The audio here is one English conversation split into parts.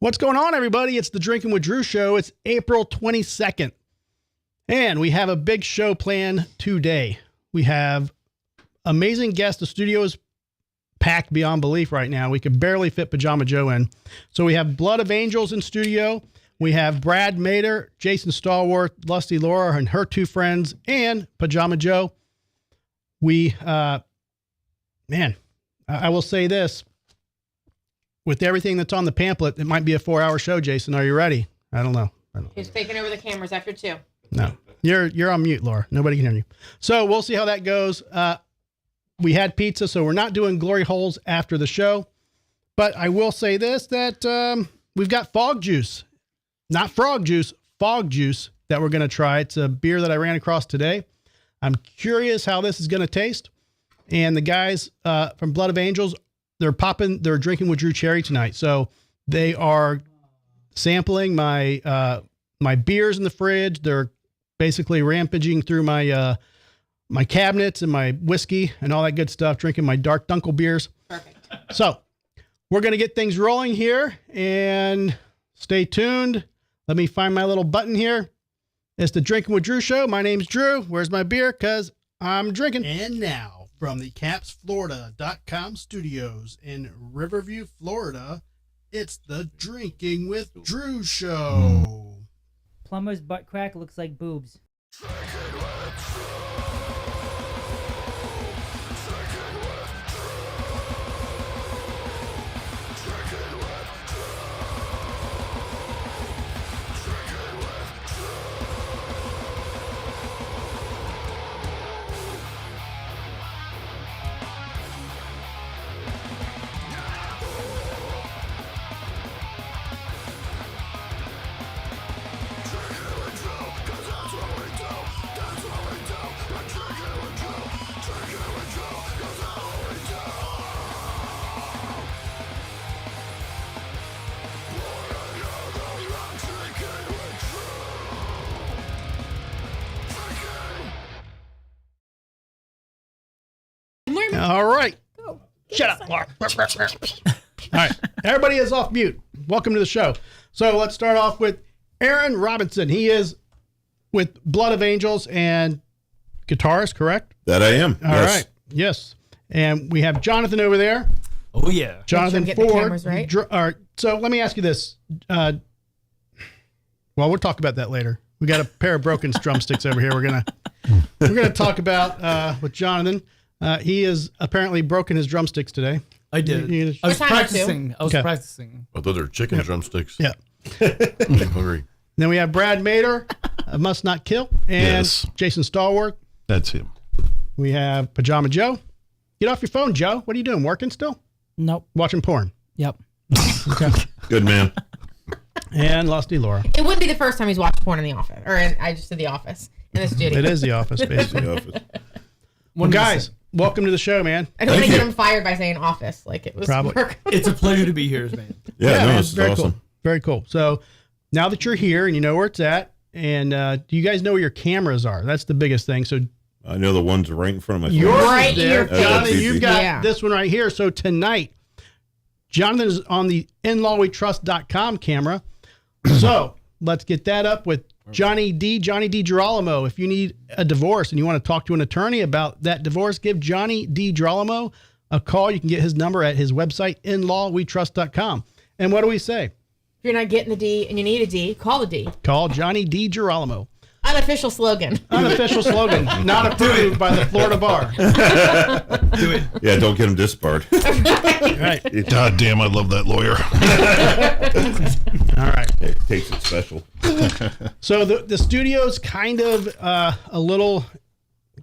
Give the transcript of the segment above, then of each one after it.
What's going on, everybody? It's the Drinking with Drew show. It's April 22nd, and we have a big show planned today. We have amazing guests. The studio is packed beyond belief right now. We could barely fit Pajama Joe in. So we have Blood of Angels in studio. We have Brad Mader, Jason Stallworth, Lusty Laura and her two friends, and Pajama Joe. I will say this. With everything that's on the pamphlet, it might be a 4-hour show, Jason. Are you ready? I don't know. He's taking over the cameras after 2. No. You're on mute, Laura. Nobody can hear you. So we'll see how that goes. We had pizza, so we're not doing glory holes after the show. But I will say this, that we've got fog juice. Not frog juice, fog juice that we're going to try. It's a beer that I ran across today. I'm curious how this is going to taste. And the guys from Blood of Angels, they're drinking with Drew Cherry tonight. So they are sampling my my beers in the fridge. They're basically rampaging through my my cabinets and my whiskey and all that good stuff, drinking my dark Dunkel beers. Perfect. So we're going to get things rolling here and stay tuned. Let me find my little button here. It's the Drinking with Drew show. My name's Drew. Where's my beer? Because I'm drinking. And now, from the CapsFlorida.com studios in Riverview, Florida, it's the Drinking with Drew show. Plumber's butt crack looks like boobs. All right. Shut up, Laura. All right. Everybody is off mute. Welcome to the show. So let's start off with Aaron Robinson. He is with Blood of Angels and guitarist, correct? That I am. All right. Yes. And we have Jonathan over there. Oh, yeah. Jonathan Get the Ford. cameras right. All right. So let me ask you this. Well, we'll talk about that later. We got a pair of broken drumsticks over here. We're gonna talk about with Jonathan. He has apparently broken his drumsticks today. I did. I was practicing. Practicing. Oh, those are chicken drumsticks. Yeah. I'm hungry. Then we have Brad Mader, Must Not Kill, and Yes. Jason Stallworth. That's him. We have Pajama Joe. Get off your phone, Joe. What are you doing? Working still? Nope. Watching porn. Yep. Okay. Good man. And Lusty Laura. It wouldn't be the first time he's watched porn in the office. I just did the office. In the studio. It is the office, basically. The office. Well, guys, welcome to the show, man. I don't Thank want to get you. him fired by saying office. Like it was Probably. work. It's a pleasure to be here, man. Yeah, no, man, this is very awesome. cool. Very cool. So now that you're here and you know where it's at, and do you guys know where your cameras are? That's the biggest thing. So I know the ones right in front of my yours face. Right is there. here. Jonathan, That's you've easy. got Yeah. this one right here. So tonight, Jonathan is on the inlawwetrust.com camera. So let's get that up with Johnny D Girolamo. If you need a divorce and you want to talk to an attorney about that divorce, give Johnny D Girolamo a call. You can get his number at his website, inlawwetrust.com. And what do we say? If you're not getting the D and you need a D, call the D. Call Johnny D Girolamo. Unofficial slogan. Unofficial slogan, not approved by the Florida bar. Do it. Yeah, don't get him disbarred. Right. God damn, I love that lawyer. All right. It takes it special. So the studio's kind of a little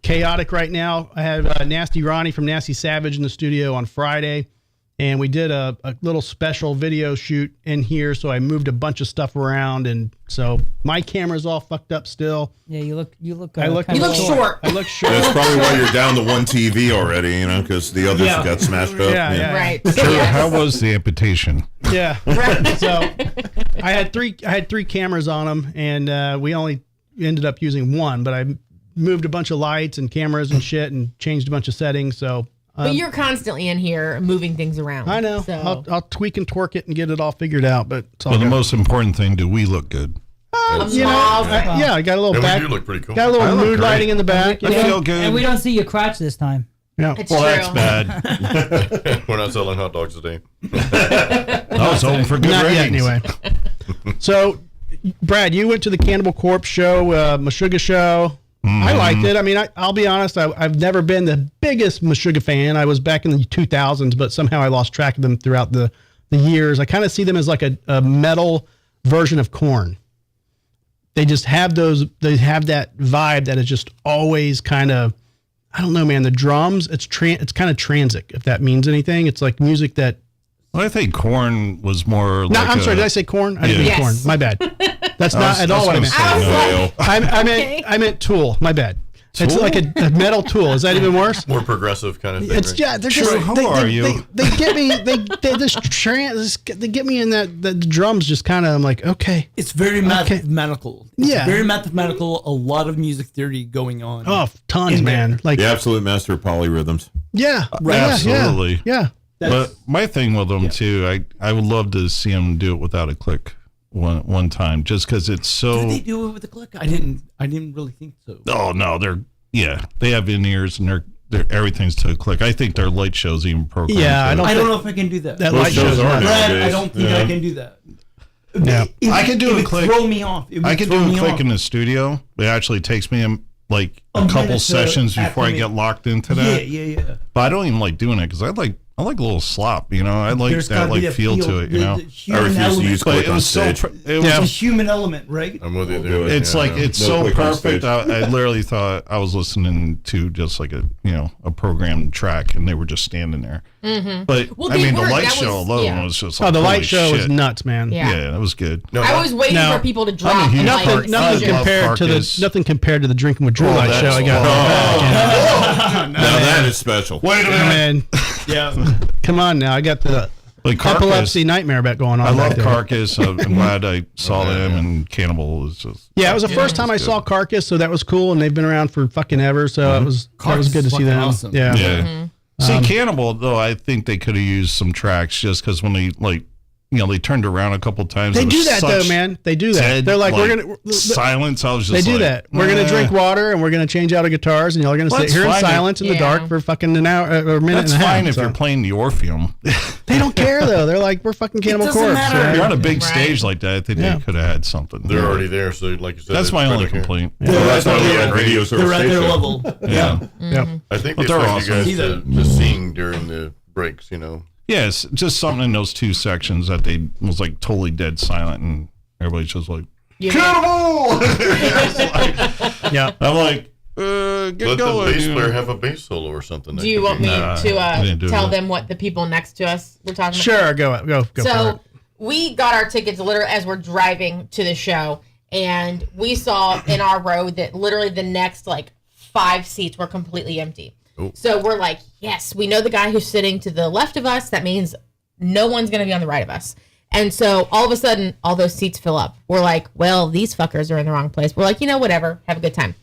chaotic right now. I have Nasty Ronnie from Nasty Savage in the studio on Friday, and we did a little special video shoot in here. So I moved a bunch of stuff around, and so my camera's all fucked up still. Yeah, you look. I look. kinda You look short. I look short. That's probably why you're down to one TV already, you know, because the others Yeah. got smashed up. Yeah. Right. How was the amputation? Yeah. Right. So I had three cameras on them, and we only ended up using one. But I moved a bunch of lights and cameras and shit, and changed a bunch of settings. So But you're constantly in here moving things around. I know. So. I'll tweak and twerk it and get it all figured out. But it's all Well, the good. most important thing, do we look good? You know, I got a little Yeah, back. we do look pretty cool. Got a little I look mood great. lighting in the back. I feel good. And we don't see your crotch this time. Yeah. It's Well, true. that's bad. We're not selling hot dogs today. I was hoping for good Not yet, ratings. anyway. So, Brad, you went to the Cannibal Corpse show, Meshuggah show. I liked it. I mean, I'll be honest. I've never been the biggest Meshuggah fan. I was back in the 2000s, but somehow I lost track of them throughout the years. I kind of see them as like a metal version of Korn. They just have they have that vibe that is just always kind of, I don't know, man. The drums, it's kind of transic, if that means anything. It's like music that. Well, I think Korn was more. No, like I'm sorry. Did I say Korn? I didn't mean Yes. Korn. My bad. That's not at all what I meant. I was like, I meant Tool. My bad. It's Tool? like a metal Tool. Is that even worse? More progressive kind of thing. It's right? they're just. Sure, how they, are they, you? They get me. They they get me in that the drums just kind of. I'm like, okay. It's very mathematical. It's Yeah. very mathematical. A lot of music theory going on. Oh, tons, In there. man. Like, The absolute master of polyrhythms. yeah, right. Absolutely. Yeah. But my thing with them too, I would love to see them do it without a click one time, just because it's so. Did they do it with a click? I didn't really think so. Oh no, they have in-ears and they're everything's to a click. I think their light shows even programmed. Yeah, I to it. don't I don't know if I can do that. That Most light shows shows are nuts. now. Brad, I nowadays. don't think Yeah. I can do that. Yeah. I can do it a would click. Throw me off. It would I can throw do a me click off. in the studio. It actually takes me like a couple minute to sessions before I acclimate. get locked into that. Yeah. But I don't even like doing it because I like a little slop. You know, I like There's that gotta be like a feel to it. You the- know, the I human refuse to element. use but click it on was so. stage. It was The human element, right? I'm with you We'll there. do it. It's Yeah, like yeah. it's No so click on perfect. stage. I literally thought I was listening to just like a programmed track, and they were just standing there. Mm-hmm. But Well, I they mean, the were- light that show was- alone yeah. was just like, Oh, the light holy show shit. was nuts, man. Yeah. Yeah, that was good. No, I was waiting No. for people to I'm a drop. huge and, like, Carcass. Nothing I love compared to Carcass. nothing compared to the Drinking with Drew light that's- show I got. Now that is special. Wait a minute. Man, Yeah. come on now. I got the Like Carcass, epilepsy nightmare back going on. I back love there. Carcass. I'm glad I saw them, and Cannibal was just. Yeah, it was the first time I saw Carcass, so that was cool, and they've been around for fucking ever. So it was Carcass good to is see fucking them. awesome. Yeah. Yeah. See, Cannibal though, I think they could have used some tracks just because when they they turned around a couple times. They it was do that though, such man. They do that. dead, They're like, we're gonna. silence. I was just. They do like, that. We're gonna drink water and we're gonna change out our guitars, and y'all are gonna sit Well, here in that's fine. silence in the Yeah. dark for fucking an hour or a minute That's and a half. fine if so. you're playing the Orpheum. They don't care though. They're like, we're fucking Cannibal doesn't Corpse. matter. right? You're on a big Right. stage like that. I think Yeah. they could have had something. They're already there, so like you said, That's it's my only better here. complaint. Well, that's why we had videos of They're at their station. level. Yeah. Yep. I think But they they're expect awesome. you guys to sing during the breaks, you know. Yes, just something in those two sections that they was like totally dead silent, and everybody's just like, Yeah. Cannibal! Yeah. I'm like, get Let the going. bass you know. player have a bass solo or something. Do you want me Nah, I to didn't do tell that. them what the people next to us were talking about? Sure. Go for it. So we got our tickets literally as we're driving to the show, and we saw in our row that literally the next like 5 seats were completely empty. Ooh. So we're like, yes, we know the guy who's sitting to the left of us. That means no one's going to be on the right of us. And so all of a sudden, all those seats fill up. We're like, well, these fuckers are in the wrong place. We're like, whatever, have a good time.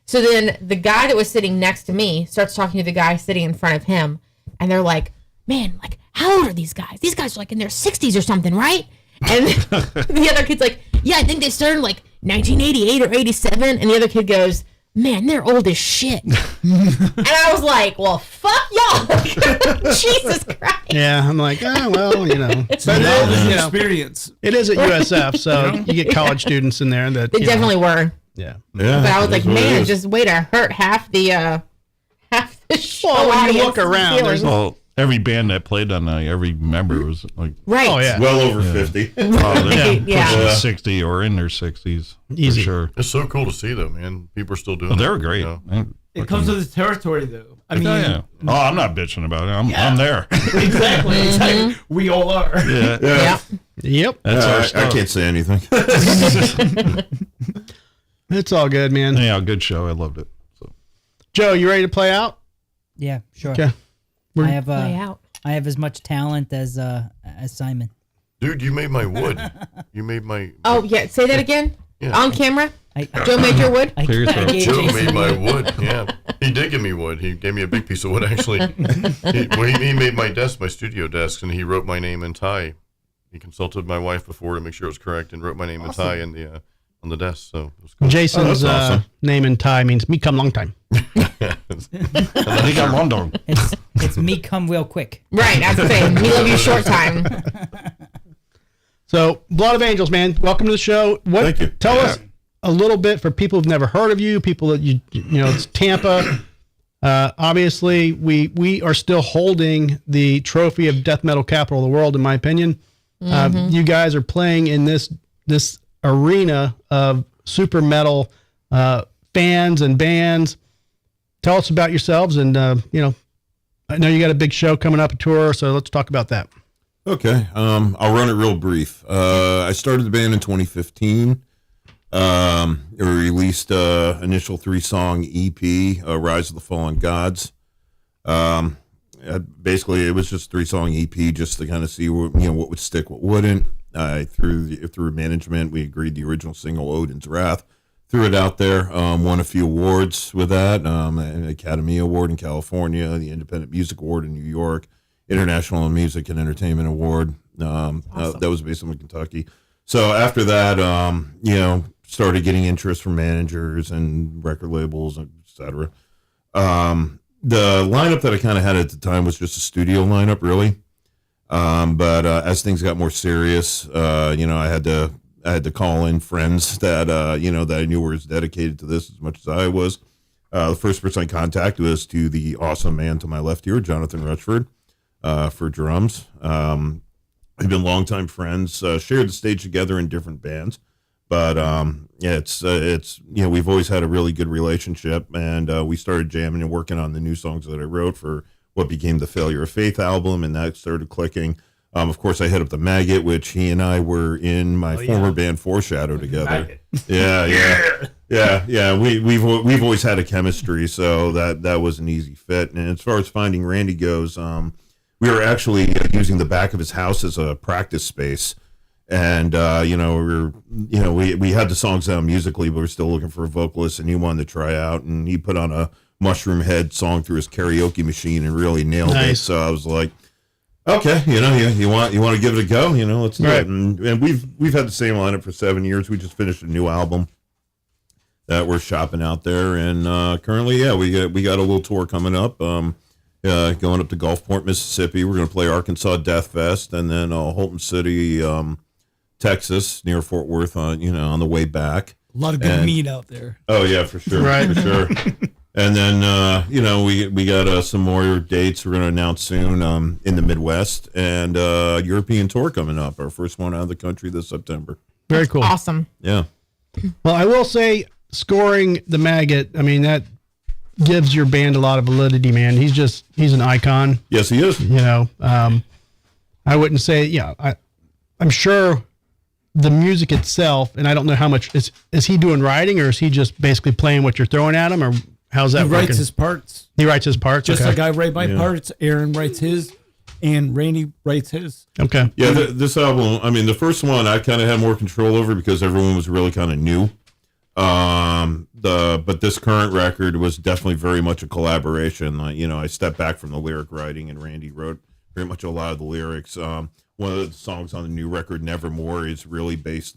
So then the guy that was sitting next to me starts talking to the guy sitting in front of him. And they're like, man, like, how old are these guys? These guys are like in their 60s or something, right? And the other kid's like, yeah, I think they started in like 1988 or 87. And the other kid goes, man, they're old as shit. And I was like, well, fuck y'all. Jesus Christ. yeah, I'm like, well, It's but an you know, experience. it is at USF, so you get college students in there that They you know, definitely were. yeah. Yeah, But I was it like, is what it man, is. just way to hurt half the show. Well, when you audience look around, there's feelings. Well, every band that played on that, every member was like, right. Oh, yeah. well over 50. oh, they're Yeah. pushing Yeah. 60 or in their 60s. Easy. For sure. It's so cool to see though, man. People are still doing Well, it. they were great. you know? It comes with the territory, though. I mean, Yeah. Oh, I'm not bitching about it. I'm there. exactly. We all are. Yeah. Yeah. Yep. That's our I stuff. can't say anything. It's all good, man. Yeah, good show. I loved it. So. Joe, you ready to play out? Yeah, sure. Okay. I have Play out. I have as much talent as Simon. Dude, you made my wood. You made my. Oh, yeah. Say that again. Yeah. On camera. Joe made your wood? Clear your throat. gave Joe Jason made my wood. wood. Yeah, he did give me wood. He gave me a big piece of wood actually. He made my desk, my studio desk, and he wrote my name in Thai. He consulted my wife before to make sure it was correct, and wrote my name in Thai in the on the desk. So it was cool. Jason's awesome. name in Thai means "me come long time." They got London. It's me come real quick. Right, that's the thing. We love you short time. So, Blood of Angels, man, welcome to the show. What? Thank you. Tell us a little bit for people who've never heard of you, people that you know, it's Tampa. Obviously, we are still holding the trophy of death metal capital of the world, in my opinion. You guys are playing in this arena of super metal fans and bands. Tell us about yourselves, and you know, I know you got a big show coming up, a tour, so let's talk about that. Okay. I'll run it real brief. I started the band in 2015. It released initial 3-song EP, Rise of the Fallen Gods. Basically, it was just 3-song EP, just to kind of see what would stick, what wouldn't. Through management, we agreed the original single, Odin's Wrath. Threw it out there, won a few awards with that, an Academy Award in California, the Independent Music Award in New York, International Music and Entertainment Award. That was based in Kentucky. So after that, started getting interest from managers and record labels, et cetera. The lineup that I kind of had at the time was just a studio lineup, really. But as things got more serious, I had to call in friends that that I knew were as dedicated to this as much as I was. The first person I contacted was to the awesome man to my left here, Jonathan Rutchford, for drums. We've been longtime friends, shared the stage together in different bands, but we've always had a really good relationship, and we started jamming and working on the new songs that I wrote for what became the Failure of Faith album, and that started clicking. Of course, I hit up the Maggot, which he and I were in my former band Foreshadow together. Yeah. We've always had a chemistry, so that was an easy fit. And as far as finding Randy goes, we were actually using the back of his house as a practice space, and we had the songs down musically, but we're still looking for a vocalist, and he wanted to try out, and he put on a Mushroom Head song through his karaoke machine and really nailed it. So I was like, okay, you want to give it a go, let's do it. And we've had the same lineup for 7 years. We just finished a new album that we're shopping out there, and currently, we got a little tour coming up. Going up to Gulfport, Mississippi. We're going to play Arkansas Death Fest, and then Holton City, Texas, near Fort Worth, on the way back. A lot of good meat out there. Oh yeah, for sure, for sure. And then we got some more dates we're going to announce soon in the Midwest, and European tour coming up. Our first one out of the country this September. Very cool. Awesome. Yeah. Well, I will say, scoring the Maggot, I mean, that gives your band a lot of validity, man. He's an icon. Yes, he is. I wouldn't say, I'm sure the music itself, and I don't know how much, is he doing writing, or is he just basically playing what you're throwing at him, or how's that working? He writes his parts. He writes his parts? Just okay. like I write my parts, Aaron writes his, and Randy writes his. Okay. Yeah, this album, I mean, the first one I kind of had more control over because everyone was really kind of new. But this current record was definitely very much a collaboration. I stepped back from the lyric writing, and Randy wrote very much a lot of the lyrics. One of the songs on the new record, Nevermore, is really based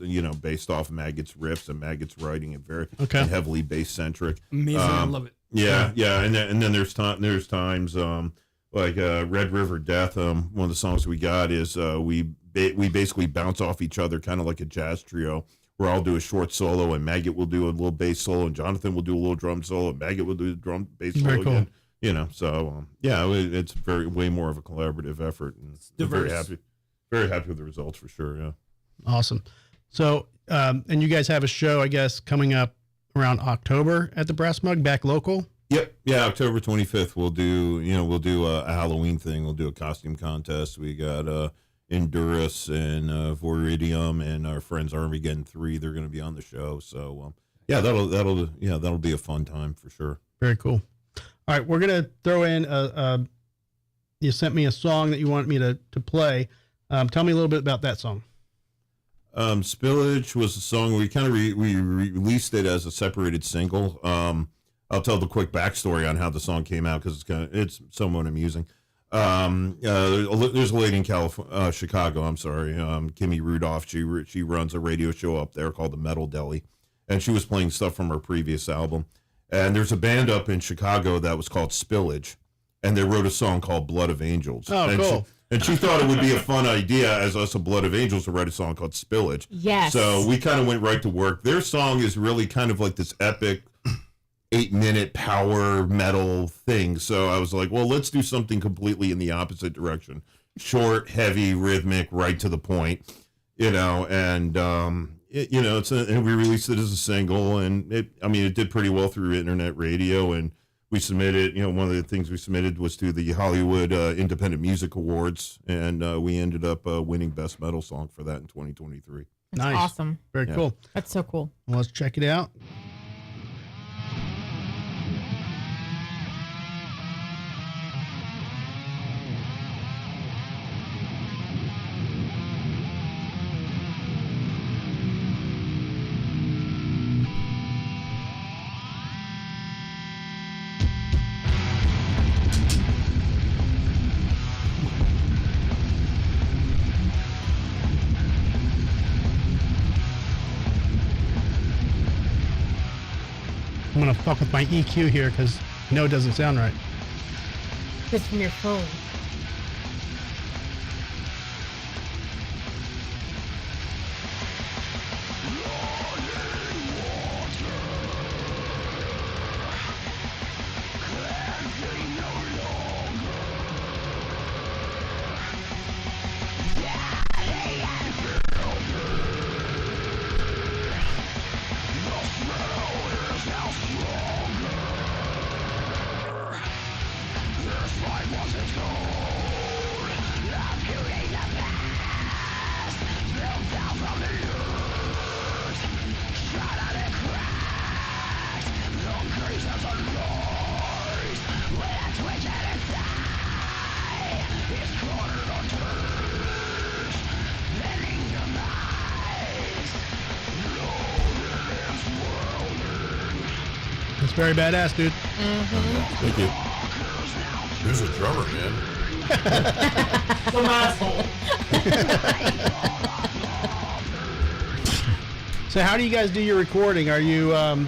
off Maggot's riffs and Maggot's writing, and very and heavily bass centric. Amazing, I love it. Yeah, and then there's times like Red River Death. One of the songs we got is we basically bounce off each other, kind of like a jazz trio, where I'll do a short solo, and Maggot will do a little bass solo, and Jonathan will do a little drum solo, and Maggot will do the bass solo again. It's way more of a collaborative effort, and I'm very happy with the results for sure. Yeah. Awesome. So, and you guys have a show, I guess, coming up around October at the Brass Mug, back local. Yep. Yeah. October 25th, we'll do a Halloween thing. We'll do a costume contest. We got Endurus and Voridium and our friends Armageddon 3. They're going to be on the show. So that'll be a fun time for sure. Very cool. All right, we're gonna throw in you sent me a song that you want me to play. Tell me a little bit about that song. Spillage was a song we kind of released it as a separated single. I'll tell the quick backstory on how the song came out because it's somewhat amusing. There's a lady in Chicago. I'm sorry, Kimmy Rudolph. She runs a radio show up there called the Metal Deli, and she was playing stuff from her previous album. And there's a band up in Chicago that was called Spillage, and they wrote a song called Blood of Angels. Oh, and cool. She thought it would be a fun idea as us a Blood of Angels to write a song called Spillage. Yes. So we kind of went right to work. Their song is really kind of like this epic 8-minute power metal thing. So I was like, well, let's do something completely in the opposite direction. Short, heavy, rhythmic, right to the point, and and we released it as a single, and it did pretty well through internet radio, and we submitted, one of the things we submitted was to the Hollywood Independent Music Awards, and we ended up winning Best Metal Song for that in 2023. That's Nice. awesome. Very cool. That's so cool. Well, let's check it out. I'm going to fuck with my EQ here because I know it doesn't sound right. Just from your phone. It's very badass, dude. Thank you. Who's a drummer, man? Some asshole. So how do you guys do your recording? Are you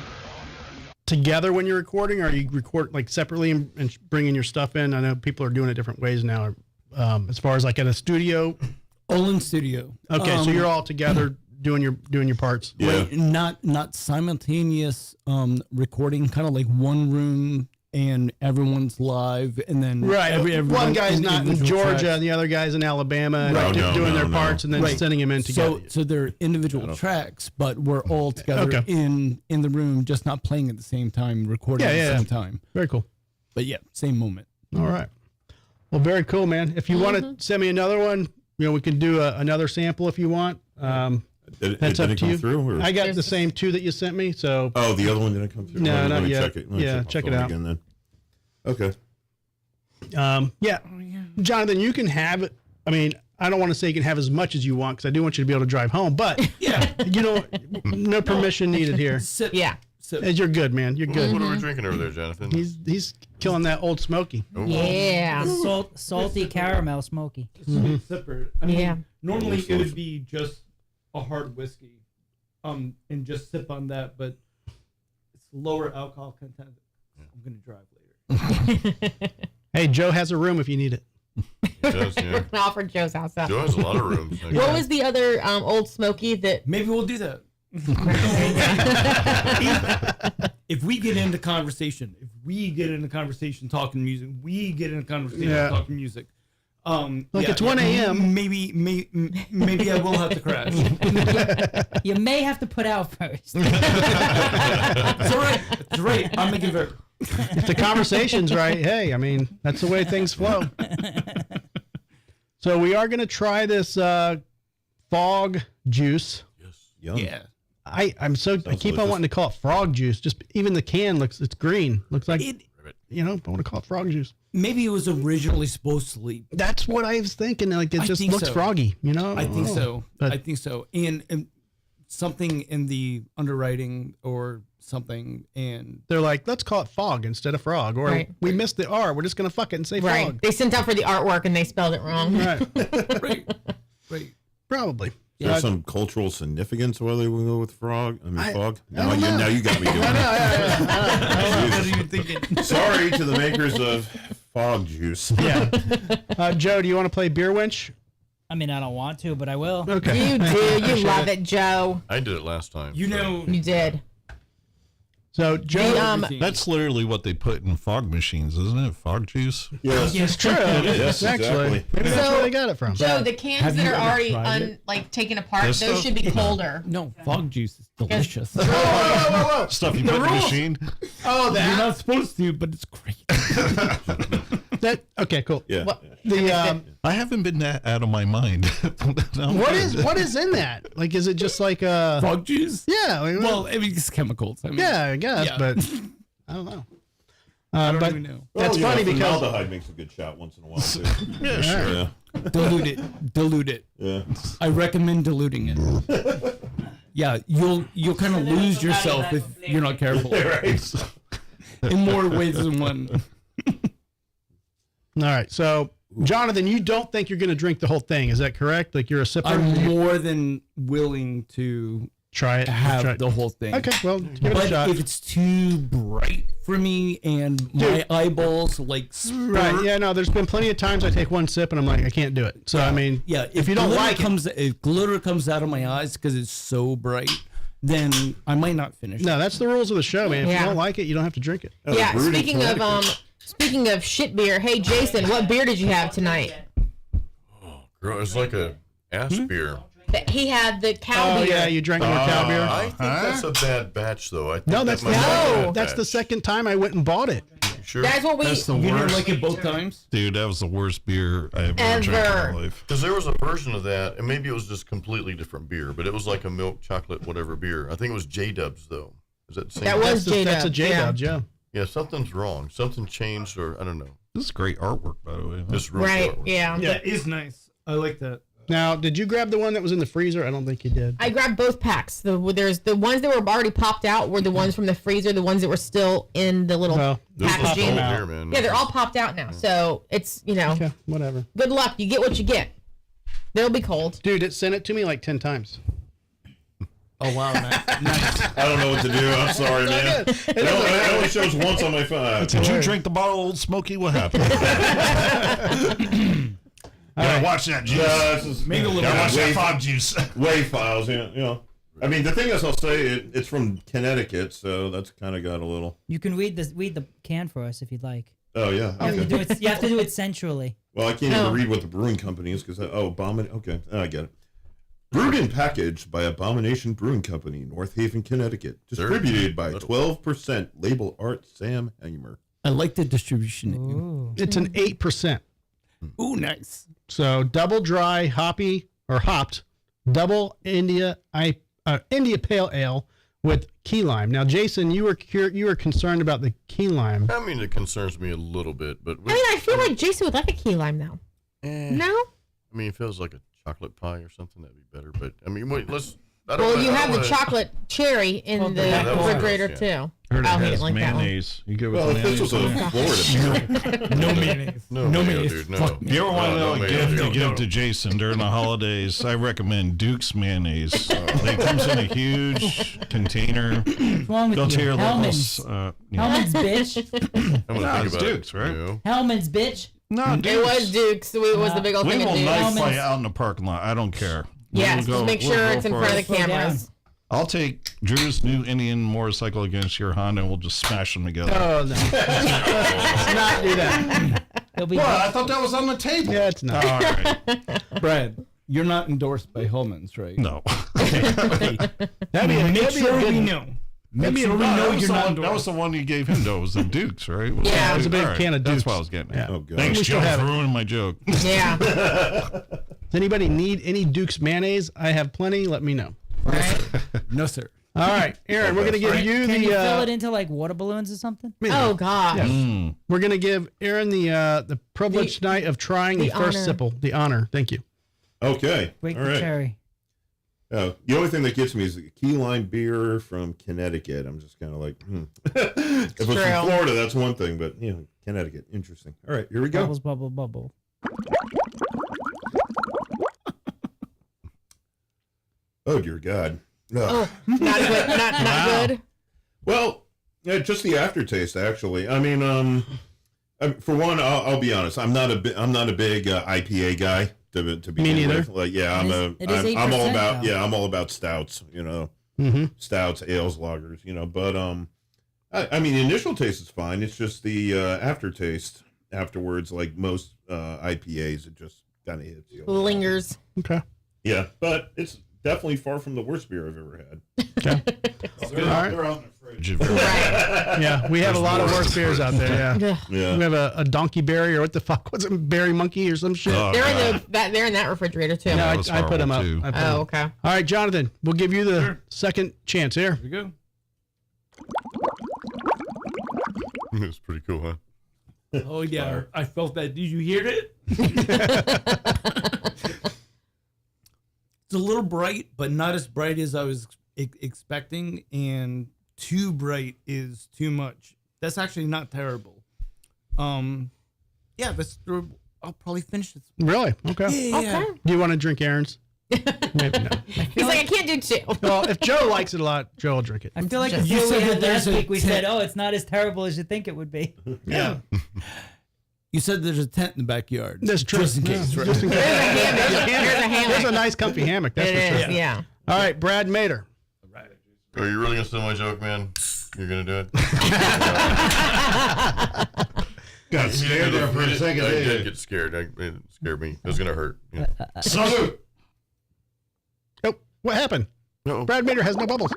together when you're recording? Or are you record like separately and bringing your stuff in? I know people are doing it different ways now. As far as like at a studio. All in studio. Okay, so you're all together doing your parts. Yeah. Right, not simultaneous recording, kind of like one room and everyone's live, and then One guy's not in individual Georgia tracks. and the other guy's in Alabama and Right. doing their No. parts and then Right. sending them in together. So they're individual tracks, but we're all together Okay. in the room, just not playing at the same time, recording at the same time. Very cool. But yeah, same moment. All right. Well, very cool, man. If you want to send me another one, we can do another sample if you want. Did That's it up to come you. through? Or? I got the same two that you sent me. So Oh, the other one didn't come through. No, Let me not yet. Check it. Let me Yeah, my check it phone out. again then. Okay. yeah, Jonathan, you can have it. I mean, I don't want to say you can have as much as you want because I do want you to be able to drive home. But no permission needed here. Sip. Yeah. Sip. You're good, man. You're good. What are we drinking over there, Jonathan? He's killing that old Smoky. Oh, Yeah. Salty caramel smoky. Sipper. I mean, Yeah. normally it would be just a hard whiskey, and just sip on that, but it's lower alcohol content. I'm gonna drive later. Hey, Joe has a room if you need it. It does, yeah. Off for Joe's house. Joe has a lot of rooms. What was the other old Smoky that? Maybe we'll do that. If we get into conversation, talking music, talking music. It's 1 a.m. Maybe I will have to crash. You may have to put out first. It's all right. It's right. I'm making very. If the conversation's right, hey, I mean, that's the way things flow. So we are going to try this fog juice. Yum. Yeah. I keep on delicious. wanting to call it frog juice. Just even the can it's green. Looks like I want to call it frog juice. Maybe it was originally supposed to leave. That's what I was thinking. Like it I just think looks so. froggy, I think so. But- I think so. And something in the underwriting or something, and They're like, let's call it fog instead of frog, or Right. we missed the R. We're just gonna fuck it and say Right. frog. They sent out for the artwork and they spelled it wrong. Right. right. Probably. Is there some cultural significance whether we go with frog? Fog. I don't know. Now you got me doing it. What are you thinking? Sorry to the makers of fog juice. Yeah. Joe, do you want to play Beer Winch? I mean, I don't want to, but I will. Okay. You do. You love it, Joe. I did it last time. You know, You did. So Joe, The, That's literally what they put in fog machines, isn't it? Fog juice. Yes. it's true. Yes, actually. exactly. Maybe that's So- where they got it from. Joe, the cans Have that you are ever already tried it? like taken apart, This those stuff? should be colder. no, fog juice is delicious. Stuff you put in the machine. Oh, You're not supposed to, but it's great. Okay, cool. Yeah. What- The I haven't been that out of my mind. what is in that? Like, is it just like Fog juice? yeah? I mean, Well, I mean, it's chemicals. I mean, yeah, I guess, Yeah. but I don't know. I don't but even know. that's funny because formaldehyde makes a good shot once in a while too. Yeah, sure. Yeah. Dilute it. Dilute it. Yeah. I recommend diluting it. Yeah, you'll kind of lose yourself if you're not careful. Right. In more ways than one. all right. So, Jonathan, you don't think you're going to drink the whole thing? Is that correct? Like you're a sipper? I'm more than willing to Try it. have Try it. the whole thing. Okay, well, give it a But shot. if it's too bright for me and my eyeballs like spurt, Right. Yeah. No. There's been plenty of times I take one sip and I'm like, I can't do it. So I mean, yeah, if you don't glitter like it, if glitter comes out of my eyes because it's so bright, then I might not finish. no, that's the rules of the show, man. If Yeah. you don't like it, you don't have to drink it. Yeah. brewed in Speaking of shit beer, hey Jason, what beer did you have tonight? Girl, it's like a ass beer. He had the cow Oh beer. yeah, you drank more cow beer. I think that's a bad batch, though. I think No, that's that might be a No. bad That's the batch. second time I went and bought it. Sure. That's what we. That's the You didn't worst. like it both times? Dude, that was the worst beer I ever drank in Ever. my life. Because there was a version of that, and maybe it was just completely different beer, but it was like a milk chocolate whatever beer. I think it was J-Dubs, though. Is that the same? That was That's a J-Dub, J-Dub, yeah. Yeah, something's wrong. Something changed, or I don't know. This is great artwork, by the way. Just real right. forward. Yeah. That is nice. I like that. Now, did you grab the one that was in the freezer? I don't think you did. I grabbed both packs. There's the ones that were already popped out were the ones from the freezer. The ones that were still in the little Well, This was packaging. old out. beer, man. Yeah, they're all popped out now. So it's Okay, whatever. good luck. You get what you get. They'll be cold. Dude, it sent it to me like 10 times. Oh wow, nice. I don't know what to do. I'm sorry, man. It only shows once on my phone. Did you drink the bottle of Old Smoky? What happened? Gotta watch that juice. This is Make a little Gotta watch that wave, fog juice. wave files. I mean, the thing is, I'll say it's from Connecticut, so that's kind of got a little. You can read the can for us if you'd like. Oh yeah. You, Okay. do it, you have to do it sensually. Well, I can't Oh. even read what the brewing company is because okay, I get it. Brewed and packaged by Abomination Brewing Company, North Haven, Connecticut. Distributed by 12% label art Sam Hamer. I like the distribution name. Ooh. It's an 8%. Ooh, nice. So double dry, hoppy, or hopped, double India Pale Ale with key lime. Now, Jason, you were concerned about the key lime. I mean, it concerns me a little bit, but I mean, I feel like Jason would like a key lime now. No? I mean, if it was like a chocolate pie or something, that'd be better. But I mean, wait, let's. I don't Well, wanna- you I have don't the wanna- chocolate cherry in the that was refrigerator gross, too. Heard it Oh, he has didn't like that one. mayonnaise. You go with Well, if this mayonnaise. was in a it? Florida beer. No mayonnaise. No, mayonnaise. dude, no. Fuck If you ever want to No, know a no gift mayonnaise. to give No. to Jason during the holidays, I recommend Duke's mayonnaise. It comes in a huge container. What's wrong with Go to you? your Hellman's. local. Hellman's, bitch. I'm gonna Nah, think it's about Duke's, it. right? You know? Hellman's, bitch. No, It Duke's. was Duke's. It was the big old We thing of will Duke's. knife Hellman's. fight out in the parking lot. I don't care. Yes, We'll just make we'll sure go it's in for front it. of the Slow down. cameras. I'll take Drew's new Indian motorcycle against your Honda, and we'll just smash them together. Oh, no. Let's not do that. He'll be. What? I thought that was on the table. Yeah, it's not. All right. Brad, you're not endorsed by Hellman's, right? No. Okay. Make sure we know. Make sure we know you're not That was endorsed. the one you gave him, though. It was the Dukes, right? Yeah. It was a big All right. can of That's Dukes. what I was getting at. Yeah. Oh, God. Thanks, We still Joe, have for it. ruining my joke. Yeah. Does anybody need any Duke's mayonnaise? I have plenty. Let me know. Right. No, sir. All right, Aaron, we're going to give you Can the. you fill it into like water balloons or something? Oh God. Yeah. We're going to give Aaron the privilege tonight of trying the first honor. sipple. The honor. Thank you. Okay. Break All the right. cherry. The only thing that gets me is the key lime beer from Connecticut. I'm just kind of like, if it's true. from Florida, that's one thing, but Connecticut, interesting. All right, here we go. Bubbles, bubble, bubble. Oh dear God. Ugh. Oh, not good. Not good. Well, just the aftertaste, actually. I mean, for one, I'll be honest. I'm not a big IPA guy. To begin Me neither. with. Like, It is I'm all 8% about though. I'm all about stouts. Stouts, ales, lagers. But I mean, the initial taste is fine. It's just the aftertaste afterwards. Like most IPAs, it just kind of hits you. Lingers. Okay. Yeah, but it's definitely far from the worst beer I've ever had. Okay. They're out in the fridge. Right. Yeah, we have a lot of worse beers out there. Yeah. Ugh. Yeah. We have a donkey berry or what the fuck was it? Berry monkey or some shit. Oh, They're in that refrigerator too. no, that was I put them up. horrible, too. I put 'em Oh, up. okay. All right, Jonathan, we'll give you the second chance here. Here we go. It's pretty cool, huh? Oh yeah, I felt that. Did you hear it? It's a little bright, but not as bright as I was expecting, and too bright is too much. That's actually not terrible. Yeah, I'll probably finish this. Really? Okay. Yeah. Okay. Do you want to drink Aaron's? Maybe no. He's like, I can't do two. Well, if Joe likes it a lot, Joe will drink it. I feel like Just- the You show said we that had there's last a week, we said, tent. oh, it's not as terrible as you think it would be. Yeah. You said there's a tent in the backyard. That's true. Just in case, right? Just in case. There's a hammock. There's a nice comfy hammock. That's It for is, sure. yeah. All right, Brad Mader. Are you really gonna steal my joke, man? You're gonna do it? Got scared there for a second. I did get scared. It scared me. It was gonna hurt. Yeah. Salute. Oh, what happened? No. Brad Mader has no bubbles.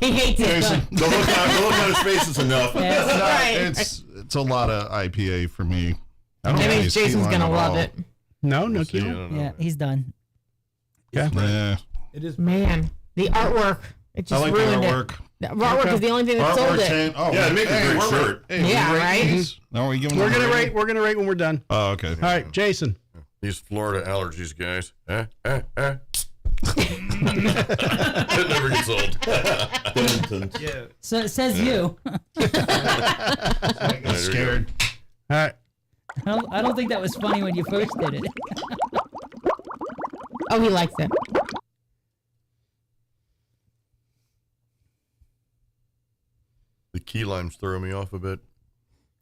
He hates it. The look on his face is enough. Right. It's a lot of IPA for me. I don't That means taste key Jason's lime gonna at love all. it. No, no See, I key. don't know. Yeah, he's done. Yeah. It is. Man, the artwork. It I just like the ruined artwork. it. The artwork is the only thing that sold Artwork it. 10. Oh, Yeah, it makes a great we're- shirt. Hey, Yeah, we rate right? these? No, are we giving We're them a gonna rating? rate. We're gonna rate when we're done. Oh, okay. All right, Jason. These Florida allergies, guys. It never gets old. Yeah. So it says you. There you Scared. All right. I don't think that was funny when you first did it. Oh, he likes it. The key lime's throwing me off a bit.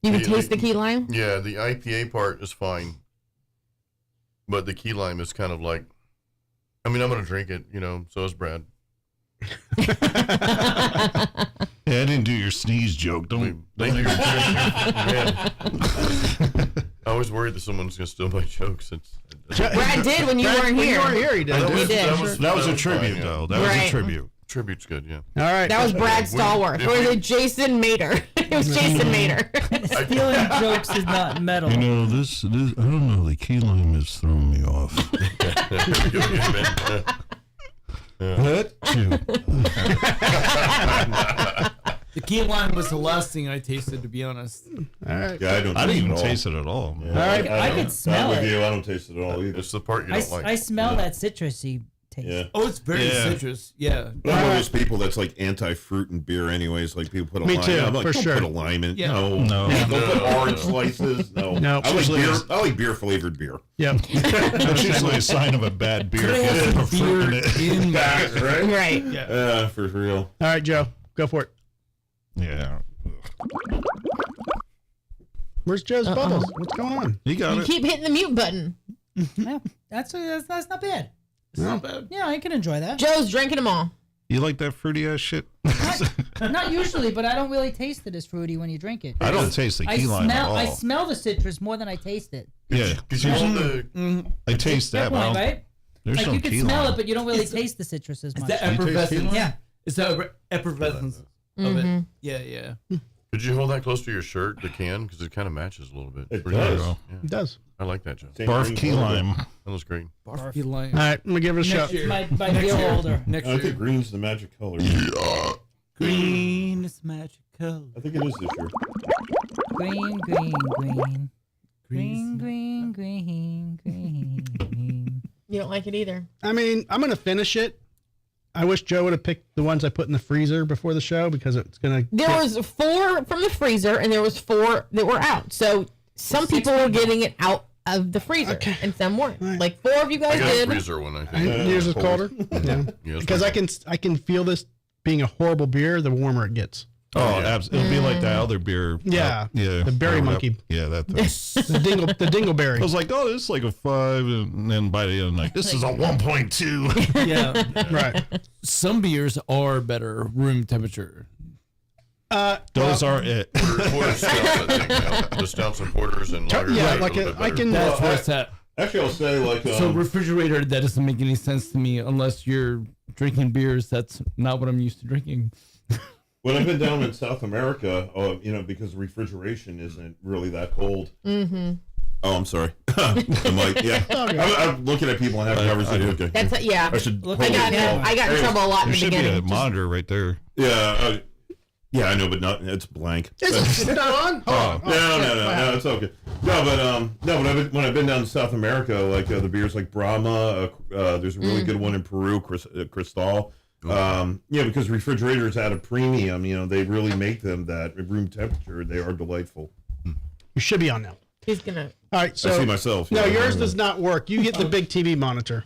You can Yeah, taste the key lime. Yeah, the IPA part is fine, but the key lime is kind of like. I mean, I'm gonna drink it, So is Brad. Yeah, I didn't do your sneeze joke. Don't Thank you. even Man. I was worried that someone's gonna steal my jokes. Brad did when you weren't When here. you weren't here, he did. He did. That was a fine, tribute, yeah. though. That was Right. a tribute. Tribute's good, yeah. All right. That was Brad Stallworth. if Or is we- it Jason Mader? It was Jason Mader. Stealing jokes is not metal. You know, this I don't know, the key lime has thrown me off. What? The key lime was the last thing I tasted, to be honest. All right. Yeah, I don't. I didn't even it at all. taste it at all. Yeah, All right. I don't- could smell I'm with it. you. I don't taste it at all either. It's the part you I, don't like. I smell that citrusy taste. Yeah. Oh, it's very Yeah. citrus. Yeah. I'm one of those people that's like anti-fruit in beer, anyways. Like people put a Me lime. too, I'm like, for don't sure. put a lime in. Yeah. No, No. Don't put orange slices. No, No. I like Usually beer. it's- I like beer flavored beer. Yep. That's usually a sign of a bad beer. Could I have if some you put fruit in beer it. in my Right? Right. Yeah. For real. All right, Joe. Go for it. Yeah. Where's Joe's bubbles? What's going on? You got You it. keep hitting the mute button. Yeah, that's not bad. It's not bad. Yeah, I can enjoy that. Joe's drinking them all. You like that fruity ass shit? Not usually, but I don't really taste it as fruity when you drink it. I don't taste the I key lime at smell. all. I smell the citrus more than I taste it. Yeah. Because you want the. I taste Fair that, but I point, don't- right? there's Like no you can key smell lime. it, but you don't really taste the citrus as It's much. the effervescence. Yeah. It's the effervescence of it. Yeah, yeah. Could you hold that close to your shirt, the can? Because it kind of matches a little bit. It Pretty does. nice. It does. I like that, Joe. Barf key lime. That looks great. Barfy lime. All right, I'm gonna give it a shot. year. My Next beer year. holder. Next I year. think green's the magic color. Green is magic color. I think it is this year. Green, green, green. Green, green, green, green. You don't like it either. I mean, I'm gonna finish it. I wish Joe would have picked the ones I put in the freezer before the show because it's gonna. There was 4 from the freezer, and there was 4 that were out. So some people were getting it out of the freezer, and some weren't. Right. Like 4 of you I guys got a did. freezer one, I think. Yours is colder. Yeah. Yes, Because I can feel this being a horrible beer. The warmer it gets. Oh, yeah. It'll be like that other beer. Yeah. Yeah. The berry monkey. Yeah, that thing. The dingleberry. I was like, oh, this is like a 5, and then by the end, like, this is a 1.2. Yeah. Right. Some beers are better room temperature. Those are it. Porter stouts, I think. Now. The stouts and porters and lagers. Yeah, are a like little a- bit I better. can- That's Well, where it's at. Actually, I'll say like So refrigerator, that doesn't make any sense to me unless you're drinking beers. That's not what I'm used to drinking. when I've been down in South America, because refrigeration isn't really that cold. Mm-hmm. Oh, I'm sorry. I'm like, yeah. I'm looking at people and having conversation. Okay. That's yeah. I should. Look, I hold got it. in, I got in trouble a lot in There the should be a beginning. monitor right there. Yeah. Yeah, I know, but not. It's blank. It's not on. Oh, No, it's okay. But when I've been down to South America, like the beers like Brahma, there's a really good one in Peru, Cristal. Because refrigerators at a premium, they really make them that at room temperature. They are delightful. You should be on now. He's gonna. All right. So I see myself. No, yeah. yours does not work. You get the big TV monitor.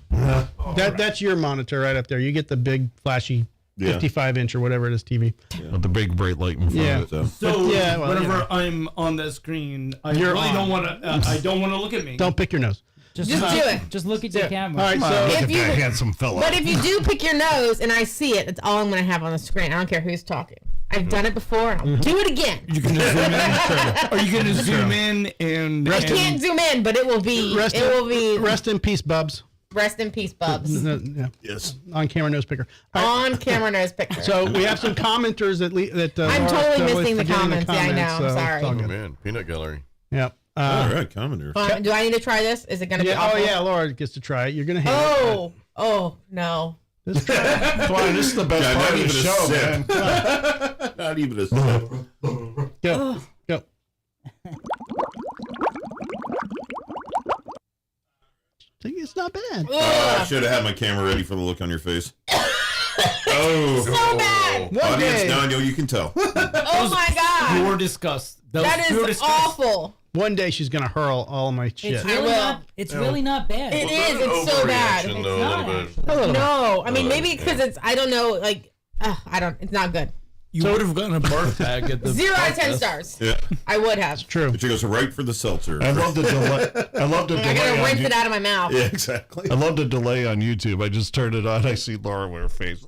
That's your monitor right up there. You get the big flashy 55-inch or whatever it is TV. With the big bright light in front Yeah. of it. So Yeah, well, whenever I'm on the screen, I You're really on. don't want to. I don't want to look at me. Don't pick your nose. Just do it. Just look at your camera. All right. Come on, So look If at you- that handsome fella. But if you do pick your nose and I see it, that's all I'm gonna have on the screen. I don't care who's talking. I've done it before. And I'll do it again. You can just zoom in. Are you going to zoom in and? I can't zoom in, but it will be. rest in peace, Bubs. Rest in peace, Bubs. Yeah. Yes. On camera nose picker. All right. On camera nose picture. So we have some commenters that I'm Laura's totally missing the forgetting comments. Yeah, I know. I'm so sorry. it's all Oh good. man, peanut gallery. Yeah. All right, commoner. Do I need to try this? Is it gonna be Yeah. Oh awful? yeah. Laura gets to try it. You're gonna hate Oh no. it. Just try it. Come on, this is the best Yeah, part not of the even a show, sip. man. Not even a sip. Go. Go. It's not bad. I should have had my camera ready for the look on your face. Oh. So bad. One Audience, day. now you can tell. Oh my god. Pure disgust. That was pure is disgust. awful. One day she's gonna hurl all my shit. It's I really will. not. It's really not bad. It Was is. that an It's so bad. overreaction, It's though, a not, little bit. actually. No, I mean maybe yeah. because it's I don't know like I don't. It's not good. You would have gotten a barf bag at the 0 out of 10 podcast. stars. Yeah. I would have. True. But she goes right for the seltzer. I love the delay. I love the I delay. gotta on rinse you- it out of my mouth. Yeah, exactly. I love the delay on YouTube. I just turned it on. I see Laura with her face.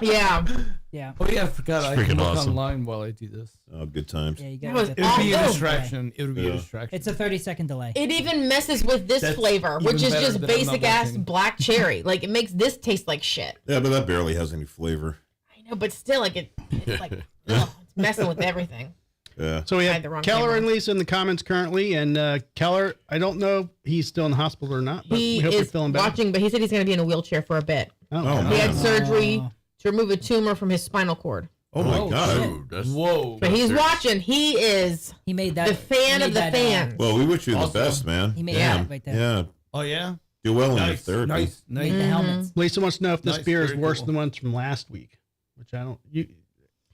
Yeah. Yeah. Oh yeah, I forgot. I freaking can look awesome. online while I do this. Oh, good times. Yeah, you That gotta was get It would be a awful. distraction. It would be a Yeah. distraction. It's a 30-second delay. It even messes with this That's flavor, even which is better just that I'm not basic ass watching. black cherry. Like it makes this taste like shit. Yeah, but that barely has any flavor. I know, but still, like it's like ugh, it's messing with everything. Yeah. So we I had have the wrong Keller camera. and Lisa in the comments currently, and Keller, I don't know if he's still in the hospital or not, but He we hope you're is feeling better. watching, but he said he's going to be in a wheelchair for a bit. Oh, Oh, God. He had man. surgery to remove a tumor from his spinal cord. Oh my Oh, God. shit. Ooh, that's Whoa. But he's serious. watching. He is He made that. the fan he of made the that, fans. Well, we wish you the Also, best, man. he made Damn. that right there. Yeah. Oh yeah. Do well in your Nice. therapy. Nice. Made Nice. the helmets. Lisa wants to know if this Nice, beer is very worse cool. than the ones from last week, which I don't.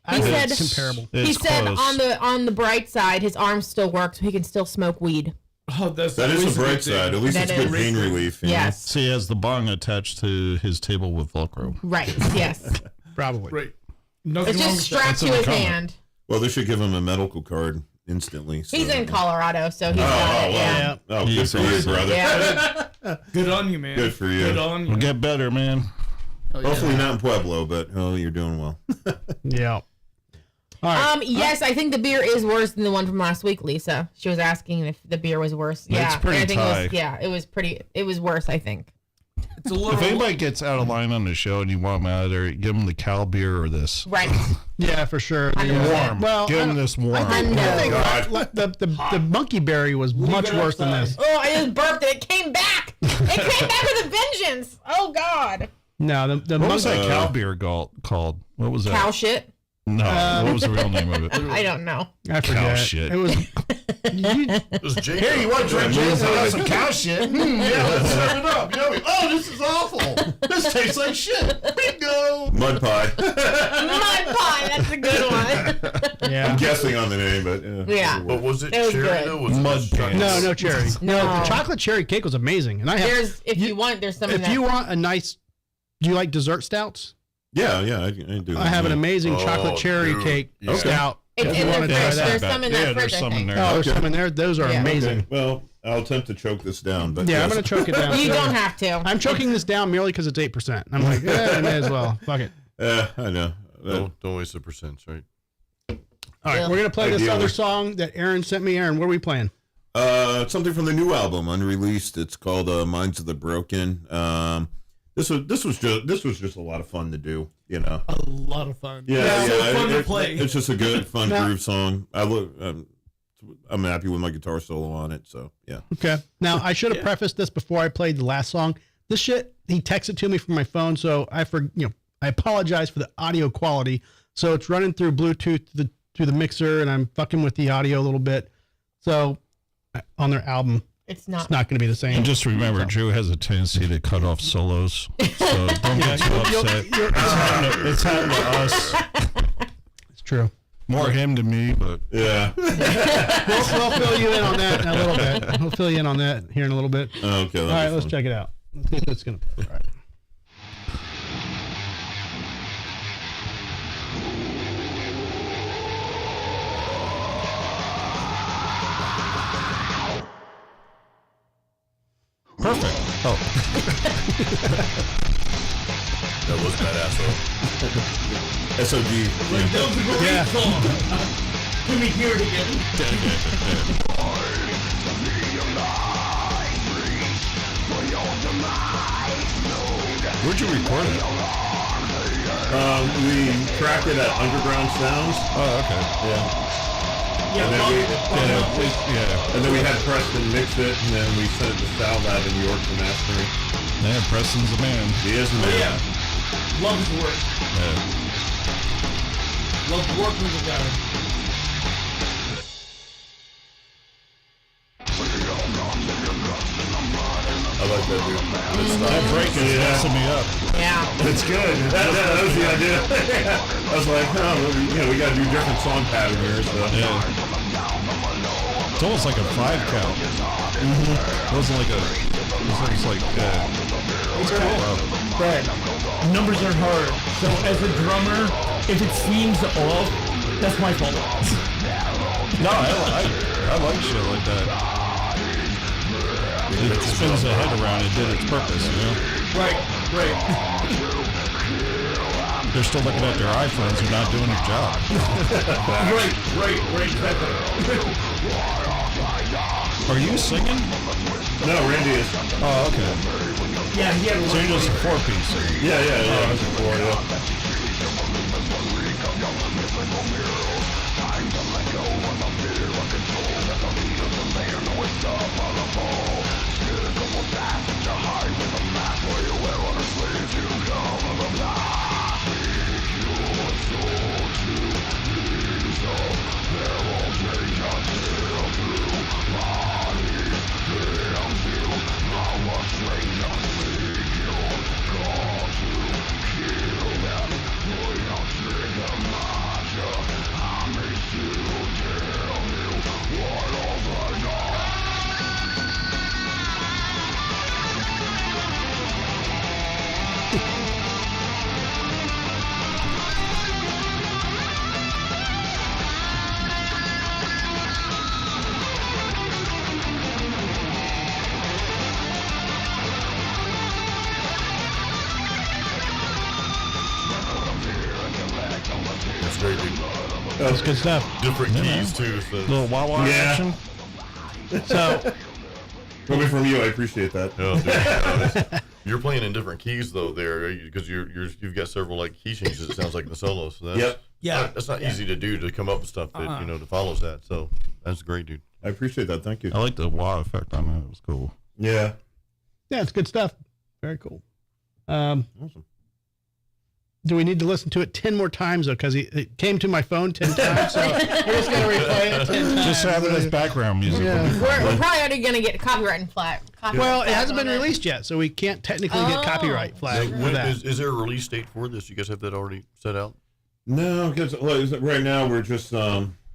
I He think said- it's comparable. He It's said close. on the bright side, his arms still work, so he can still smoke weed. Oh, that's That is always the a bright good thing. side. At least That it's good is. pain relief. you know? Yes. So he has the bong attached to his table with Velcro. Right. Yes. Probably. Right. Nothing It's wrong just with that. strapped That's to in the his comment. hand. Well, they should give him a medical card instantly. So. He's in Colorado, so he's Oh, got it. wow. Yeah. Oh, good He's for you, awesome. brother. Yeah. Good on you, man. Good for you. Good on you. We'll get better, man. Oh, yeah. Hopefully not in Pueblo, but you're doing well. Yeah. All right. Yes, I think the beer is worse than the one from last week, Lisa. She was asking if the beer was worse. Yeah. It's pretty I think tie. it was, yeah, it was pretty. It was worse, I think. It's a little. If anybody gets out of line on the show and you want them out of there, give them the cow beer or this. Right. Yeah, for sure. Warm. Well, give them this warm. I think the monkey berry was much worse than this. Oh, I just burped and it came back. It came back with a vengeance. Oh God. No, the What was monkey. that cow beer called? What was that? Cow shit. No, what was the real name of it? I don't know. I forget. Cow shit. It was. It was Jacob. Here, you want to drink some cow shit? Yeah, let's serve it up. Yummy. Oh, this is awful. This tastes like shit. Bingo. Mud pie. Mud pie. That's a good one. Yeah. I'm guessing on the name, but Yeah. What was it? It was cherry good. though? Was Mud it pants. No cherry. No. The chocolate cherry cake was amazing, and I have. There's if you want. There's some. If you want a nice, do you like dessert stouts? yeah, I do. I have an amazing Oh, chocolate cherry dude. cake Yeah. stout. It's If in you their wanna try fridge. that. There's some in that Yeah, fridge. there's I some in think. there. Oh, there's some in there. Those are Yeah. amazing. Okay. Well, I'll attempt to choke this down, but Yeah, yes. I'm gonna choke it down. You too. don't have to. I'm choking this down merely because it's 8%. I'm like, yeah, I may as well. Fuck it. I know. Don't waste the percents, right? All right, Yeah. we're gonna play this Ideally. other song that Aaron sent me. Aaron, what are we playing? Something from the new album, unreleased. It's called Minds of the Broken. This was just a lot of fun to do, you know. A lot of fun. Yeah, It's so fun to play. It's just a good, fun Now- groove song. I'm happy with my guitar solo on it. So yeah. Okay. Now I should have prefaced this before I played the last song. This shit he texted to me from my phone, so I apologize for the audio quality. So it's running through Bluetooth through the mixer, and I'm fucking with the audio a little bit. So on their album, It's not. it's not going to be the same. And just remember, Drew has a tendency to cut off solos, so don't get too upset. It's happened to us. It's true. More him than me, but Yeah. We'll fill you in on that in a little bit. We'll fill you in on that here in a little bit. Okay. All right, let's check it out. Let's see if it's going to play. All right. perfect. Oh, That was badass. SOG. Like, that was a great Yeah. song. Can we hear it again? where'd you record it? We tracked it at Underground Sounds. Oh, okay. Yeah. Yeah, And then we- Yeah, And then we had Preston mix it, and then we sent it to Sal Lab in New York for mastering. yeah. Preston's the man. He is the man. yeah. Love his work. Yeah. Love working with the guy. I like that dude. Good stuff. That break is messing me up. Yeah. It's good. That was the idea. I was like, we got to do different song pattern here. So. Yeah. It's almost like a 5 count. It wasn't like a. It was like. It's cool. Right. Numbers are hard. So as a drummer, if it seems off, that's my fault. No, I like shit like that. It spins the head around. It did its purpose, you know. Right. They're still looking at their iPhones. They're not doing their job. Right. Exactly. Are you singing? No, Randy is. Oh, okay. Yeah, he had So you're just a 4-piece. Yeah. That's a four, yeah. That's great, dude. That's good stuff. Different keys too. So. Little wah-wah Yeah. action. So Coming from you, I appreciate that. Oh, dude. You're playing in different keys though, there, because you've got several like key changes. It sounds like in the solo. So that's not easy to do, to come up with stuff that that follows that. So that's great, dude. I appreciate that. Thank you. I like the wah effect on that. It was cool. Yeah. Yeah, it's good stuff. Very cool. Awesome. Do we need to listen to it 10 more times, though? Because it came to my phone 10 times, so we're just going to replay it 10 times. Just have it as background music. Yeah. We're probably already going to get copyright flag. Well, it hasn't been released yet, so we can't technically get copyright flag for that. Is there a release date for this? You guys have that already set out? No, because right now we're just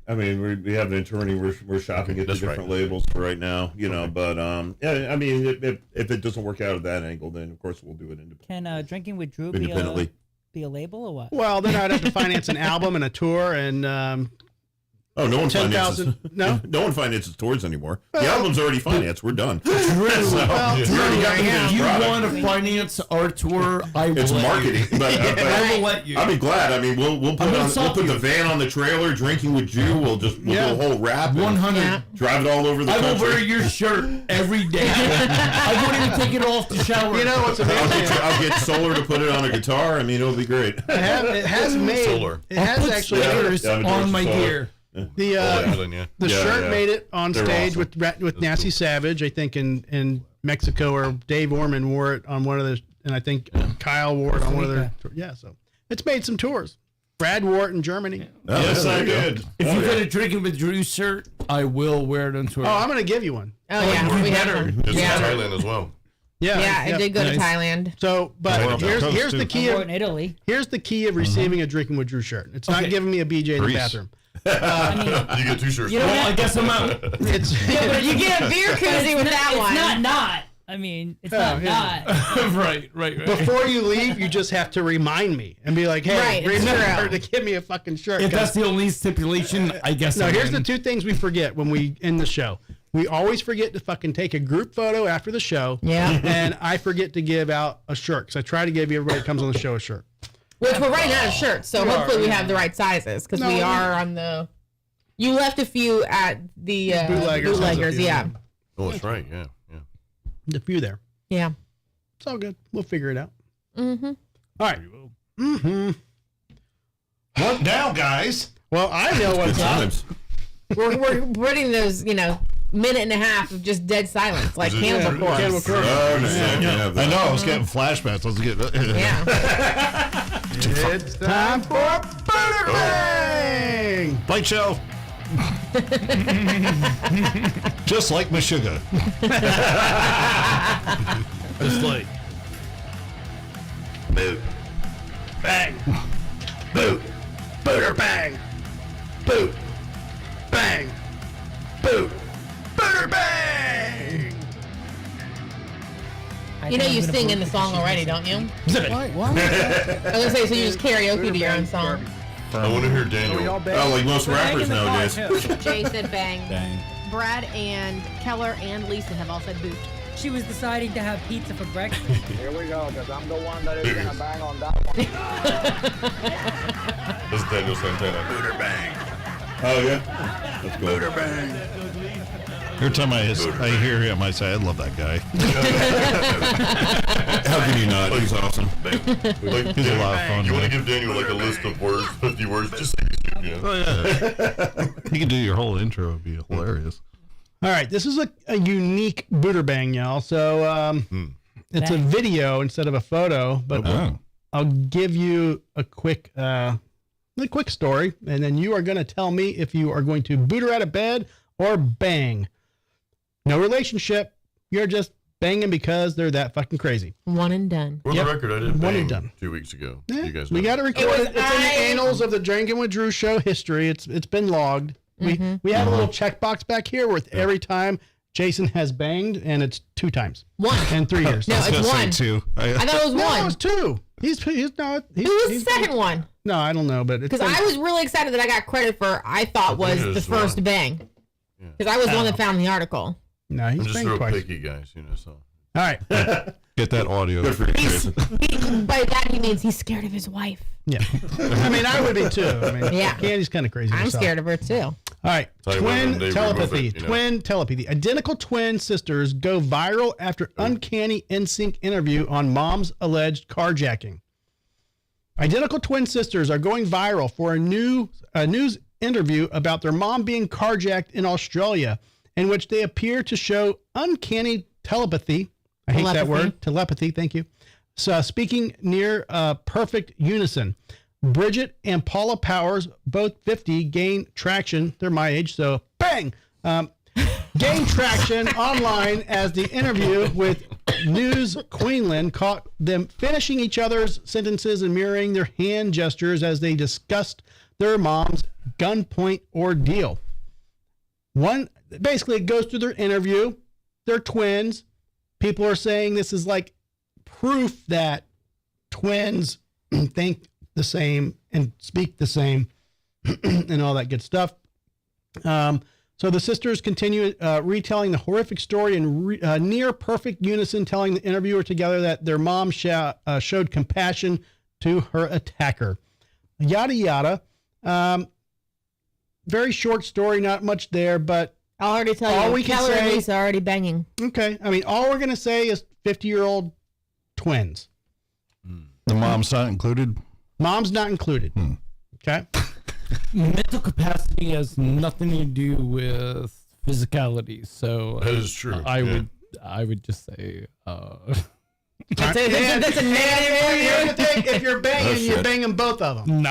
I mean, we have an attorney. We're shopping at the different labels for right now, you know. But yeah, I mean, if it doesn't work out at that angle, then of course we'll do it independently. Can Drinking with Drew independently be a label or what? Well, then I'd have to finance an album and a tour and. Oh, no one finances. 10,000. No, no one finances tours anymore. The album's already financed. We're done. Drew, if you want to finance our tour, I will. It's marketing, but I will let you. I'll be glad. I mean, we'll put the van on the trailer. Drinking with Drew. We'll do a whole rap. 100. Drive it all over the country. I will wear your shirt every day. I won't even take it off to shower. You know what's amazing? I'll get Solar to put it on a guitar. I mean, it'll be great. It has made. Solar. It has actually. Stickers on my gear. The shirt made it on stage with Nasty Savage, I think, in Mexico, or Dave Orman wore it on one of the, and I think Kyle wore it on one of their. Yeah, so it's made some tours. Brad wore it in Germany. Oh, yes, I did. If you get a Drinking with Drew shirt, I will wear it on tour. Oh, I'm going to give you one. Oh, yeah. We have It's in Thailand as well. Yeah, I did go to Thailand. So, but here's the key in Italy. Here's the key of receiving a Drinking with Drew shirt. It's not giving me a BJ in the bathroom. You get 2 shirts. I guess I'm out. You get a beer koozie with that one. It's not. I mean, it's not. Right. Before you leave, you just have to remind me and be like, hey, remember to give me a fucking shirt. If that's the only stipulation, I guess. No, here's the 2 things we forget when we end the show. We always forget to fucking take a group photo after the show. Yeah. And I forget to give out a shirt, because I try to give everybody that comes on the show a shirt. Which we're running out of shirts, so hopefully we have the right sizes, because we are on the. You left a few at the bootleggers, yeah. Oh, that's right, yeah. A few there. Yeah. It's all good. We'll figure it out. Mm-hmm. All right. Mm-hmm. What now, guys? Well, I know what's up. We're putting those, minute and a half of just dead silence, like Cannibal Corpse. I know. I was getting flashbacks. I was getting. Yeah. It's time for Buderbangs! Light show. Just like my sugar. Just like. Boot. Bang. Boot. Booter bang. Boot. Bang. Boot. Booter bang. You sing in the song already, don't you? What? I was gonna say, so you just karaoke to your own song. I want to hear Daniel. Like most rappers nowadays. Jay said bang. Brad and Keller and Lisa have all said boot. She was deciding to have pizza for breakfast. Here we go, because I'm the one that is going to bang on that one. This is Daniel Santana. Booter bang. Oh, yeah? Let's go. Booter bang. Every time I hear him, I say, I love that guy. How can you not? He's awesome. He's a lot of fun. You want to give Daniel like a list of words, 50 words, just say these, Oh, yeah. He can do your whole intro. It'd be hilarious. All right, this is a unique Booter bang, y'all. So it's a video instead of a photo, but I'll give you a quick story, and then you are going to tell me if you are going to boot her out of bed or bang. No relationship. You're just banging because they're that fucking crazy. One and done. For the record, I did One bang and done. 2 weeks ago. Yeah, You guys we know. got to record it. It's in the annals of the Drinking with Drew show history. It's been logged. We have a little checkbox back here with every time Jason has banged, and it's 2 times. 1 in 3 years. No, it's 1. 2. I thought it was 1. No, it was 2. He's Who was the second one? No, I don't know, but it's Because I was really excited that I got credit for I thought was the first bang. Because I was the one that found the article. No, I'm he's just banged real twice. picky, guys, so. All right. Get that audio. Good for you, Jason. By that he means he's scared of his wife. Yeah. I mean, I would be too. I mean, Yeah. Candy's kind of crazy. I'm herself. scared of her too. All right. Tell you when Twin they telepathy. remove it, you know. Twin telepathy. Identical twin sisters go viral after uncanny NSYNC interview on mom's alleged carjacking. Identical twin sisters are going viral for a news interview about their mom being carjacked in Australia, in which they appear to show uncanny telepathy. I hate that word. Telepathy. Thank you. So speaking near perfect unison. Bridget and Paula Powers, both 50, gain traction. They're my age, so bang! Gain traction online as the interview with News Queensland caught them finishing each other's sentences and mirroring their hand gestures as they discussed their mom's gunpoint ordeal. Basically, it goes through their interview. They're twins. People are saying this is like proof that twins think the same and speak the same and all that good stuff. So the sisters continue retelling the horrific story in near perfect unison, telling the interviewer together that their mom showed compassion to her attacker. Yada, yada. Very short story, not much there, but I'll already tell you, Keller and Lisa are already banging. Okay. I mean, all we're going to say is 50-year-old twins. The mom's not included? Mom's not included. Okay. Mental capacity has nothing to do with physicality. So that is true. I would just say. That's a negative. If you're banging, you're banging both of them.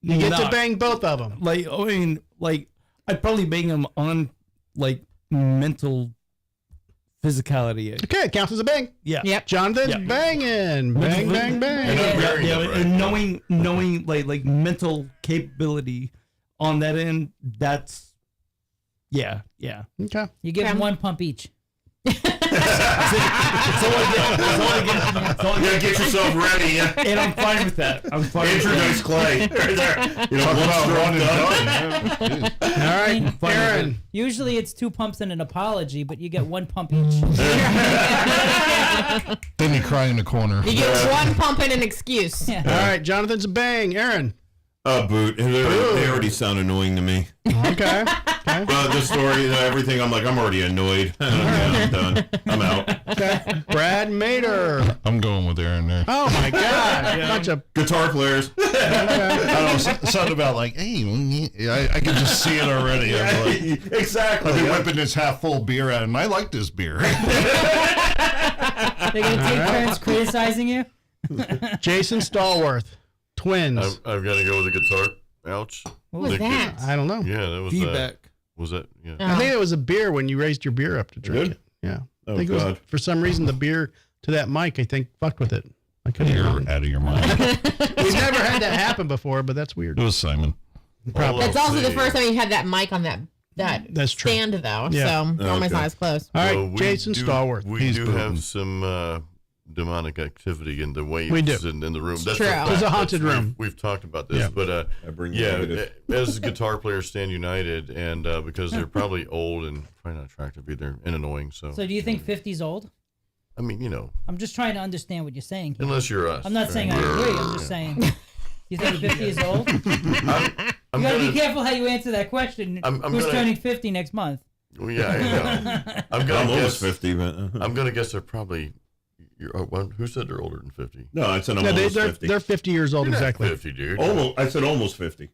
You get to bang both of them. Like, I mean, like, I'd probably bang them on, like, mental physicality. Okay, it counts as a bang. Yeah. Yep. Jonathan's banging. Bang, bang, bang. And knowing like mental capability on that end, that's, yeah. Okay. You give them one pump each. Yeah, get yourself ready. Yeah. And I'm fine with that. I'm fine with Introduce Clay. You know, one done. All right, Aaron. Usually it's 2 pumps and an apology, but you get 1 pump each. Then you cry in the corner. You get 1 pump and an excuse. All right, Jonathan's a bang. Aaron. Boot. They already sound annoying to me. Okay. But the story, everything, I'm already annoyed. I'm done. I'm out. Okay. Brad Mader. I'm going with Aaron there. Oh my God. Bunch of Guitar players. I don't know, something about like, hey, I can just see it already. I'm like, Exactly. I've been whipping this half full beer out, and I like this beer. They're going to take turns criticizing you? Jason Stallworth. Twins. I've got to go with the guitar. Ouch. What was that? I don't know. Yeah, that was feedback. Was that? Yeah. I think it was a beer when you raised your beer up to drink it. Yeah. Oh, I think it was, God. for some reason, the beer to that mic, I think, fucked with it. I couldn't hear You're it. out of your mind. We've never had that happen before, but that's weird. It was Simon. Probably. That's also the first time you had that mic on that That's true. stand, though. Yeah. So normally it's not as close. All right, Well, we Jason Stallworth. We He's do booting. have some demonic activity in the waves We do. in the room. That's true. fact. It's a haunted room. We've talked about this, Yeah. but I bring the yeah, negative. as guitar players stand united, and because they're probably old and probably not attractive either, and annoying. So So do you think 50's old? I mean, you know, I'm just trying to understand what you're saying. unless you're us. I'm not saying I agree. I'm just saying. You think 50 is old? I'm You gotta be careful how you answer that question. I'm Who's gonna- turning 50 next month? Well, yeah, I know. I'm I'm gonna almost guess 50, but I'm gonna guess they're probably. Who said they're older than 50? no, I said I'm No, almost 50. they're 50 years old, You're not exactly. 50, dude. Almost. I said almost 50.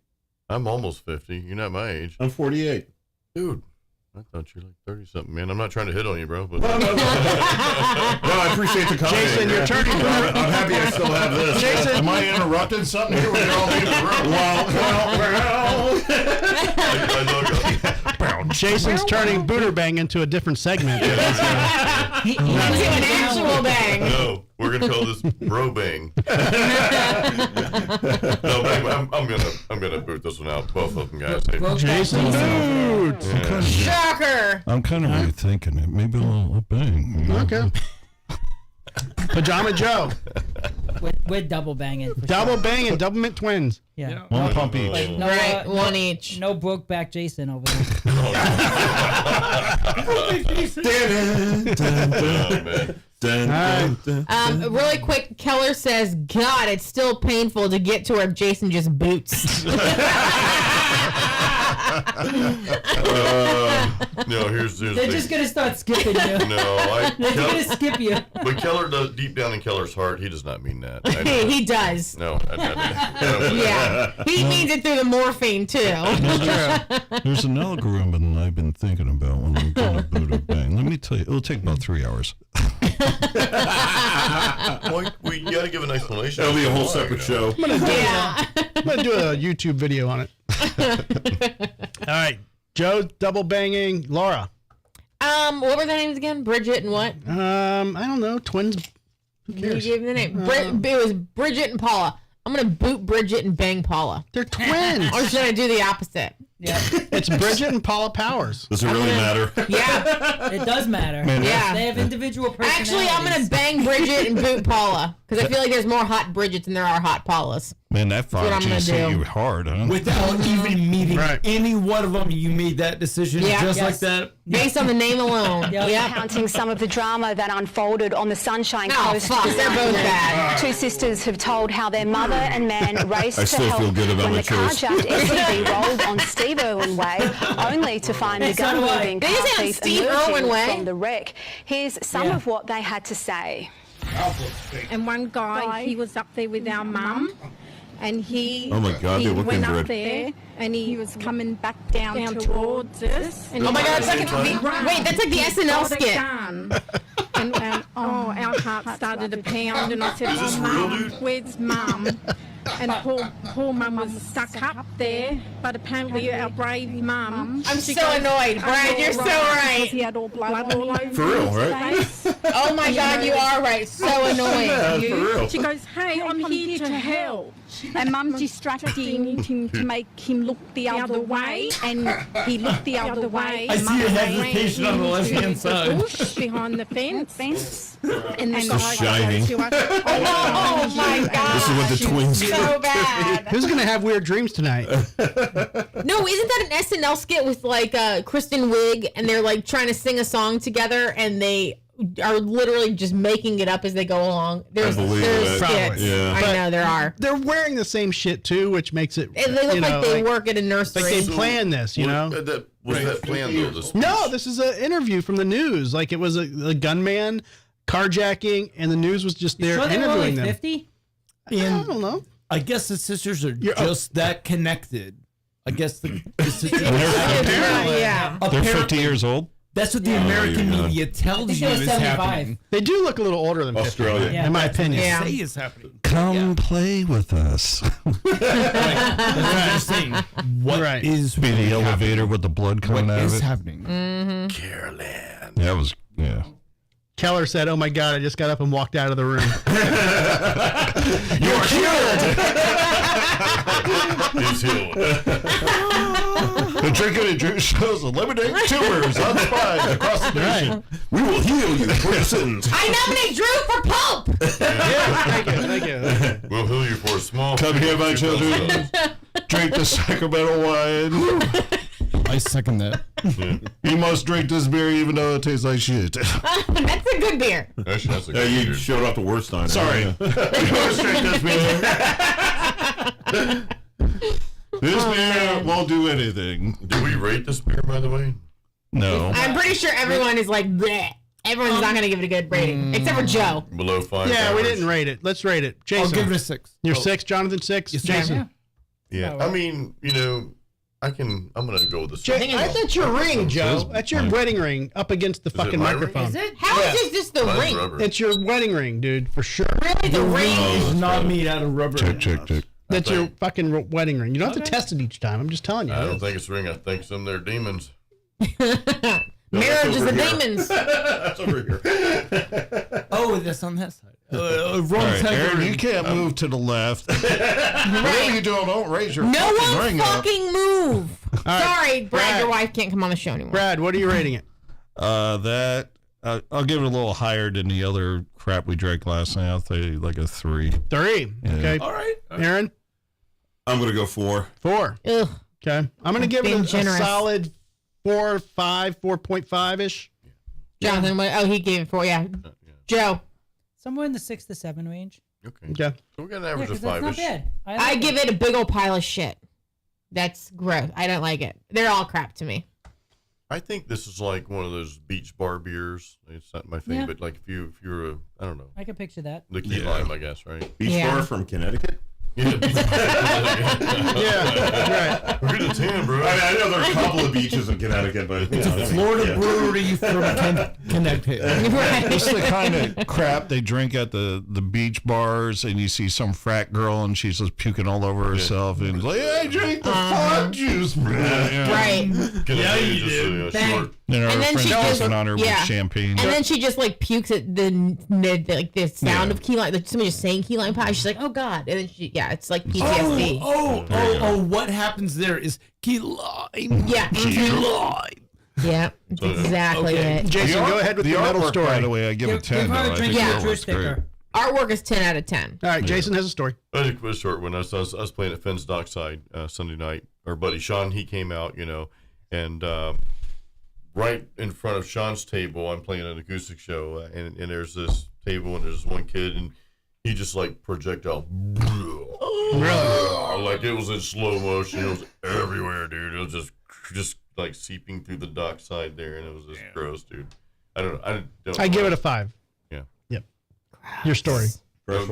I'm almost 50. You're not my age, I'm 48. dude. I thought you were like 30 something, man. I'm not trying to hit on you, bro. But No, I appreciate the comment. Jason, you're turning. I'm happy I still have this. Jason, Am I interrupting something here when you're all in the room? Jason's turning Buderbang into a different segment. He's an actual bang. No, we're gonna call this bro bang. No, bang, I'm gonna boot this one out. Both of them, guys. Hey, Jason Boot. Shocker. I'm kind of rethinking it. Maybe a bang. You know? Okay. Pajama Joe. We're double banging. For Double sure. banging, double mint twins. Yeah. One pump each. Like, no, Right, one each. No Brokeback Jason over there. oh, man. Really quick, Keller says, God, it's still painful to get to where Jason just boots. No, here's They're the just gonna start skipping you. No, They're gonna skip you. But Keller does, deep down in Keller's heart, he does not mean that. He does. No, I Yeah, he means it through the morphine too. There's an algorithm I've been thinking about when I'm going to Buderbang. Let me tell you, it'll take about 3 hours. Well, we got to give an explanation. That'll be a whole separate show. I'm gonna do a YouTube video on it. All right, Joe, double banging Laura. What were their names again? Bridget and what? I don't know. Twins. Who You cares? gave them the name. It was Bridget and Paula. I'm gonna boot Bridget and bang Paula. They're twins. Or should I do the opposite? Yeah, It's Bridget and Paula Powers. Does it really matter? Yeah. it does matter. Yeah. They have individual personalities. Actually, I'm gonna bang Bridget and boot Paula because I feel like there's more hot Bridgets than there are hot Paulas. Man, that what I'm 5G gonna hit do. you hard, huh? Without even meeting Right. any one of them, you made that decision Yeah. just Yes. like that. Based on the name alone. Yep. Yep. Recounting some of the drama that unfolded on the Sunshine Oh, Coast. fuck. this They're both afternoon. bad. Two sisters have told how their mother and man raced I to still help feel good about when my the choice. carjacked SUV rolled on Steve Irwin Way, only to find the So do I. gun-moving Did car you say on thief Steve emerging Irwin Way? from the wreck. Here's some Yeah. of what they had to say. And one guy, he was up there with our mum, and he, Oh my God, he they're looking went up good. there, and he was coming back down towards us. And Oh my he God, it's like wait, that's like the SNL got a skit. gun. And our heart started to pound, and I said, this "Oh, real, Mum, dude?" where's Mum?" And poor Mum was stuck up there, but apparently our brave Mum. I'm so annoyed, Brad. You're so right. He had all blood all over For real, his right? face. Oh my God, you are right. So annoying. Yeah, for real. She goes, "Hey, I'm here to help." And Mum's distracting him to make him look the other way, and he looked the other way. I see Mum a ran hesitation on the into left-hand the side. bush behind the fence, and the guy shining. goes to us, Oh my God. This is what the twins do. So bad. Who's gonna have weird dreams tonight? No, isn't that an SNL skit with like Kristen Wiig and they're like trying to sing a song together and they are literally just making it up as they go along. There's believe it. skits. Probably. Yeah. I know there are. They're wearing the same shit too, which makes it. And they look you know, like they work at a nursery. Like they planned this, you know. Was that planned though? This No, this is an interview from the news. Like it was a gunman carjacking, and the news was just there Sure they were only interviewing them. 50? I don't know. I guess the sisters are You're- just that connected. I guess the sisters Yeah. They're 50 years old. That's what the American you're done. media tells think you they were is 75. happening. They do look a little older than 50, Australia. Yeah, in my that's what opinion. Yeah. Say is happening. Come play with us. That's what I'm saying. What Right. is Be the really elevator happening? with the blood coming What out is of it. happening? Carolyn. That was, yeah. Keller said, "Oh my God, I just got up and walked out of the room." You're killed. He's healed. The drinking and drink shows eliminate tumors on spine across the nation. We will heal you for your sins. I nominate Drew for Pope. Thank you. We'll heal you for a small. Come fee here, of my children. $2,000. Drink the sacramental wine. I second that. You must drink this beer even though it tastes like shit. That's a good beer. Actually, that's a Yeah, good you leader. showed up the worst time. Sorry. You must drink this beer. This beer won't do anything. Did we rate this beer, by the way? No. I'm pretty sure everyone is like, bleh. Everyone's not going to give it a good rating, except for Joe. Below 5. Yeah, we average. didn't rate it. Let's rate it. Jason, I'll give it a 6. you're 6. Jonathan 6. Yes, Jason. Yeah, I mean, you know, I'm gonna go with the Jay, that's your ring, Joe. That's your wedding ring up against the fucking my ring? microphone. Is it? How is this just the Mine's ring? rubber. It's your wedding ring, dude, for sure. Really, the ring? It's not made out of rubber. Check. That's your fucking wedding ring. You don't have to test it each time. I'm just telling you. I don't think it's a ring. I think some of their demons. Marriage is over the here. demons. That's over here. Oh, that's on that side. Wrong All right, side. Aaron, you can't move to the left. Whatever you do, don't raise your No fucking one ring up. fucking move. right, Sorry, Brad, Brad. your wife can't come on the show anymore. Brad, what are you rating it? I'll give it a little higher than the other crap we drank last night. I'll say like a 3. 3. Yeah. Okay. All right. Aaron? I'm gonna go 4. 4. Ugh. Okay. I'm going to give it Being a generous. solid 4, 5, 4.5-ish. Jonathan, he gave it 4. Yeah. Joe, Somewhere in the 6 to 7 range. Okay. Okay. So we got an Yeah, average 'cause of that's not 5-ish. bad. I give it a big old pile of shit. That's gross. I don't like it. They're all crap to me. I think this is like one of those beach bar beers. It's not my thing, Yeah. but like if you're a, I don't know, I can picture that. the key lime, I guess, right? Beach bar from Connecticut? Yeah. right. We're to 10, bro. I know there are a couple of beaches in Connecticut, but It's a Florida brewery from Connecticut. It's the kind of crap they drink at the beach bars, and you see some frat girl, and she's just puking all over herself, and like, hey, drink the fog juice, bro. Right. Yeah, you do. Short. And her And then friend she goes just- on her with yeah. champagne. And then she just like pukes at the sound of key lime. Like somebody just saying key lime pie. She's like, oh God. And then it's like PTSD. Oh, what happens there is key lime. Yeah. Key lime. Yeah. That's exactly it. Jason, go ahead with the metal artwork, story. by the way, I give it 10. Give her though. a I drink think and the a true artwork's great. sticker. Artwork is 10 out of 10. All right, Jason has a story. I think it was a short one. I was playing at Finn's Dockside Sunday night. Our buddy Sean, he came out, and right in front of Sean's table, I'm playing an acoustic show, and there's this table, and there's one kid, and he just like projectile. Really? Like it was in slow motion. It was everywhere, dude. It was just like seeping through the dockside there, and it was just gross, dude. I give it a 5. Yeah. Yep. Your story. Well,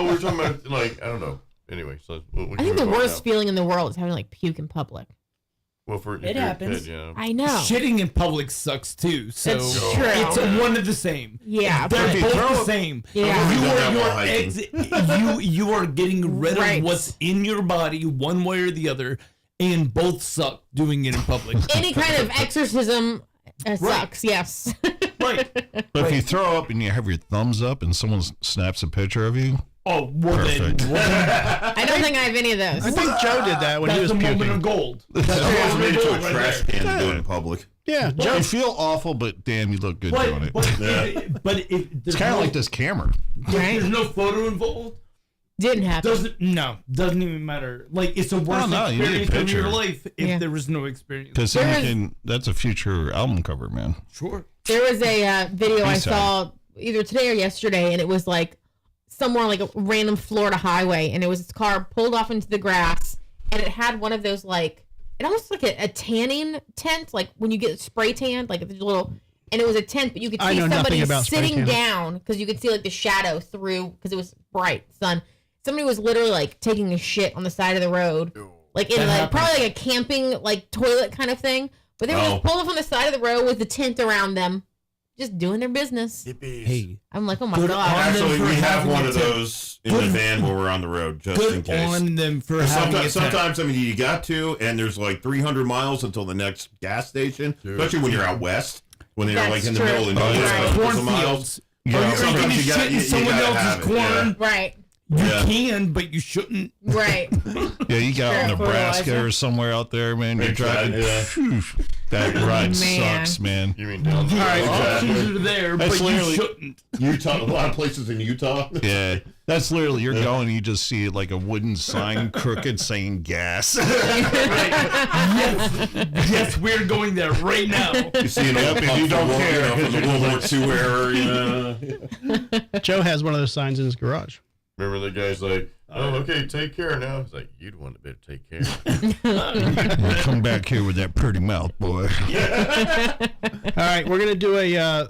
we're talking about like I don't know. Anyway, so I think the worst feeling in the world is having like puke in public. Well, if It you're a happens. kid, yeah. I know. Shitting in public sucks too. So That's true. it's one of the same. Yeah. They're But- both the same. Yeah. You are getting rid Right. of what's in your body one way or the other, and both suck doing it in public. Any kind of exorcism sucks. Yes. Right. But if you throw up and you have your thumbs up and someone snaps a picture of you, Oh, well then, perfect. I don't think I have any of those. I think Joe did that when he was that's the moment puking. of gold. Someone's made it to a Right trash there. can to do it in public. Yeah, you Joe. feel awful, but damn, you look good doing it. But if It's there's kind of no- like this camera. Right? There's no photo involved. Didn't happen. Doesn't even matter. Like it's a worse no, you need a experience of your picture. life if there was no experience. Because that's a future album cover, man. Sure. There was a video I B-side. saw either today or yesterday, and it was like somewhere like a random Florida highway, and it was this car pulled off into the grass, and it had one of those like it almost like a tanning tent, like when you get spray tanned, like the little. And it was a tent, but you could I see know nothing somebody about spray sitting tanning. down because you could see like the shadow through because it was bright sun. Somebody was literally like taking a shit on the side of the road, like in like probably like a camping like toilet kind of thing. But they were just pulled up on the side of the road with the tent around them, just doing their business. Hey, I'm like, oh my Good god. on them Actually, for we have having one a of tent. those in the van while we're on the road, just in good case. on them for having a tent. Sometimes, I mean, you got to, and there's like 300 miles until the next gas station, especially when you're out west, when they're like in the middle of nowhere, hundreds of miles. Cornfields. Or Sometimes you you shit in gotta someone have else's it, yeah. corn. Right. You can, but you shouldn't. Right. Yeah, you got out in Sure, Nebraska fertilizer. or somewhere out there, man. You're Exactly, driving. yeah. Phew, that ride Man. sucks, man. You mean down The there? options are there, That's but you literally- shouldn't. Utah, a lot of places in Utah. Yeah, that's literally you're going. You just see like a wooden sign, crooked, saying gas. Yes, we're going there right now. You see an old pump you don't from care, from the World War II era. Joe has one of those signs in his garage. Remember the guy's like, oh, okay, take care now. It's like, you'd want to better take care. Come back here with that pretty mouth, boy. All right, we're going to do a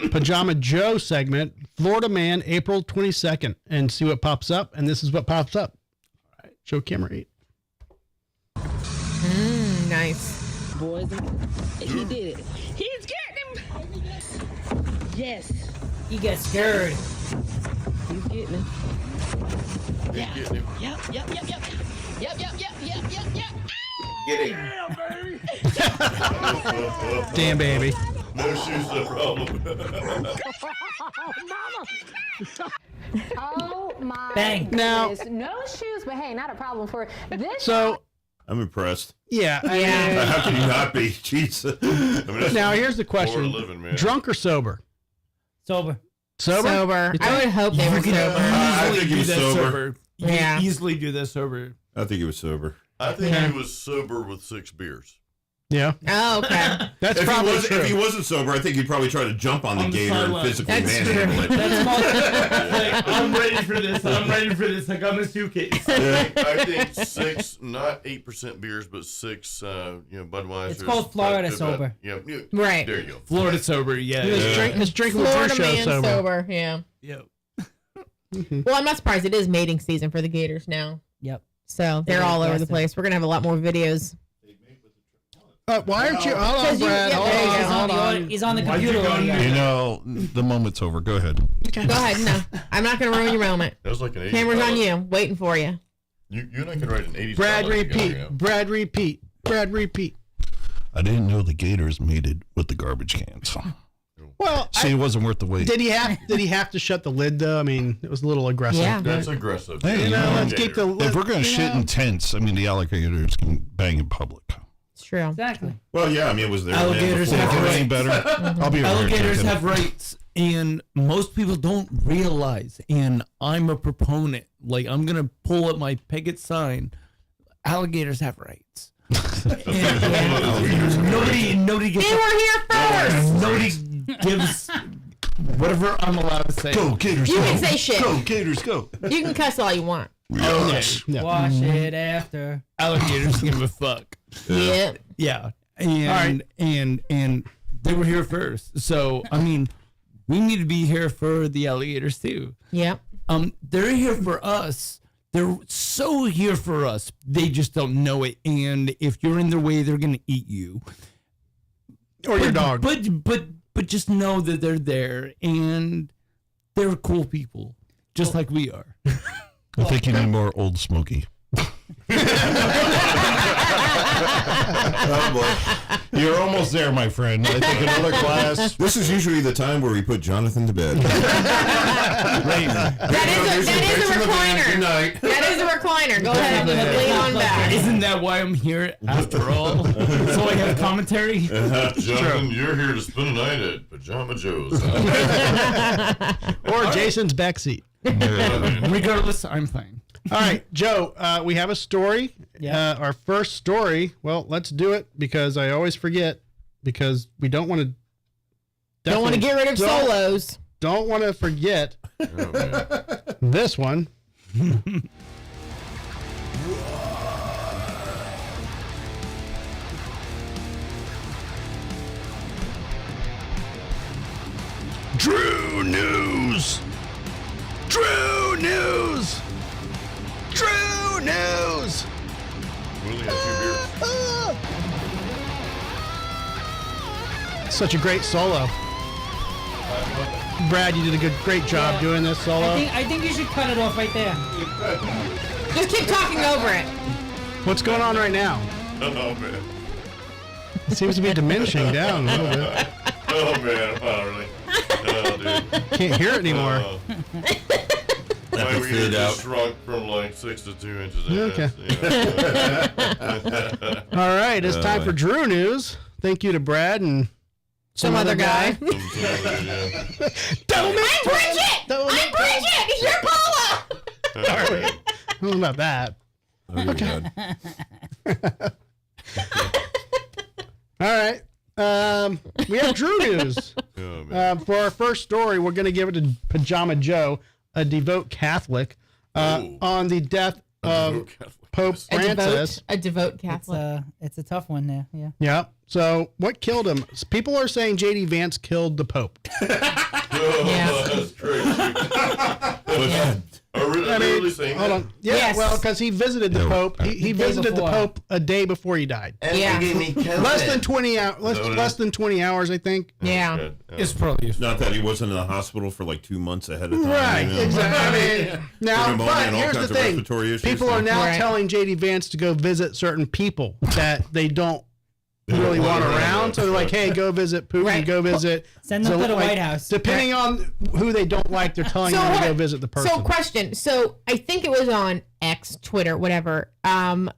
Pajama Joe segment, Florida Man, April 22nd, and see what pops up. And this is what pops up. All right, show camera 8. Nice. Boys, he did it. He's getting him. Yes. He gets scared. He's getting him. He's getting him. Yep. Get it. Damn, baby. No shoes, no problem. Oh my Bang. Now- goodness. No shoes, but hey, not a problem for this. So, I'm impressed. yeah. I Yeah. mean, How can you not be? Jesus. I mean, that's now, here's the question. Florida living, man. Drunk or sober? Sober. Sober? I would hope they were You can sober. I easily think he do was that sober. sober. You can Yeah. easily do that sober. I think he was sober. I think he was sober with 6 beers. Yeah. Oh, okay. That's if probably he was, true. If he wasn't sober, I think he'd probably try to jump on the gator and physically manhandle it. Like, I'm ready for this. I got my suitcase. I think 6, not 8% beers, but 6, Budweiser. It's called Florida sober. Yeah, Right. There you go. Florida sober, yeah. It's drinking with Florida your show man sober. Yeah. Yep. Well, I'm not surprised. It is mating season for the Gators now. Yep. So they're all over the place. We're gonna have a lot more videos. Why aren't you? Hold on, Brad. Hold on. He's on the computer. You know, the moment's over. Go ahead. Go ahead. No, I'm not gonna ruin your moment. That was like an 80s. Camera's on you, waiting for you. You and I could write an 80s. Brad, ballad repeat. together, yeah. Brad, repeat. Brad, repeat. I didn't know the Gators mated with the garbage cans. Well, See, it wasn't worth the wait. did he have to shut the lid though? I mean, it was a little aggressive. Yeah. That's aggressive. Hey, You know, let's keep the. If we're going to shit in tents, I mean, the alligators can bang in public. It's true. Exactly. Well, yeah, I mean, it was there. Alligators Can't have get any rights. better. I'll be right Alligators here. have rights, and most people don't realize. And I'm a proponent. Like, I'm gonna pull up my picket sign. Alligators have rights. Nobody gets. They were here first. Nobody gives whatever I'm allowed to say. Go, Gators, You go. can say shit. Go, Gators, go. You can cuss all you want. Yes. Yeah. Wash it after. Alligators give a fuck. Yeah. Yeah, and they were here first. So I mean, we need to be here for the alligators too. Yeah. They're here for us. They're so here for us. They just don't know it. And if you're in their way, they're gonna eat you Or your dog. But just know that they're there and they're cool people, just like we are. I think you need more Old Smoky. Oh, boy. You're almost there, my friend. I think another glass. This is usually the time where we put Jonathan to bed. That is a recliner. Good night. That is a recliner. Go ahead. Lay on back. Isn't that why I'm here after all? So I have commentary. Jonathan, you're here to spend the night at Pajama Joe's. Or Jason's backseat. Regardless, I'm fine. All right, Joe, we have a story. Yeah. Our first story. Well, let's do it because I always forget because we don't want to. Don't want to get rid of solos. Don't want to forget Oh, man. this one. Drew News. Drew News. Drew News. We only had 2 beers. Such a great solo. Brad, you did a great job doing this solo. I think you should cut it off right there. Just keep talking over it. What's going on right now? Oh, man. It seems to be diminishing down a little bit. Oh, man. Oh, really? Oh, dude. Can't hear it anymore. My to reader fade just out. shrunk from like 6 to 2 inches. Okay. Yeah. All right, it's time for Drew News. Thank you to Brad and Some other guy. Don't I'm Bridget! I'm Bridget! It's your Paula! I don't know about that. All right. We have Drew News. For our first story, we're going to give it to Pajama Joe, a devout Catholic, on the death of Pope Francis. A devout Catholic. It's a tough one there. Yeah. Yeah. So what killed him? People are saying J.D. Vance killed the Pope. That's crazy. Are we really saying hold that? on. Yeah, Yes. well, because he visited the Pope. He visited the before. Pope a day before he died. Yeah. Less than 20 hours. Less than 20 hours, I think. Yeah. Good. It's probably Not that he wasn't in the hospital for like 2 months ahead of time. Right, you know? exactly. I mean, now, Pneumonia but and all here's the kinds of thing: respiratory issues. people are now Right. telling J.D. Vance to go visit certain people that they don't really want around. So they're like, "Hey, go visit Putin. Right. Go visit." Send them to the like, White House. Depending on who they don't like, they're telling So them to hold go on. visit the person. So, question. So, I think it was on X, Twitter, whatever. Donald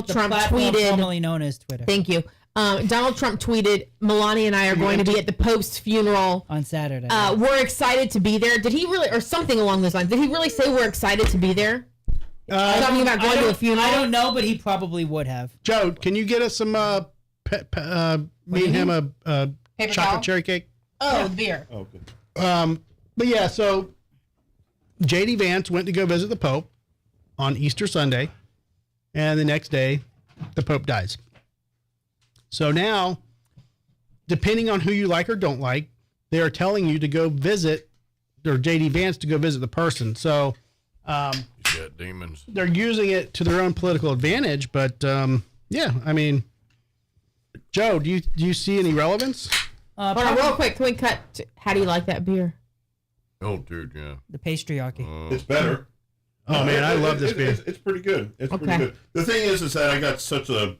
The Trump platform tweeted. formerly known as Twitter. Thank you. Donald Trump tweeted, Melania and I are going to be at the Pope's funeral on Saturday. We're excited to be there. Did he really, or something along those lines, did he really say we're excited to be there? Talking about going to a funeral? I don't know, but he probably would have. Joe, can you get us some made him a Paper chocolate towel? cherry cake. Oh, the beer. Oh, good. But yeah, so J.D. Vance went to go visit the Pope on Easter Sunday, and the next day, the Pope dies. So now, depending on who you like or don't like, they are telling you to go visit, or J.D. Vance to go visit the person. So He's got demons. they're using it to their own political advantage. But yeah, I mean, Joe, do you see any relevance? Hold on, real quick. Can we cut? How do you like that beer? Oh, dude, yeah. The patriarchy. It's better. Oh man, I love this beer. It's pretty good. It's Okay. pretty good. The thing is that I got such a.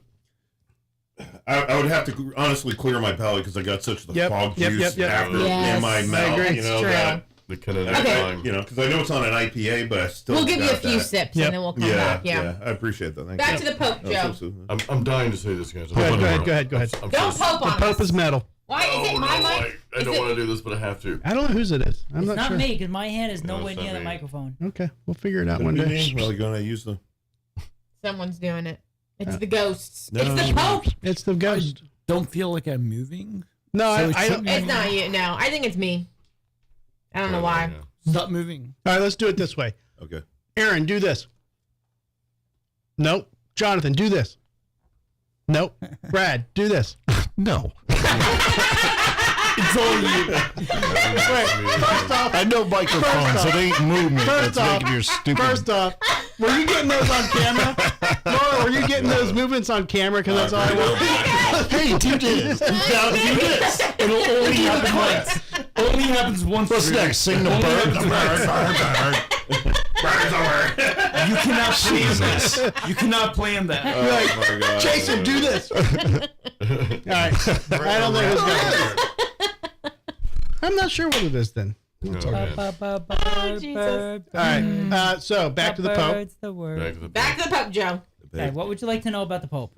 I would have to honestly clear my palate because I got such the fog juice after Yes. in my mouth. agree. You know It's true. that. The kind of Okay. You know, because I know it's on an IPA, but I still. We'll give you a got few that. sips and then we'll come back. Yeah. I appreciate that. Thank Back you. to the Pope, Joe. I'm dying to say this, guys. Go ahead. I'm Don't so- Pope The on Pope us. is metal. Why is it my mic? I don't want to do this, but I have to. I don't know whose it is. I'm It's not not sure. me, because my hand is nowhere it's not near the me. microphone. Okay, we'll figure it out one day. Well, you're gonna use the. Someone's doing it. It's the ghosts. No. It's the Pope. It's the ghost. Don't feel like I'm moving. No, So it I should don't. be- It's not you. No, I think it's me. I don't know why. Stop moving. All right, let's do it this way. Okay. Aaron, do this. Nope. Jonathan, do this. Nope. Brad, do this. No. It's all you. First off, I know microphones. It ain't movement that's making your stupid. First off, were you getting those on camera? Laura, were you getting those movements on camera? Because that's all I want. Hey, do this. Now do this. It'll only happen once. Only happens once. What's next? Sing the bird. You cannot plan this. You cannot plan that. You're like, my God. Jason, do this. All right. I don't know who's got it. I'm not sure what it is then. That's all right. Jesus. All right. So back to the Pope. The word. Back to the Pope, Joe. Okay, what would you like to know about the Pope?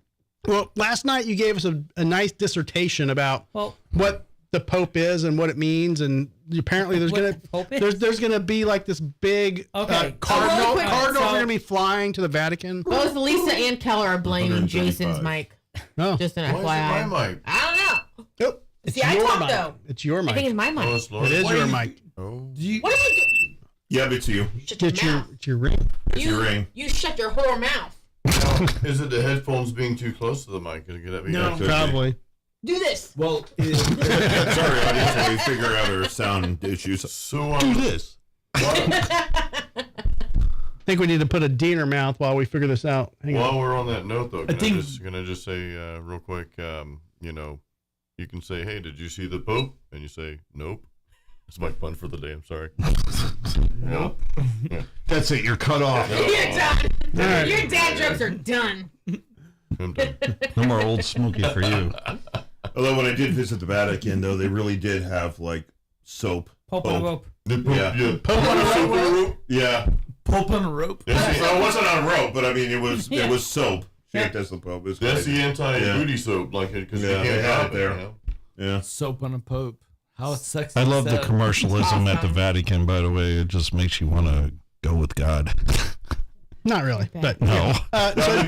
Well, last night you gave us a nice dissertation about what the Pope is and what it means, and apparently there's What gonna the Pope is? there's gonna be like this big Okay. cardinal. quick. Cardinals So- are gonna be flying to the Vatican. Both Lisa and Keller are blaming 135. Jason's mic. Oh, Just an Why is FYI. it my mic? I don't know. nope. See, I talk mic. though. It's your I think mic. it's my Oh, mic. it's Lord. It is your mic. Oh. What are you doing? Yeah, it's you. Shut your It's your mouth. ring. It's your ring. You shut your whore mouth. Is it the headphones being too close to the mic? Could that be No. actually- Probably. Do this. Well, Sorry, audience, while we figure out our sound issues. So Do this. I think we need to put a D in her mouth while we figure this out. Hang on. while we're on that note, though, can think- I just say real quick? You know, you can say, "Hey, did you see the Pope?" And you say, "Nope." That's my pun for the day. I'm sorry. Nope. That's it. You're cut off. You're done. right. Your dad jokes are done. I'm done. No more Old Smoky for you. Although when I did visit the Vatican, though, they really did have like soap. Pope on a rope. The Pope, Yeah. Pope on a rope. Yeah. Pope on a rope. Well, it wasn't on a rope, but I mean, it was soap. Shaped as the Pope. It was That's crazy. the anti-booty soap, like it, because Yeah, you they can't had have it there. You know? Yeah. Soap on a Pope. How sexy. I is love the that? commercialism at the Vatican, by the way. It just makes you want to go with God. Not really, but No.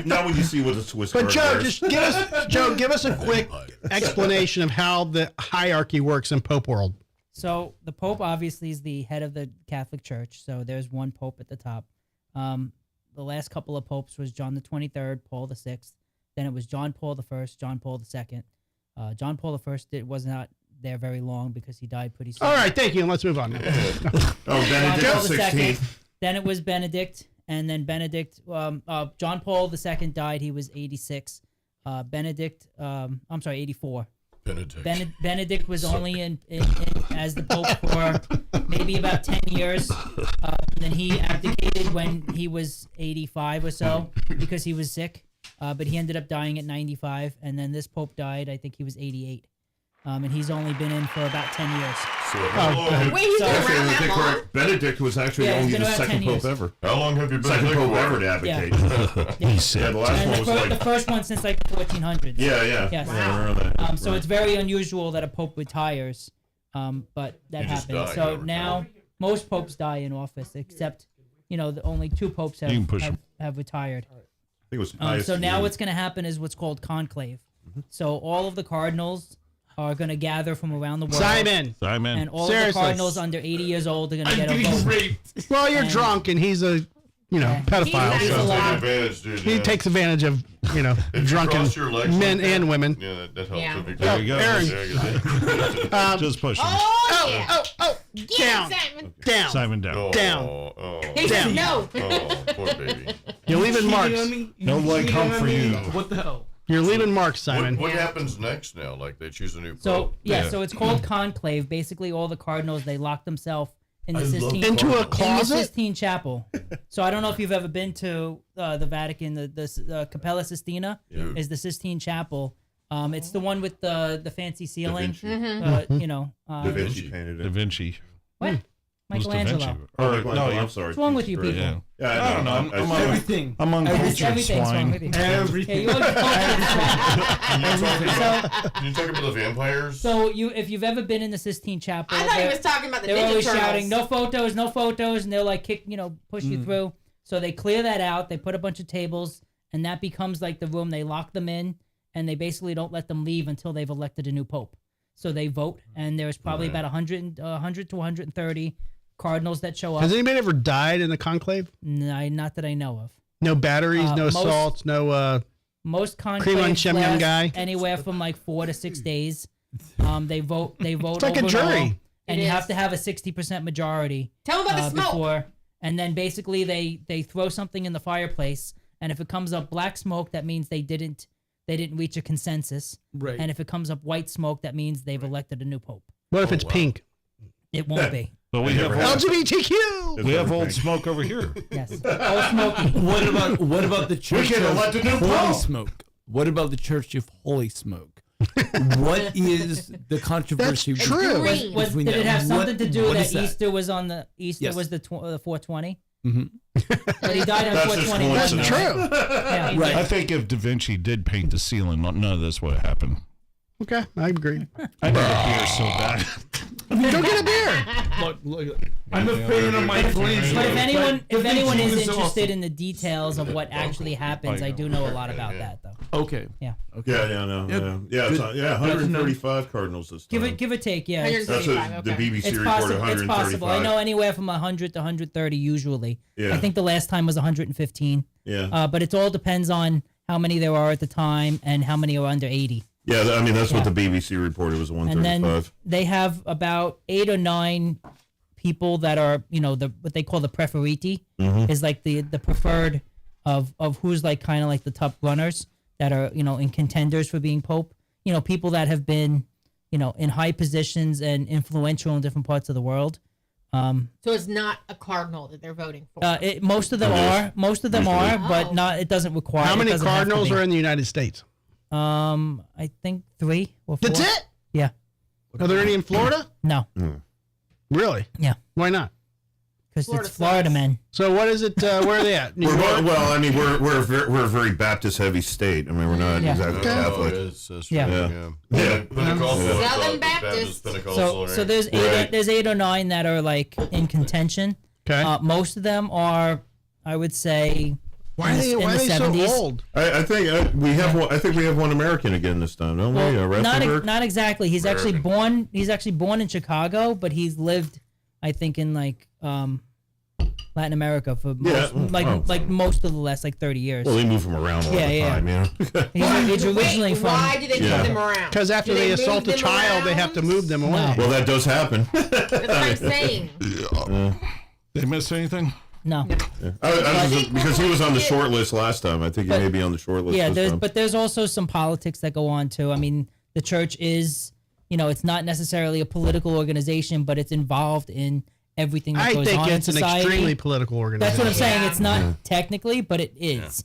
Now when you see what the Swiss But Guard Joe, wears. just give us a quick explanation of how the hierarchy works in Pope world. So the Pope obviously is the head of the Catholic Church. So there's one Pope at the top. The last couple of popes was John the 23rd, Paul the 6th. Then it was John Paul the 1st, John Paul the 2nd. John Paul the 1st was not there very long because he died pretty soon. All right, thank you, and let's move on. Now. Oh, Benedict John Paul the the 16th. 2nd. Then it was Benedict, and then Benedict. John Paul the 2nd died. He was 86. Benedict. I'm sorry, 84. Benedict. Benedict was only in as the Pope for maybe about 10 years. Then he abdicated when he was 85 or so because he was sick. But he ended up dying at 95. And then this Pope died, I think he was 88. And he's only been in for about 10 years. Wait, he's been Actually, around I think that long? correct. Benedict was actually Yeah, it's only been the about second 10 years. Pope ever. How long have you been Second there Pope for? ever to abdicate. He's sick. Yeah, the last And one the, was fir- like. the first one since like the 1400s. Yeah, yeah. Yes. Yeah, I remember that. So it's very unusual that a pope retires, but that You just happens. die, So you don't now most popes die in office, except the only 2 popes You can push have retired. I think it was Pius So now VIII. what's going to happen is what's called conclave. So all of the cardinals are going to gather from around the world. Simon. And all of Seriously. the cardinals under 80 years old are going to get a vote. Well, you're drunk, and he's a, pedophile. He So takes advantage, dude. he yeah. takes advantage of, If you drunken cross your legs men like that, and women. Yeah, that helps. Yeah. There you go. Aaron. Just push him. Down. Down. Simon down. Oh, Down. Oh, He said no. oh, poor baby. You're leaving marks. No leg hump for you. What the hell? You're leaving marks, Simon. What happens next now? Like they choose a new pope? So so it's called conclave. Basically, all the cardinals they lock themselves in the Sistine Into a in the closet? Sistine Chapel. So I don't know if you've ever been to the Vatican. The Capella Sistina is the Sistine Chapel. It's the one with the fancy ceiling. Da Vinci. Da Vinci painted it. Da Vinci. What? Who's Da Michelangelo. Vinci? Oh, no, I'm sorry. What's wrong with you people? Yeah. Yeah, I don't know. I'm Everything. I'm uncultured Everything's wrong swine. with you. Everything. Yeah, Can you talk about the vampires? So if you've ever been in the Sistine Chapel, I thought he was talking about the they're Ninja always Turtles. shouting, "No photos," and they'll like push you through. So they clear that out. They put a bunch of tables, and that becomes like the room. They lock them in, and they basically don't let them leave until they've elected a new pope. So they vote, and there's probably about 100 to 130 cardinals that show up. Has anybody ever died in the conclave? No, not that I know of. No batteries, no most- salts, no. Most Cream on conclaves Shem Yum last guy? anywhere from like 4 to 6 days. They vote. It's like a over it jury. all, and It you is. have to have a 60% majority. Tell them about the smoke. Before, and then basically they throw something in the fireplace, and if it comes up black smoke, that means they didn't reach a consensus. Right. And if it comes up white smoke, that means they've elected a new pope. What if it's pink? It won't be. But we have LGBTQ. we have old smoke over here. Yes. Oh, smoky. What about the Church can of elect a new Holy pope. Smoke? What about the Church of Holy Smoke? What is the controversy? That's true. Green. between Did it that? have something to do what that is that? Easter was on the Yes. was the 420? Mhm. But he died on That's just 420. That's coincidence. true. Yeah. Right. I think if Da Vinci did paint the ceiling, none of this would have happened. Okay, I agree. I need a beer so bad. Go get a beer. Look, I'm a fan of my flames. But if anyone is was interested awesome. in the details of what actually happens, I do know a lot about that though. Okay. Yeah. Okay. Yeah, no, yeah, it's Good. 135 cardinals this time. Give or take, yeah. 135, That's the okay. BBC It's reported possible. It's 135. possible. I know anywhere from 100 to 130 usually. Yeah. I think the last time was 115. Yeah, But it all depends on how many there are at the time and how many are under 80. yeah. I mean, that's what Yeah. the BBC reported was And then 135. they have about 8 or 9 people that are, what they call the preferiti is like the preferred of who's like kind of like the top runners that are, in contenders for being pope. People that have been, in high positions and influential in different parts of the world. So it's not a cardinal that they're voting for. Most of them are. Most of them are, but Oh. not. It doesn't require. How it many doesn't have to cardinals be. are in the United States? I think 3 or 4. That's it? Yeah. Are there any in Florida? No. Really? Yeah. Why not? Because Florida it's Florida sucks. men. So what is it? Where are they at? New We're, York? well, I mean, we're a very Baptist heavy state. I mean, we're not Yeah. exactly Catholic. That's Yeah. true, yeah. Pentecostal, Southern Baptist. Pentecostal, So there's right. there's 8 or 9 that are like in contention. Okay. Most of them are, I would say, Why in are the, they, in why are the they 70s. so old? I think we have one. I think we have one American again this time, don't we? Well, Ratzenberg? not exactly. He's actually born. He's actually born in Chicago, but he's lived, I think, in like Latin America for most, like most of the last like 30 years. Well, they move him around all the time, you know. He's originally from. Why do they keep them around? Because after Do they move assault a them child, they have to move them away. Well, that does happen. That's what I'm saying. They miss anything? No. Because he was on the short list last time. I think he may be on the short list Yeah, this time. but there's also some politics that go on too. I mean, the church is, it's not necessarily a political organization, but it's involved in everything that I goes think on it's in an society. extremely political organization. That's what I'm saying. It's not technically, but it is.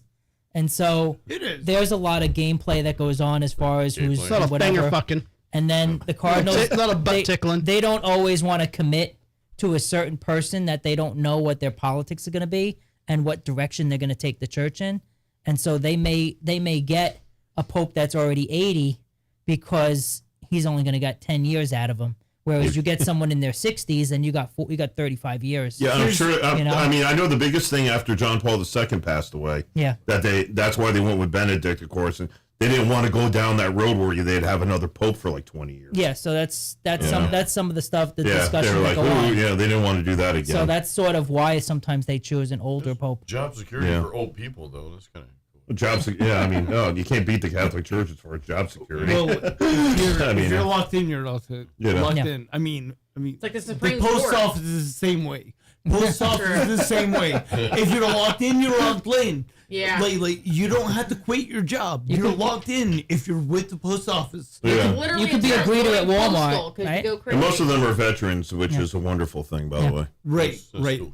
And so there's a lot of gameplay that goes on as far as who's It's a lot of whatever. finger fucking. And then the Cardinals, A lot of butt tickling. They don't always want to commit to a certain person that they don't know what their politics are going to be and what direction they're going to take the church in. And so they may get a pope that's already 80 because he's only going to get 10 years out of them. Whereas you get someone in their 60s and you got 35 years. Yeah, I'm sure. You know? I mean, I know the biggest thing after John Paul II passed away. Yeah. That's why they went with Benedict, of course, and they didn't want to go down that road where they'd have another pope for like 20 years. Yeah, so that's some of the stuff, the discussion they were like, that go on. yeah, they didn't want to do that again. So that's sort of why sometimes they choose an older pope. Job security for old people, though. That's kind of I mean, you can't beat the Catholic Church as far as job security. Well, if you're locked in, you're locked in. Locked in. I mean, it's like the Supreme post Court. office is the same way. Post office is the same way. If you're locked in, you're locked in. Yeah. Like you don't have to quit your job. You're locked in if you're with the post office. Yeah. You could be a greeter at Walmart, right? And most of them are veterans, which is a wonderful thing, by the way. Right.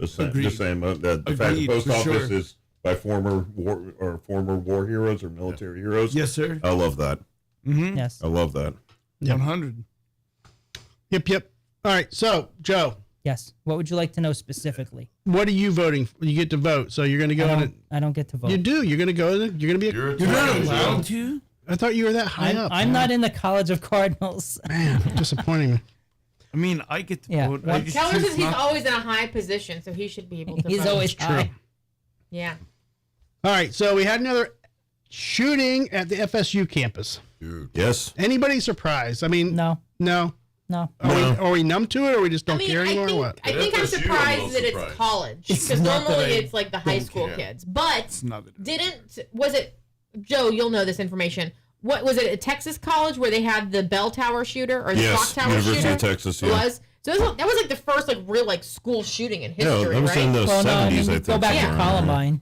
Just saying that the fact the post office is by former war heroes or military heroes. Yes, sir. I love that. Mm-hmm. Yes. I love that. 100. Yep. All right. So, Joe. Yes. What would you like to know specifically? What are you voting for? You get to vote. So you're going to go on it. I don't get to vote. You do. You're going to go. You're going to be. You're not allowed to. I thought you were that high up. I'm not in the College of Cardinals. Man, disappointing me. I mean, I get to vote. Keller says he's always in a high position, so he should be able to He's vote. always high. Yeah. All right. So we had another shooting at the FSU campus. Dude. Yes. Anybody surprised? I mean, no. Are we numb to it, or we just don't care anymore? Or what? I think I'm surprised that it's college, because normally it's like the high school kids. But was it, Joe? You'll know this information. What was it? A Texas college where they had the bell tower shooter or the clock tower University shooter? of Texas. It was. So that was like the first like real like school shooting in history, that was right? in the 70s. I think. Go back to Columbine.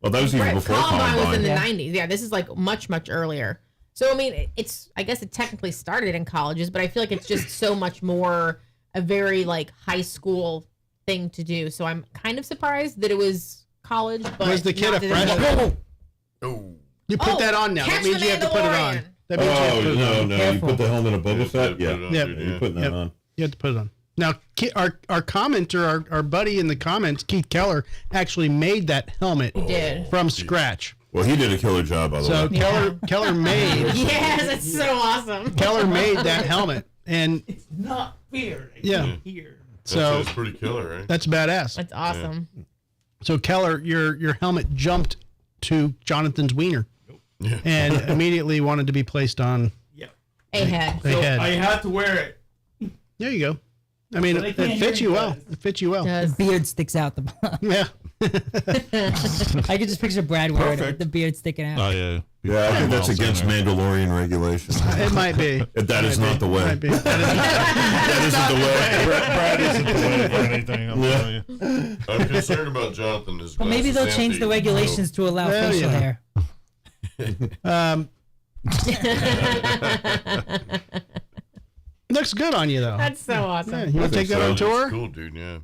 Well, that was even before Columbine was in the 90s. Yeah, this is like much earlier. So I mean, I guess it technically started in colleges, but I feel like it's just so much more a very like high school thing to do. So I'm kind of surprised that it was college. But was the kid not a that it freshman? Oh. You put that on now. That Catch means the you have to put it on. Mandalorian. That means you have to put it on. No, you put the helmet of Boba Fett. Yeah, You're putting that on. You have to put it on. Now, our commenter, our buddy in the comments, Keith Keller, actually made that helmet from scratch. Well, he did a killer job, by the way. So Keller made. Yes, that's so awesome. Keller made that helmet, and it's not fair. Here. So it's pretty killer, right? That's badass. That's awesome. Yeah. So Keller, your helmet jumped to Jonathan's wiener, and immediately wanted to be placed on a head. A head. I have to wear it. There you go. I mean, it fits you well. It fits you well. The beard sticks out the bottom. Yeah. I could just picture Brad wearing it with the beard sticking out. Oh, yeah. Yeah, I think that's against Mandalorian regulations. It might be. That is not the way. Might be. That isn't the way. Brad isn't the way for anything. I'm telling you. I'm concerned about Jonathan. His Well, maybe they'll change the regulations to allow facial hair. Looks good on you, though. That's so awesome. Yeah, you want to take that on tour? Cool, dude. Yeah.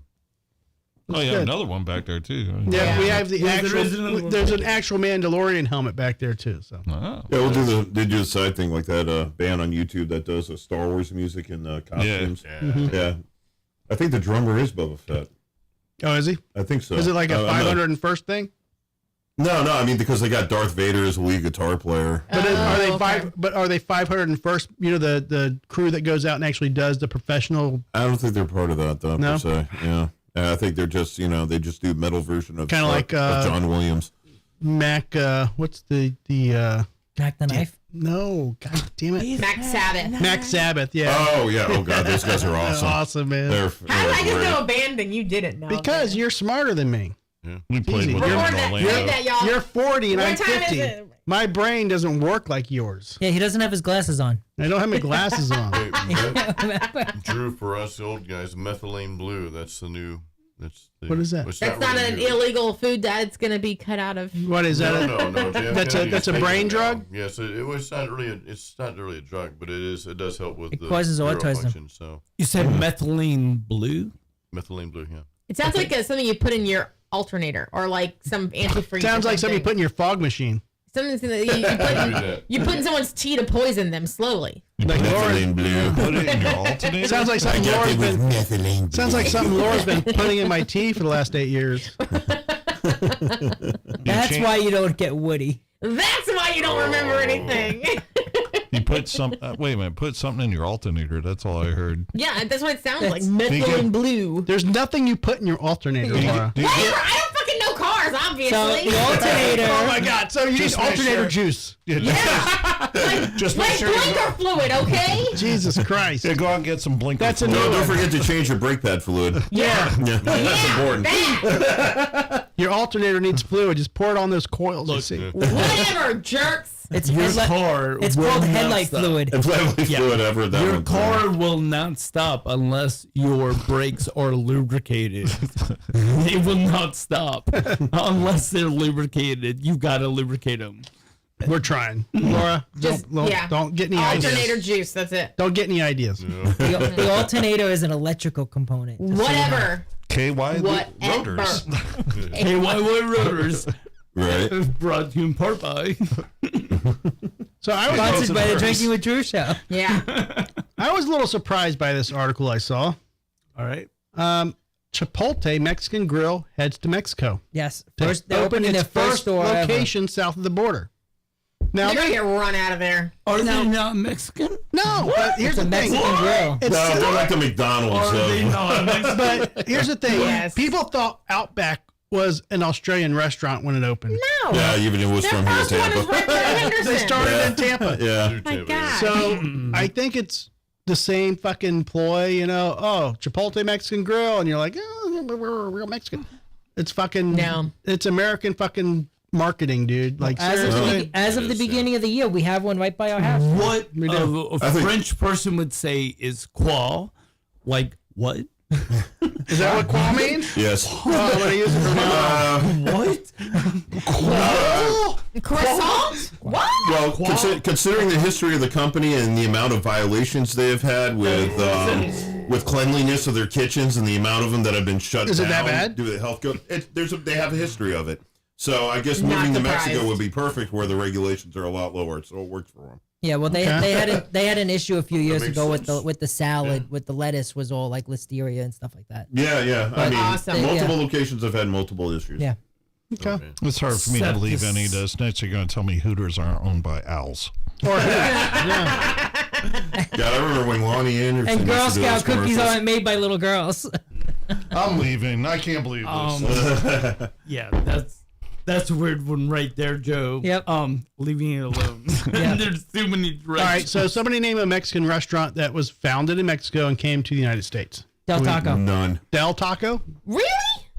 Oh, yeah, good. another one back there, too. Yeah, we have the actual. There's an actual Mandalorian helmet back there, too. So. Oh. Yeah, we'll do the side thing like that band on YouTube that does Star Wars music and costumes. Yeah. I think the drummer is Boba Fett. Oh, is he? I think so. Is it like a 501st thing? No, I mean because they got Darth Vader as a lead guitar player. But are they 501st? You know, the crew that goes out and actually does the professional. I don't think they're part of that though. No? Per se. Yeah. I think they're just they just do metal version of kind of like of John Williams. Mac. What's the Mac the Knife? No, god damn it. Mac Sabbath. Mac Sabbath. Yeah. Oh yeah. Oh god, those guys are awesome. Awesome, man. How did I just know a band and you didn't know? Because you're smarter than me. Yeah. We played with You're, them in Orlando. you're 40 and What I'm time is 50. it? My brain doesn't work like yours. Yeah, he doesn't have his glasses on. I don't have my glasses on. Drew, for us old guys, methylene blue. That's the new. What is that? That's not an illegal food that's going to be cut out of. What is that? No. That's a brain drug? Yes, it's not really a drug, but it does help with the causes neural autism. function, so You said methylene blue? methylene blue, yeah. It sounds like something you put in your alternator or like some antifreeze. Sounds like something you put in your fog machine. Something that you put in someone's tea to poison them slowly. Like Methylene blue. Put it in your alternator? Sounds like something Laura's been. Sounds like something Laura's been putting in my tea for the last 8 years. That's why you don't get Woody. That's why you don't remember anything. You put wait a minute, put something in your alternator. That's all I heard. Yeah, that's what it sounds like. Methylene blue. There's nothing you put in your alternator, Laura. Whatever. I don't fucking know cars. obviously. So the alternator. Oh my God! So you need Just make alternator sure- juice. Just Like make sure. blinker fluid, okay? Jesus Christ! Yeah, go out and get some blinker. That's a fluid. new No, don't one. forget to change your brake pad fluid. Yeah. Yeah, that's important. That. Your alternator needs fluid. Just pour it on those coils. You see. Whatever, jerks. It's Your headlight- car It's will called not headlight stop. fluid. It's heavily Yeah. fluid ever. That Your one. car will not stop unless your brakes are lubricated. They will not stop unless they're lubricated. You gotta lubricate them. We're trying, Laura. Just don't get any alternator ideas. juice. That's it. Don't get any ideas. The alternator is an electrical component. Whatever. KY Whatever. rotors. KYY Rotors. Right. Brought to you in part by. So I was Sponsored by the Drinking with Drew show. Yeah. I was a little surprised by this article I saw. All right. Chipotle Mexican Grill heads to Mexico. Yes. To First, they're open opening their its first store ever. location south of the border. Now, They're gonna get run out of there. Are they not Mexican? no, but here's the thing. Mexican grill. It's No, they're like the McDonald's. Are they not Mexican? But here's the thing. Yes. People thought Outback was an Australian restaurant when it opened. No. Yeah, even it was Their from here, first one is Tampa. right there in Henderson. They started in Tampa. Yeah. My God. So I think it's the same fucking ploy, you know. Oh, Chipotle Mexican Grill, and you're like, oh, we're real Mexican. It's fucking. No. It's American fucking marketing, dude. Like seriously. As of the beginning of the year, we have one right by our house. What We do. a French person would say is qual. Like, what? Is that what qual means? Yes. Oh, I'm gonna use it from now on. What? Croissant? What? Well, considering the history of the company and the amount of violations they have had with cleanliness of their kitchens and the amount of them that have been shut down. Is it that bad? Due to the health code, they have a history of it. So I guess Not moving to surprised. Mexico would be perfect, where the regulations are a lot lower, so it works for them. Yeah, well, they had an issue a few years makes ago sense. with the salad, with the lettuce was all like listeria and stuff like that. Yeah. I mean, Awesome. multiple locations have had multiple issues. Yeah. Okay. It's hard for me to Except believe this- any of this. Next, you're going to tell me Hooters aren't owned by owls. Or yeah. Yeah, I remember when Lonnie Anderson And Girl used to do those Scout cookies commercials. aren't made by little girls. I'm leaving. I can't believe this. Yeah, that's a weird one right there, Joe. Yep. Leaving it alone. Yeah. There's too many directions. All right. So somebody name a Mexican restaurant that was founded in Mexico and came to the United States. Del Taco. None. Del Taco. Really?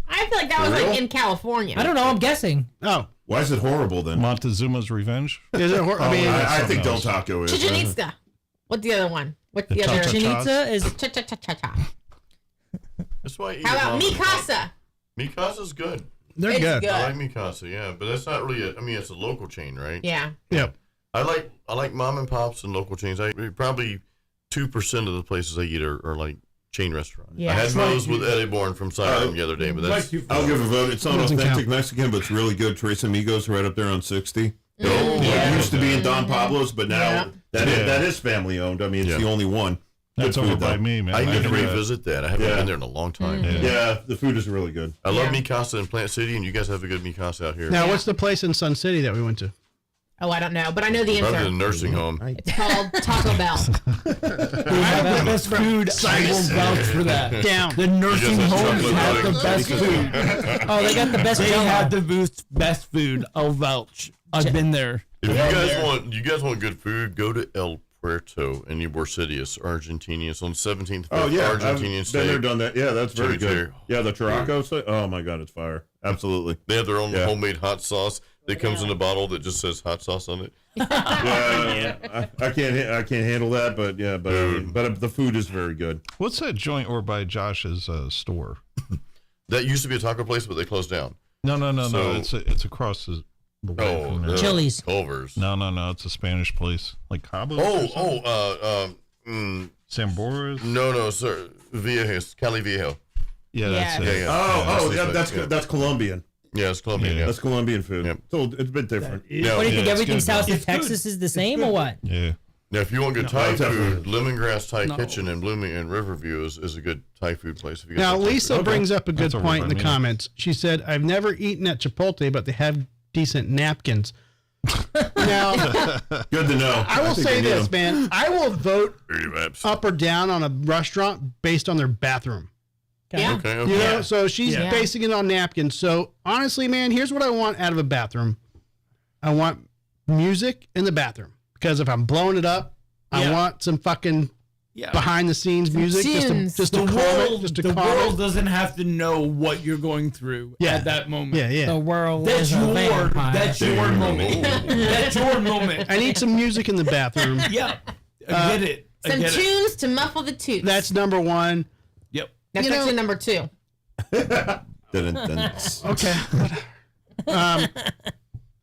I feel like that was For real? like in California. I don't know. I'm guessing. Oh, Why is it horrible then? Montezuma's Revenge. is it? I mean, I think Del something else. Taco is. Chichen Itza. What's the other one? What's the The other? Cha-Cha-Cha. Chinitza is Cha-cha-cha-cha-cha. That's why I eat How about mom and pop. Mikasa? Mikasa's good. they're It's good. good. I like Mikasa, yeah, but that's not really. It's a local chain, right? Yeah. Yep. I like mom and pops and local chains. Probably 2% of the places I eat are like chain restaurants. Yeah. I had It's Moe's with Eddie Bourne from Siren the other day, but that's I'll give a vote. It's not Doesn't authentic count. Mexican, but it's really good. Tres Amigos right up there on 60. Yeah. It used to be in Don Pablo's, but now Yeah. that is family owned. I mean, it's Yeah. the only one. That's Good over food, by though. me, man. I need to never- revisit that. I haven't Yeah. been there in a long time. Yeah, the food is really good. I love Yeah. Mikasa in Plant City, and you guys have a good Mikasa out here. Now, what's the place in Sun City that we went to? Oh, I don't know, but I know the Probably the answer. nursing home. It's called Taco Bell. They have the best food. I will vouch for that. Down. The nursing have homes chocolate have the pudding. best food. Oh, they got the best They Jell-O. have the best food. I'll vouch. I've been there. If you guys want good food, go to El Puerto in Buderbangs, Argentina. It's on 17th. Oh yeah, I've Argentinian been steak. there, done that. Yeah, that's very Chili good. cheese. Yeah, the Churraco. Oh my God, it's fire. Absolutely. They have their own Yeah. homemade hot sauce that comes in a bottle that just says hot sauce on it. Yeah, I can't handle that, but yeah, but the food is very good. What's that joint over by Josh's store? That used to be a taco place, but they closed down. No. So- It's across the way from there. Chili's. Culver's. No. It's a Spanish place, like Cabo. Sambora's. No, sir. Viejas, Cali Viejo. Yeah, that's Yeah. it. Yeah. That's Colombian. Yeah, it's Colombian. Yeah. That's Colombian food. Yep. So it's a bit different. Yeah. What do you think? it's Everything good, south though. of Texas is the same or what? Yeah. Now, if you want good Thai definitely. food, Lemongrass Thai No. Kitchen in Blooming and Riverview is a good Thai food place. If you guys Now, like Thai Lisa food. brings up a good That's over point in by the me. comments. She said, "I've never eaten at Chipotle, but they have decent napkins." Now, Good to know. I will think say we need this, them. man. I will vote Pretty much. up or down on a restaurant based on their bathroom. Yeah. Okay. You know, so she's basing it on napkins. So honestly, man, here's what I want out of a bathroom. I want music in the bathroom because if I'm blowing it up, I want some fucking behind the scenes music just to calm it. The world doesn't have to know what you're going through at that moment. Yeah. The world That's is a vampire. That's your moment. That's your moment. I need some music in the bathroom. Yeah. I get it. Some tunes to muffle the toots. That's number one. Yep. That's actually number 2. Okay.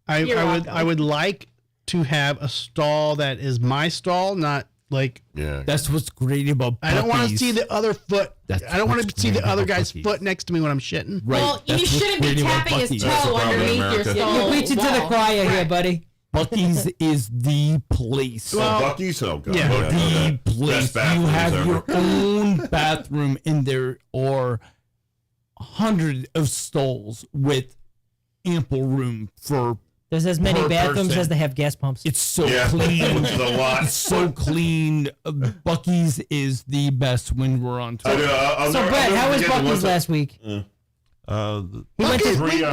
I would like to have a stall that is my stall, not like. Yeah. That's what's great about Buc-ee's. I don't want to see the other foot. I don't want to see the other guy's Buc-ee's. foot next to me when I'm shitting. Right. Well, you shouldn't be tapping his toe underneath your stall. You're preaching to the choir here, buddy. Buc-ee's is the place. Well, Buc-ee's, oh god, the place. Best You have ever. your own bathroom in there, or 100 of stalls with ample room for. There's as many per bathrooms person. as they have gas pumps. It's so clean. Which is a lot. It's so clean. Buc-ee's is the best when we're on tour. So, Brett, how was Buc-ee's last week? We went to three three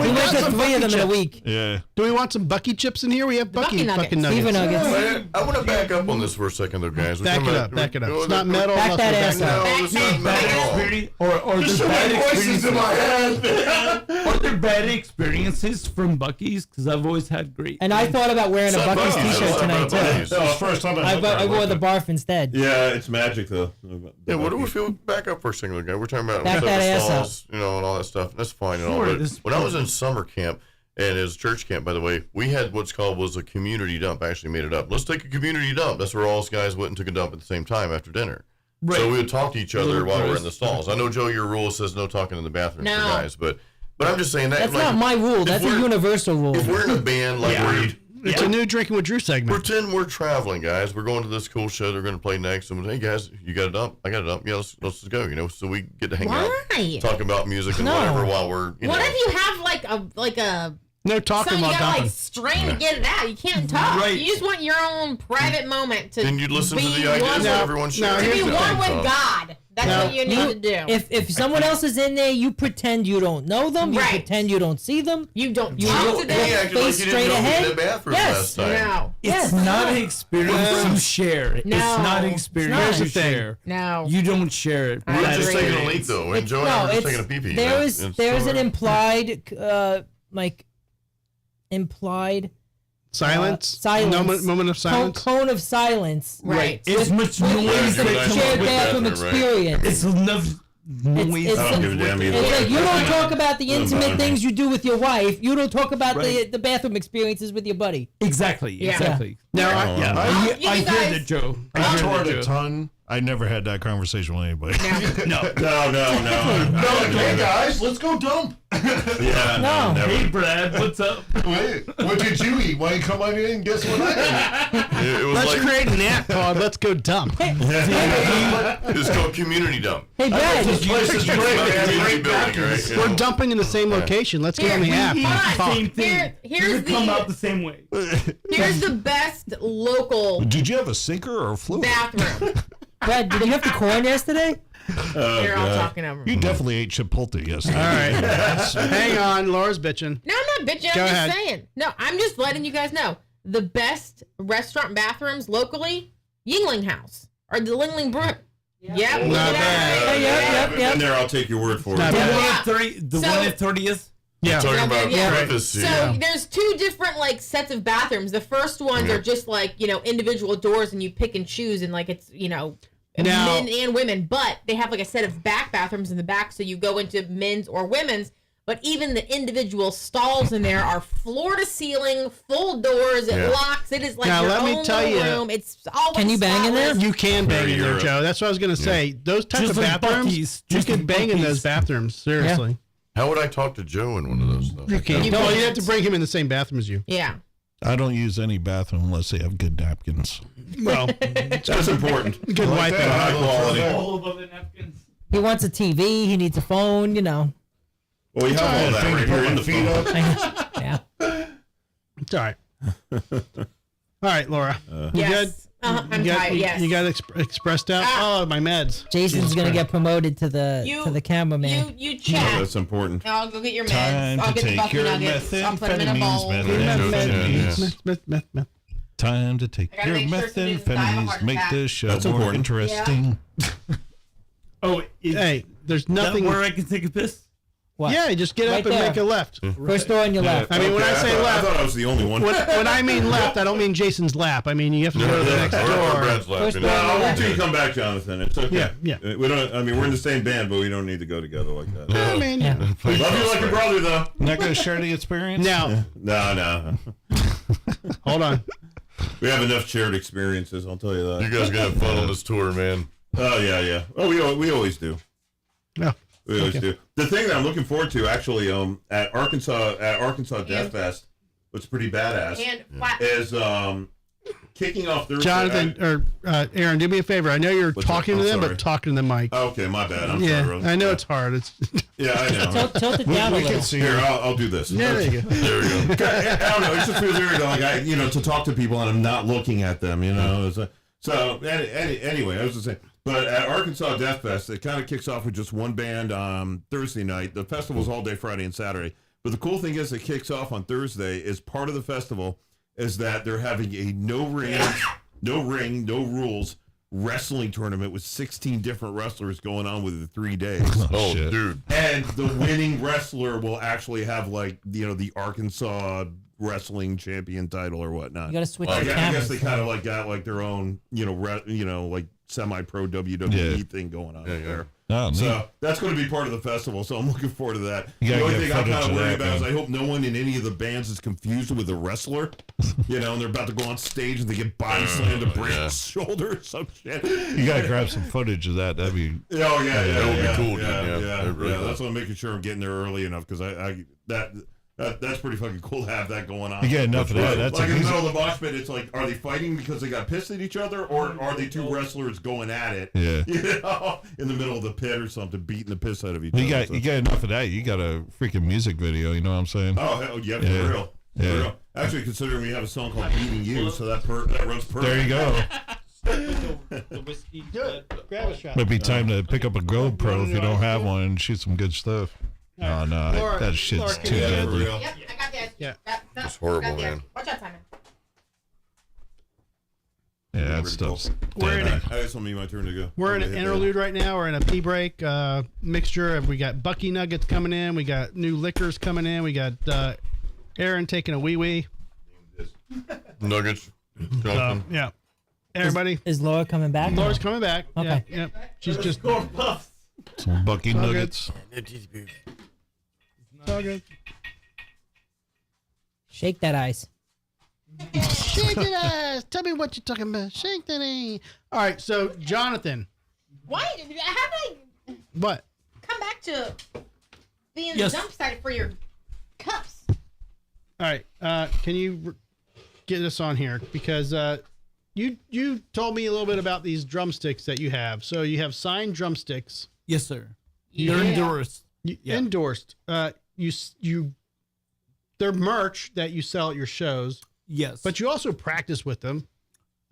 of them in a week. Yeah. Do we want some Bucky chips in here? We have Bucky nuggets. fucking nuggets. Beaver nuggets. I want to back up on this for a second, though, guys. Back it up. It's not metal. Back that ass up. No, it's not metal. Or there's bad experiences in my head. Are there bad experiences from Buc-ee's? Because I've always had great. And I thought about wearing a It's not Buc-ee's Buc-ee's, t-shirt it's tonight, not too. Buc-ee's. That was the first time I wore the barf instead. Yeah, it's magic though. Yeah, what do we feel? Back up for a second, guy. We're talking about Back that ass up. stalls, and all that stuff. That's fine and all. Sure, But when I was in summer camp, and it was church camp, by the way, we had what's called was a community dump. I actually made it up. Let's take a community dump. That's where all us guys went and took a dump at the same time after dinner. Right. So we would talk to each other Little while we're boys. in the stalls. I know, Joe, your rule says no talking in the bathroom No. for guys, but I'm just saying that. That's like, not my rule. if That's a we're- universal rule. If we're in a band, like It's a new Drinking with Drew segment. pretend we're traveling, guys. We're going to this cool show. They're going to play next. And hey, guys, you got a dump? I got a dump. Yeah, let's go. You know, so we get to hang Why? out, talk about music and No. whatever while we're. You What know. if you have like a No talking something you about gotta dumping. like strain to get it out? You can't talk. Right. You just want your own private moment to. Then you listen to be the ideas one that with- everyone's no, sharing. To be here's the one thing, with so. God. That's No. what you need to do. If someone else is in there, you pretend you don't know them. You Right. pretend you don't see them. you don't You talk look- to He them. acted like face he didn't straight know me in ahead? the bathroom Yes. last time. No. It's not an experience you share. It's No. not an It's experience not. you Here's the thing. share. No. You don't share it. I We're agree. just taking a leak, though. And Joe and I were just taking a pee-pee. There's an implied Silence. silence. No moment of silence. cone of silence. Right. As much noise It's a Yeah, shared with bathroom bathroom, right. experience. It's enough noise. It's- I don't give a damn either It's way. like you don't talk about the Doesn't intimate bother me. things you do with your wife. You don't talk about Right. the bathroom experiences with your buddy. Exactly. Yeah. Exactly. Now, I- I you hear guys- that, Joe. I hear toured that, a Joe. ton. I never had that conversation with anybody. No. No. Hey guys, let's go dump. Yeah, No. never. Hey, Brad, what's up? Wait, what did you eat? Why you come on in and guess what I It was let's like, create an app called "Let's Go Dump." it's called community dump. Hey, Brad. ate? This place is great, It's not a man. community Great building, right? You We're know. dumping in the same location. Let's get on the app. Hold and on. talk. Same thing. Here's Does it come out the the same way? here's the best local Did you have a sinker or a fluid? bathroom. Brad, did you have to corn yesterday? They're all talking over me. You definitely ate Chipotle yesterday. All right. Hang on. Laura's bitching. No, I'm not bitching. Go I'm ahead. just saying. No, I'm just letting you guys know. The best restaurant bathrooms locally, Yingling House or the Lingling Brew. Yep. Not look at bad. that. Yep. In there, I'll take your word for Not it. The bad. one at 30. The So- one at 30th. Yeah. Talking about Yeah. privacy. So there's two different like sets of bathrooms. The first ones are just like, individual doors and you pick and choose and like it's, Now- men and women, but they have like a set of back bathrooms in the back so you go into men's or women's, but even the individual stalls in there are floor to ceiling, full doors, it locks. It is like Now, your let me own tell little you- room. It's always Can you bang in there? spotless. You can bang Very in there, Europe. Joe. That's what I was gonna say. Those types Just of like bathrooms, Buc-ee's. you Just can like bang in Buc-ee's. those bathrooms. Seriously, How would I talk to Joe in one of those, though? you can't. Well, you have to bring him in the same bathroom as you. Yeah. I don't use any bathroom unless they have good napkins. Well, That's important. good Like wiping. that. High quality. All above the napkins. He wants a TV. He needs a phone. Well, we have all that right here in the feet phone. up. Yeah. It's all right. All right, Laura. You Yes. good? I'm tired. Yes. You got expressed out. Oh, my meds. Jason's gonna get promoted to the cameraman. You chat. That's important. I'll go get your meds. Time I'll to get the take Bucky your nuggets. I'll put them in a bowl. methamphetamines. Time to take your methamphetamines. Make this show more interesting. Oh, hey, there's that nothing. where I can take a piss? What? Yeah, just get up and make a left. First door on your left. I mean, when I say left, I thought I was the only one. when I mean left, I don't mean Jason's lap. I mean you have to go to the next Or door. Brad's lap. I'll wait till you come back, Jonathan. It's okay. Yeah. We don't. I mean, we're in the same band, but we don't need to go together like that. I mean, Love you like a brother, though. Not gonna share the experience. now, No. hold on. We have enough shared experiences. I'll tell you that. You guys are gonna have fun on this tour, man. Oh yeah. Oh, we always do. Yeah. We always do. The thing that I'm looking forward to, actually, at Arkansas Death Fest, what's pretty badass, is kicking off Thursday. Jonathan or Aaron, do me a favor. I know you're talking to them, but talking to the mic. Okay, my bad. I'm yeah, sorry. I know it's hard. It's yeah, I know. Tilt it down a little. Can see here, I'll do this. Yeah, there you go. There we go. I don't know. It just feels weird, like to talk to people and I'm not looking at them. So anyway, I was just saying. But at Arkansas Death Fest, it kind of kicks off with just one band Thursday night. The festival's all day Friday and Saturday. But the cool thing is it kicks off on Thursday. Is part of the festival is that they're having a no ring, no rules wrestling tournament with 16 different wrestlers going on within 3 days. Oh, dude. And the winning wrestler will actually have the Arkansas wrestling champion title or whatnot. You gotta switch I the guess they cameras. kind of got their own, like semi-pro WWE thing going on there. Oh, so that's going to be part of the festival. So I'm looking forward to that. You The gotta only get thing I'm footage kind of of worried that, about is man. I hope no one in any of the bands is confused with a wrestler. And they're about to go on stage and they get body slammed to break his shoulder or some shit. You gotta grab some footage of that. That'd be. Oh yeah, that would be cool, dude. Yeah, Really cool. That's why I'm making sure I'm getting there early enough because that's pretty fucking cool to have that going on. You get enough of that. That's like in the amazing. middle of the mosh pit. It's like, are they fighting because they got pissed at each other, or are they two wrestlers going at it? Yeah. In the middle of the pit or something, beating the piss out of each You other. got enough of that. You got a freaking music video. You know what I'm saying? Oh hell yeah, for real. For real. Actually, considering we have a song called "Beating You," so that runs perfect. There you go. The whiskey. Good. Grab a shot. Might be time to pick up a GoPro if you don't have one and shoot some good stuff. Oh no, Laura, that shit's Laura, too can you- deadly. Yep, I got this. Yeah. It's horrible, man. Watch out, Simon. Yeah, that stuff's We're in dead. it. I guess it'll be my turn to go. We're in an Okay, interlude right now. We're in a pee break mixture. We got Bucky Nuggets coming in. We got new liquors coming in. We got Aaron taking a wee wee. Nuggets. Jonathan. Yeah. Everybody. Is Laura coming back? Laura's coming back. Okay. Yeah. She's just. Some Bucky all Nuggets. It's all good. Shake that ice. Shake that ass. Tell me what you're talking about. Shake that ass. All right. So, Jonathan. Why? How do I What? come back to being Yes. the dump site for your cups? All right. Can you get us on here? Because you told me a little bit about these drumsticks that you have. So, you have signed drumsticks. Yes, sir. Yeah. They're endorsed. Endorsed. They're merch that you sell at your shows, Yes. but you also practice with them.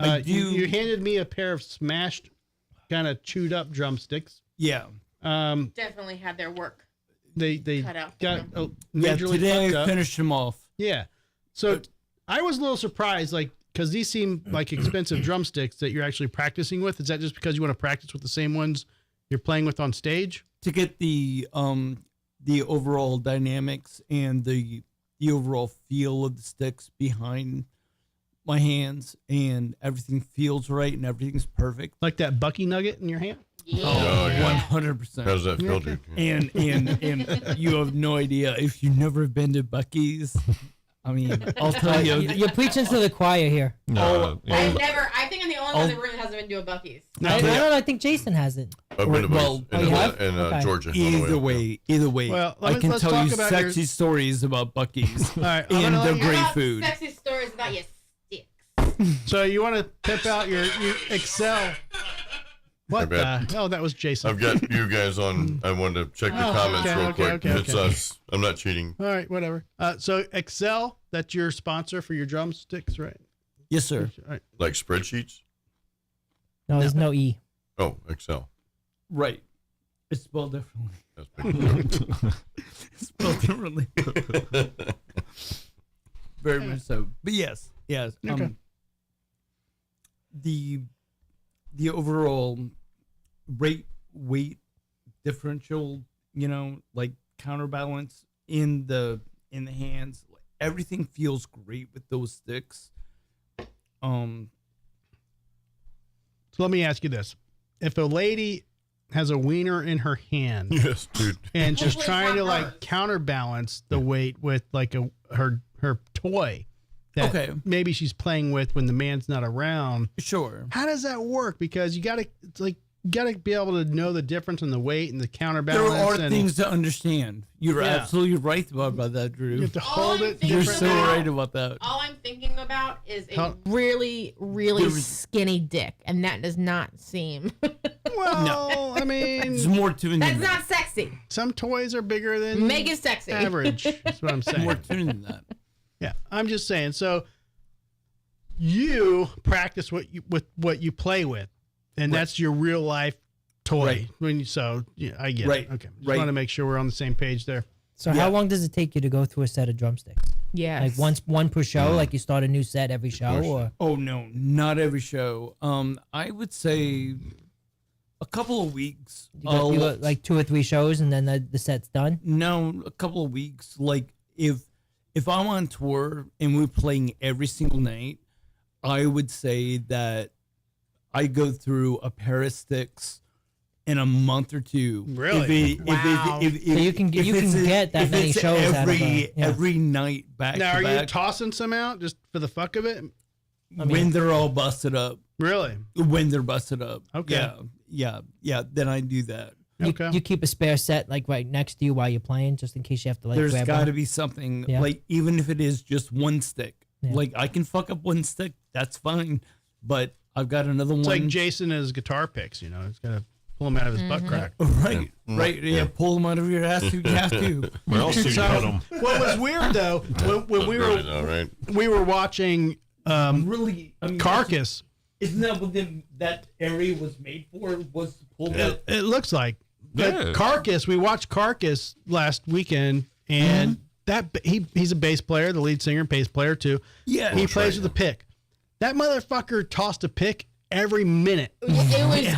I do. You handed me a pair of smashed, kind of chewed up drumsticks. yeah. Definitely had their work. They Cut out. got Yeah. majorly Today fucked I up. finished them off. Yeah. So I was a little surprised, because these seem like expensive drumsticks that you're actually practicing with. Is that just because you want to practice with the same ones you're playing with on stage? To get the overall dynamics and the overall feel of the sticks behind my hands, and everything feels right and everything's perfect. Like that Bucky Nugget in your hand? Oh, yeah. 100%. How's that feel, dude? And you have no idea if you've never been to Bucky's. I mean, I'll tell you. You're preaching to the choir here. No, I think I'm the only one in the room that hasn't been to a Bucky's. I don't know. I think Jason hasn't. I've been to Well, both in, you have? in Okay. Georgia. on the way. Either way, Well, I can let's tell talk you about sexy stories about Bucky's. All right. I'm And gonna they're let great How about food. Sexy stories about your sticks. So you want to pimp out your Excel? What bad. the hell? That was Jason. I've got you guys on. I wanted to check the Oh, comments okay, real okay, quick. okay, It's okay. us. I'm not cheating. All right, whatever. So Excel, that's your sponsor for your drumsticks, right? Yes, sir. All right. Like spreadsheets? No, there's no E. Oh, Excel. Right. It's spelled differently. That's big. It's spelled differently. Very much so. But yes. Okay. The overall weight differential, like counterbalance in the hands, everything feels great with those sticks. So let me ask you this: if a lady has a wiener in her hand, Yes, dude. and she's trying to like counterbalance the weight with like her toy that maybe she's playing with when the man's not around. Sure. How does that work? Because you gotta be able to know the difference in the weight and the counterbalance. There are and things to understand. You're absolutely right about that, Drew. you have to hold it. You're so differently. right about that. All I'm thinking about is a How- really, really skinny dick, and that does not seem. Well, I mean, There's more to it. That's than that. not sexy. some toys are bigger than Make it sexy. average. That's what I'm saying. More to it than that. Yeah, I'm just saying. So you practice what you play with, and that's your real life toy. Right. I get Right. it. Okay, just Right. want to make sure we're on the same page there. So how long does it take you to go through a set of drumsticks? Yes. Like one per show, like you start a new set every show, or Oh no, not every show. I would say a couple of weeks. you got like 2 or 3 shows and then the set's done? No, a couple of weeks. Like if I'm on tour and we're playing every single night, I would say that I go through a pair of sticks in a month or two. Really? Wow. So you can get that many shows out of every night back Now, to are you back. tossing some out just for the fuck of it? When they're all busted up. Really? When they're busted up. Okay. Yeah. Then I do that. Okay. You keep a spare set like right next to you while you're playing, just in case you have to like There's grab got one? to be something Yeah. like, even if it is just one stick, Yeah. like I can fuck up one stick. That's fine. But I've got another It's one. like Jason and his guitar picks. He's got to pull them out of his butt crack. Right. Yeah. Pull them out of your ass. You have to. Where else do you put them? What was weird though, when we Really were not, right? we were watching Really. I mean, Carcass. Isn't that what that area was made for? Was to pull that? It looks like. But Yeah. Carcass, we watched Carcass last weekend, and he's a bass player, the lead singer, bass player too. Yeah. He plays with a pick. That motherfucker tossed a pick every minute. It was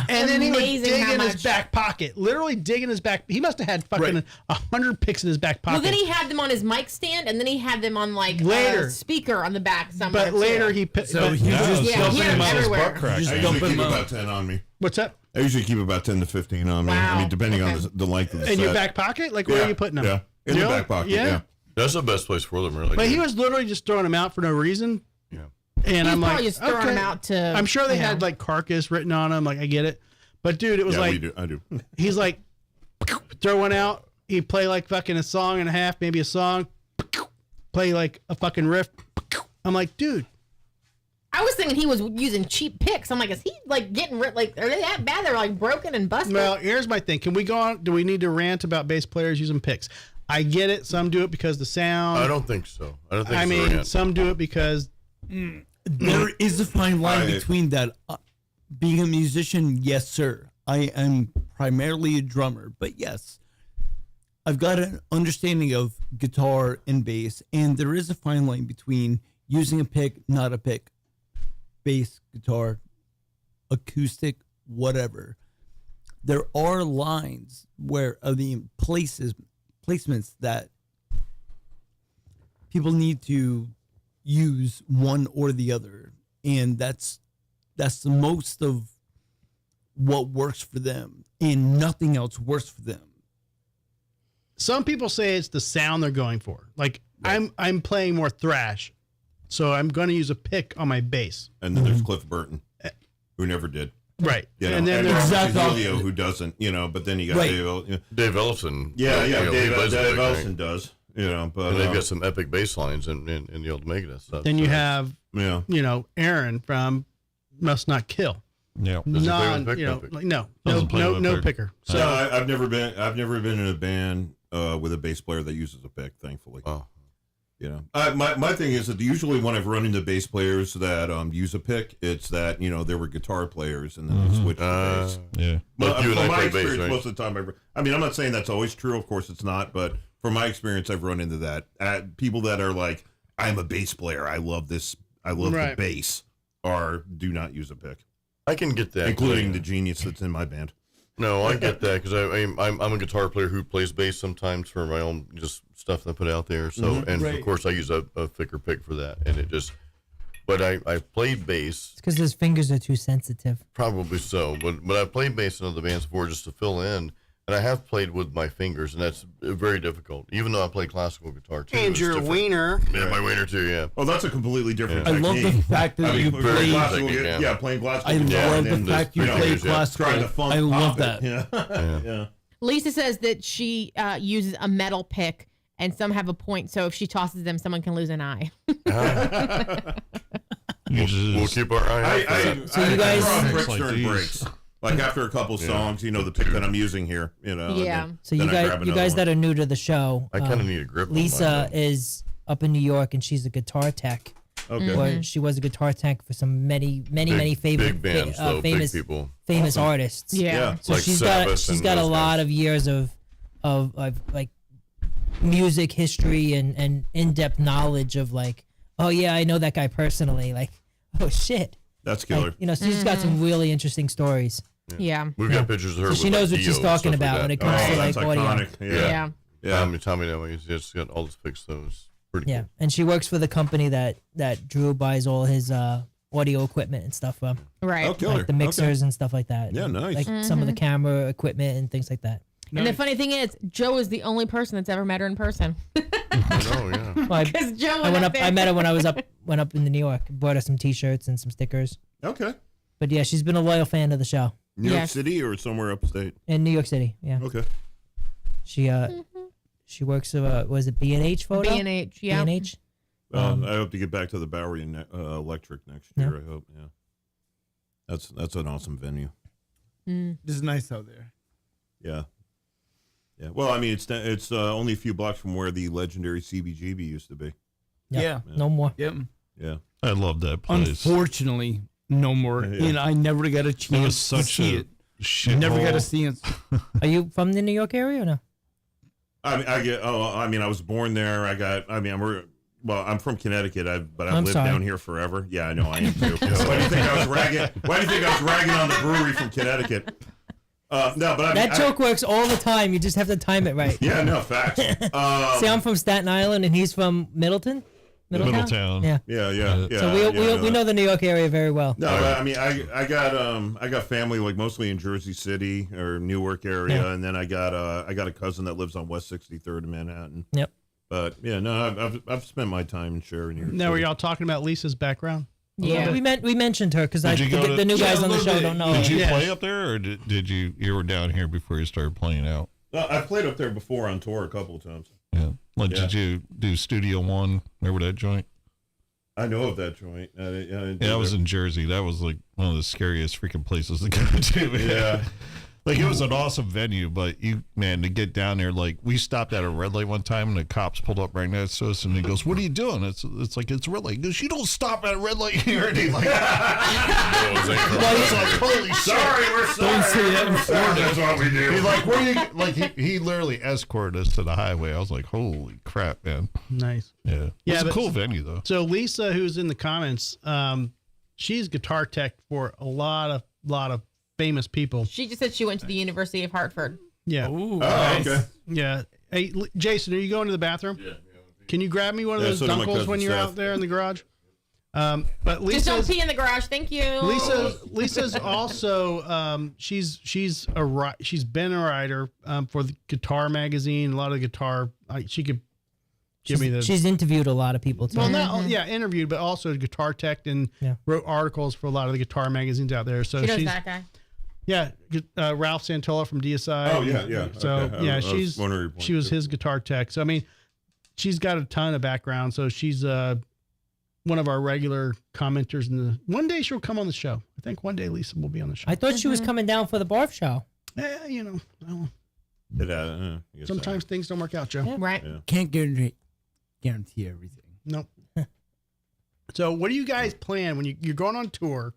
And then he would amazing dig how in much. his back pocket, literally dig in his back. He must have had fucking Right. 100 picks in his back pocket. Well, then he had them on his mic stand, and then he had them on like Later. a speaker on the back somewhere. but later too. he So but- he Yeah, just Yeah, dumping he had them them out his everywhere. butt crack. I Just usually dumping keep them about out. 10 on me. what's up? I usually keep about 10 to 15 on me. Wow. I mean, depending Okay. on the length of the In set. your back pocket? Like, where are you putting them? Yeah, in the Really? back pocket. Yeah. That's the best place for them, really. But he was literally just throwing them out for no reason. Yeah. And He I'm was like, probably just throwing okay. them out to. I'm sure they you had know. like Carcass written on them. Like, I get it. But dude, it was Yeah, like, we do. I do. he's like, throw one out. He'd play like fucking a song and a half, maybe a song, play like a fucking riff. I'm like, dude, I was thinking he was using cheap picks. I'm like, is he like getting rid? Like, are they that bad? They're like broken and busted. well, here's my thing. Can we go on? Do we need to rant about bass players using picks? I get it. Some do it because the sound. I don't think so. I don't think I so. mean, Rand. some do it because There is a fine line between that. Being a musician, yes, sir. I am primarily a drummer, but yes, I've got an understanding of guitar and bass, and there is a fine line between using a pick, not a pick, bass, guitar, acoustic, whatever. There are lines where the placements that people need to use one or the other, and that's the most of what works for them, and nothing else works for them. some people say it's the sound they're going for. Like I'm playing more thrash, so I'm going to use a pick on my bass. And then there's Cliff Burton, who never did. Right. You know, And then there's there's Julio, who doesn't, but then you got Dave. Dave Ellison. Yeah, You know, he Dave plays a pick, Ellison right? does. But And they've got some epic bass lines in the old Megadeth stuff. then you so. have Aaron from Must Not Kill. Yeah. Does he play Non, with pick? you know, No pick? like, no Doesn't play with no pick. picker. So So I've never been in a band with a bass player that uses a pick. Thankfully. Oh. You know, my thing is that usually when I've run into bass players that use a pick, it's that there were guitar players and then they switched to bass. Yeah, like you and I play bass, right? Most of the time, I mean, I'm not saying that's always true. Of course, it's not. But from my experience, I've run into that. People that are like, I'm a bass player. I love this. I love the bass. Or do not use a pick. I can get that, including the genius that's in my band. No, I get that because I'm a guitar player who plays bass sometimes for my own just stuff that I put out there. So of course I use a thicker pick for that, and it just. But I played bass. It's because his fingers are too sensitive. Probably so, but I played bass in other bands before just to fill in, and I have played with my fingers, and that's very difficult. Even though I play classical guitar too. And your wiener. Yeah, my wiener too. Yeah. Oh, that's a completely different. I love the fact that you play classical. Yeah, playing classical. I love the fact you play classical. I love that. Yeah. Lisa says that she uses a metal pick, and some have a point. So if she tosses them, someone can lose an eye. We'll keep our eye out. So you guys bricks during breaks. Like after a couple songs, the pick that I'm using here, Yeah. So you guys that are new to the show, I kind of need a grip. Lisa is up in New York, and she's a guitar tech. Okay. Or she was a guitar tech for some many favorite big bands, famous big people, famous artists. Yeah. So like she's Sabbath got a those lot guys. of years of like music history and in-depth knowledge of like, oh yeah, I know that guy personally. Like, oh shit. That's killer. Like, she's got some really interesting stories. Yeah. We've got pictures of her. So she with, knows like, what she's Dio and talking stuff about like when it that. comes to like that's audio. iconic. Yeah. Tommy know he's just got all his pics. So it's pretty Yeah, cool. and she works for the company that Drew buys all his audio equipment and stuff from. Right. Oh, killer. Like the mixers and stuff like that. Yeah, nice. Like some of the camera equipment and things like that. And the funny thing is, Joe is the only person that's ever met her in person. Oh yeah. Well, Because Joe I went up. there. I met her when I went up in New York. Bought her some T-shirts and some stickers. Okay. But yeah, she's been a loyal fan of the show New York Yes. City or somewhere upstate? in New York City. Yeah, Okay. she works. Was it B&H photo? B&H, yeah. B&H. I hope to get back to the Bowery Electric next year. I hope. Yeah. That's an awesome venue. It's nice out there. Yeah. Yeah. Well, I mean, it's only a few blocks from where the legendary CBGB used to be. Yeah. No more. Yep. Yeah. I love that place. Unfortunately, no more. Yeah. And I never got a It was chance to such see a it. shit. Never got a chance. Are you from the New York area or no? I mean, I was born there. I'm from Connecticut, but I've I'm lived sorry. down here forever. Yeah, I know, I am too. Why do you think I was ragging on the brewery from Connecticut? No, but That joke works all the time. You just have to time it right. Yeah, no, facts. See, I'm from Staten Island, and he's from Middletown. Middletown. Yeah. Yeah. So we know the New York area very well. No, but, I mean, I got family like mostly in Jersey City or Newark area, and then I got a cousin that lives on West 63rd in Manhattan. Yep. But yeah, no, I've spent my time in sharing here. Now, were y'all talking about Lisa's background? Yeah. We mentioned her because Did you go to- the new guys Yeah, on the a show little don't know. Did you Yeah. play up there, or did you were down here before you started playing out? I've played up there before on tour a couple of times. Yeah. Like, Yeah. did you do Studio One? Remember that joint? I know of that joint. Yeah, I was in Jersey. That was like one of the scariest freaking places to go to. Man. Yeah. Like, it was an awesome venue, but to get down there, like, we stopped at a red light one time, and the cops pulled up right next to us, and he goes, "What are you doing?" It's like, it's a red light. He goes, "You don't stop at a red light here." And he's like, I was like, holy shit. Sorry, we're sorry. Don't say that in Florida. That's what we do. he's like, "Where are you?" Like, he literally escorted us to the highway. I was like, holy crap, man. Nice. Yeah. Yeah, It's a but- cool venue, though. So Lisa, who's in the comments, she's guitar tech for a lot of famous people. She just said she went to the University of Hartford. Yeah. Ooh, Oh, okay. Yeah. Hey, Jason, are you going to the bathroom? Yeah. Can you grab me one of Yeah, those so did my dunkles cousin when you're Seth. out there in the garage? But Just don't Lisa's pee in the garage. Thank you. Lisa's also she's been a writer for the Guitar magazine. A lot of guitar. She could give me the. She's interviewed a lot of people too. Well, not interviewed, but also guitar tech and wrote articles for a lot of the guitar magazines out there. So She knows she's that guy. yeah, Ralph Santola from DSI. Oh, yeah. So Okay. yeah, I was she's wondering your point, she was too. his guitar tech. So I mean, she's got a ton of background. So she's one of our regular commenters. One day she'll come on the show. I think one day Lisa will be on the show. I thought she was coming down for the barf show. Yeah, I guess sometimes things don't work out, Joe. Right. Can't guarantee. guarantee everything. Nope. So what do you guys plan when you're going on tour?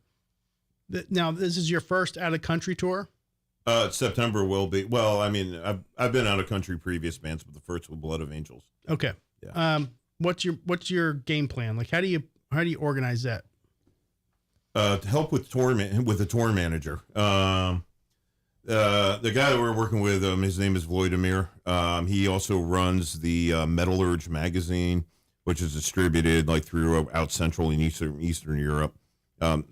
Now, this is your first out-of-country tour? September will be. Well, I mean, I've been out-of-country previous bands, but the first was Blood of Angels. Okay. Yeah. What's your game plan? Like, how do you organize that? To help with the tour manager. The guy that we're working with, his name is Vladimir. He also runs the Metal Urge magazine, which is distributed like throughout Central and Eastern Europe.